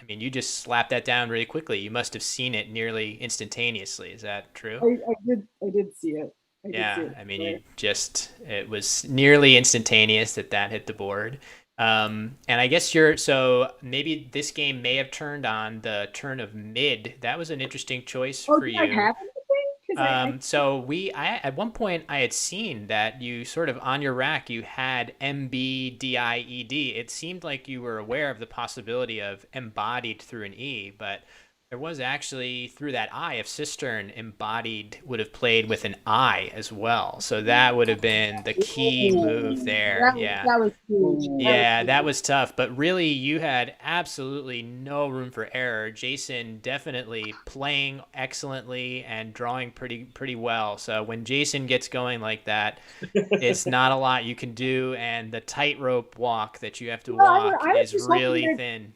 You just slapped that down really quickly. You must have seen it nearly instantaneously. Is that true? I did see it. It was nearly instantaneous that hit the board. And I guess so maybe this game may have turned on the turn of mid. That was an interesting choice for you. At one point I had seen that you sort of on your rack, you had MBDIED. It seemed like you were aware of the possibility of embodied through an E, but there was actually, through that I of Cistern, embodied would have played with an I as well. So that would have been the key move there. That was huge. Yeah, that was tough. But really, you had absolutely no room for error. Jason definitely playing excellently and drawing pretty well. So when Jason gets going like that, it's not a lot you can do. And the tightrope walk that you have to walk is really thin.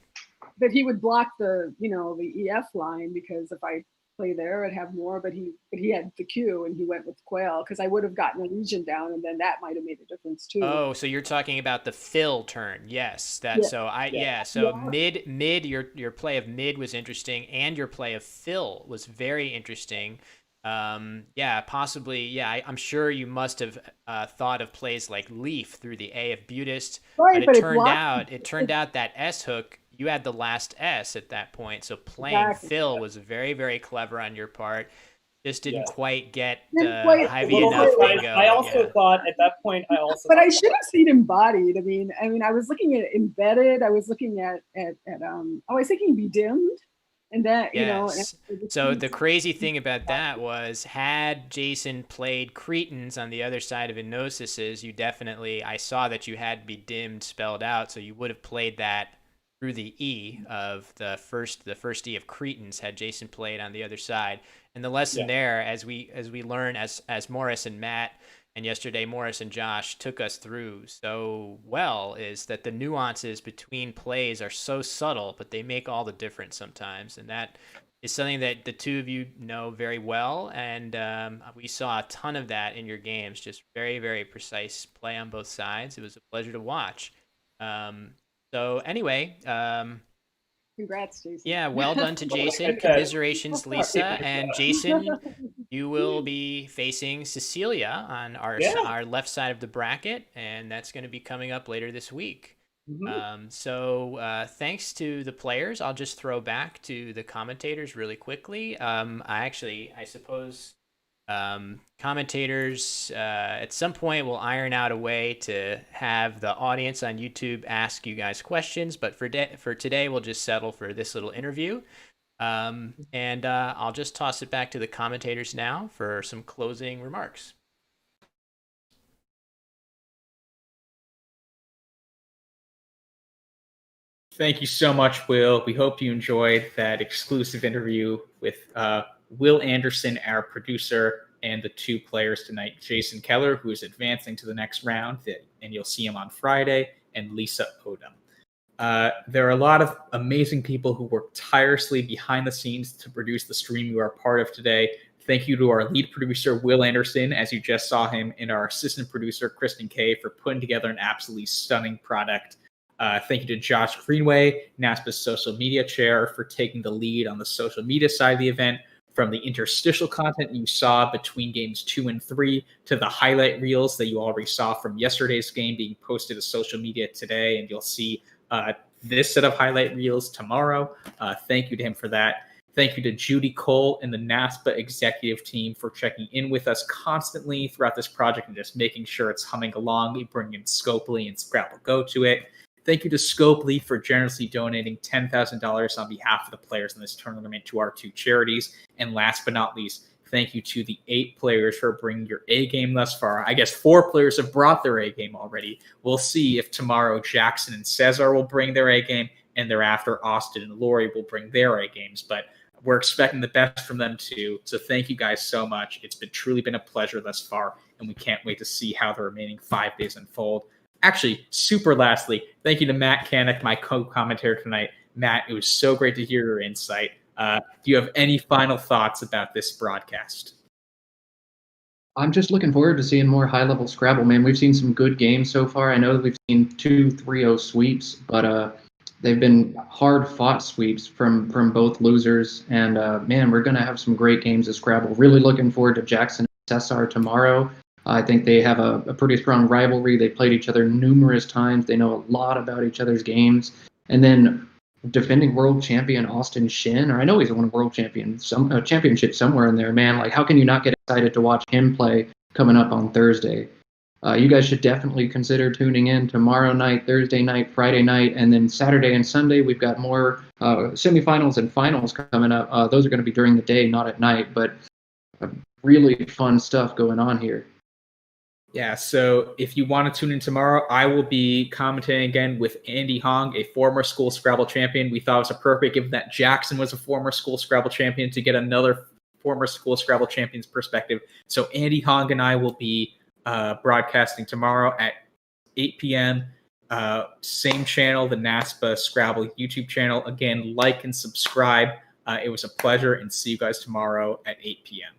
That he would block the EF line, because if I play there, I'd have more. But he had the Q and he went with Quail because I would have gotten a Legion down, and then that might have made a difference too. Oh, so you're talking about the fill turn? Yes, that. Yeah. So mid. Your play of mid was interesting, and your play of fill was very interesting. Possibly. Yeah, I'm sure you must have thought of plays like Leaf through the A of Butist, right, but it turned out that S hook, you had the last S at that point, so playing fill was very, very clever on your part. Just didn't quite get heavy enough. I also thought at that point. But I should have seen embodied. I mean, I was looking at embedded. I was looking at I was thinking be dimmed. And that, yes. So the crazy thing about that was, had Jason played Cretans on the other side of Enosis's, I saw that you had be dimmed spelled out, so you would have played that through the E of the first E of Cretans had Jason played on the other side. And the lesson there, as we learn, as Morris and Matt, and yesterday Morris and Josh took us through so well, is that the nuances between plays are so subtle, but they make all the difference sometimes. And that is something that the two of you know very well. And we saw a ton of that in your games, just very, very precise play on both sides. It was a pleasure to watch. So anyway, congrats, Jason. Yeah, well done to Jason. Commiserations, Lisa. And Jason, you will be facing Cecilia on our left side of the bracket, and that's going to be coming up later this week. So thanks to the players. I'll just throw back to the commentators really quickly. I suppose commentators at some point will iron out a way to have the audience on YouTube ask you guys questions, but for today we'll just settle for this little interview. And I'll just toss it back to the commentators now for some closing remarks. Thank you so much, Will. We hope you enjoyed that exclusive interview with Will Anderson, our producer, and the two players tonight, Jason Keller, who is advancing to the next round, and you'll see him on Friday, and Lisa ODOM. There are a lot of amazing people who work tirelessly behind the scenes to produce the stream you are a part of today. Thank you to our lead producer, Will Anderson, as you just saw him, and our assistant producer, Kristen Kay, for putting together an absolutely stunning product. Thank you to Josh Greenway, NASPA's social media chair, for taking the lead on the social media side of the event. From the interstitial content you saw between games 2 and 3 to the highlight reels that you already saw from yesterday's game being posted to social media today, and you'll see this set of highlight reels tomorrow. Thank you to him for that. Thank you to Judy Cole and the NASPA executive team for checking in with us constantly throughout this project and just making sure it's humming along. We bring in Scopely and Scrabble GO to it. Thank you to Scopely for generously donating $10,000 on behalf of the players in this tournament to our two charities. And last but not least, thank you to the 8 players for bringing your A game thus far. I guess 4 players have brought their A game already. We'll see if tomorrow Jackson and Cesar will bring their A game, and thereafter Austin and Lori will bring their A games. But we're expecting the best from them too. So thank you guys so much. It's truly been a pleasure thus far, and we can't wait to see how the remaining 5 days unfold. Actually, super lastly, thank you to Matt Canick, my co-commentator tonight. Matt, it was so great to hear your insight. Do you have any final thoughts about this broadcast? I'm just looking forward to seeing more high-level Scrabble, man. We've seen some good games so far. I know that we've seen 2 3-0 sweeps, but they've been hard-fought sweeps from both losers. And, man, we're going to have some great games of Scrabble. Really looking forward to Jackson and Cesar tomorrow. I think they have a pretty strong rivalry. They played each other numerous times. They know a lot about each other's games. And then defending world champion Austin Shin, or I know he's won a world championship somewhere in there, man. Like, how can you not get excited to watch him play coming up on Thursday? You guys should definitely consider tuning in tomorrow night, Thursday night, Friday night, and then Saturday and Sunday. We've got more semifinals and finals coming up. Those are going to be during the day, not at night, but really fun stuff going on here. Yeah, so if you want to tune in tomorrow, I will be commentating again with Andy Hong, a former school Scrabble champion. We thought it was appropriate, given that Jackson was a former school Scrabble champion, to get another former school Scrabble champion's perspective. So Andy Hong and I will be broadcasting tomorrow at 8 p.m. Same channel, the NASPA Scrabble YouTube channel. Again, like and subscribe. It was a pleasure, and see you guys tomorrow at 8 p.m.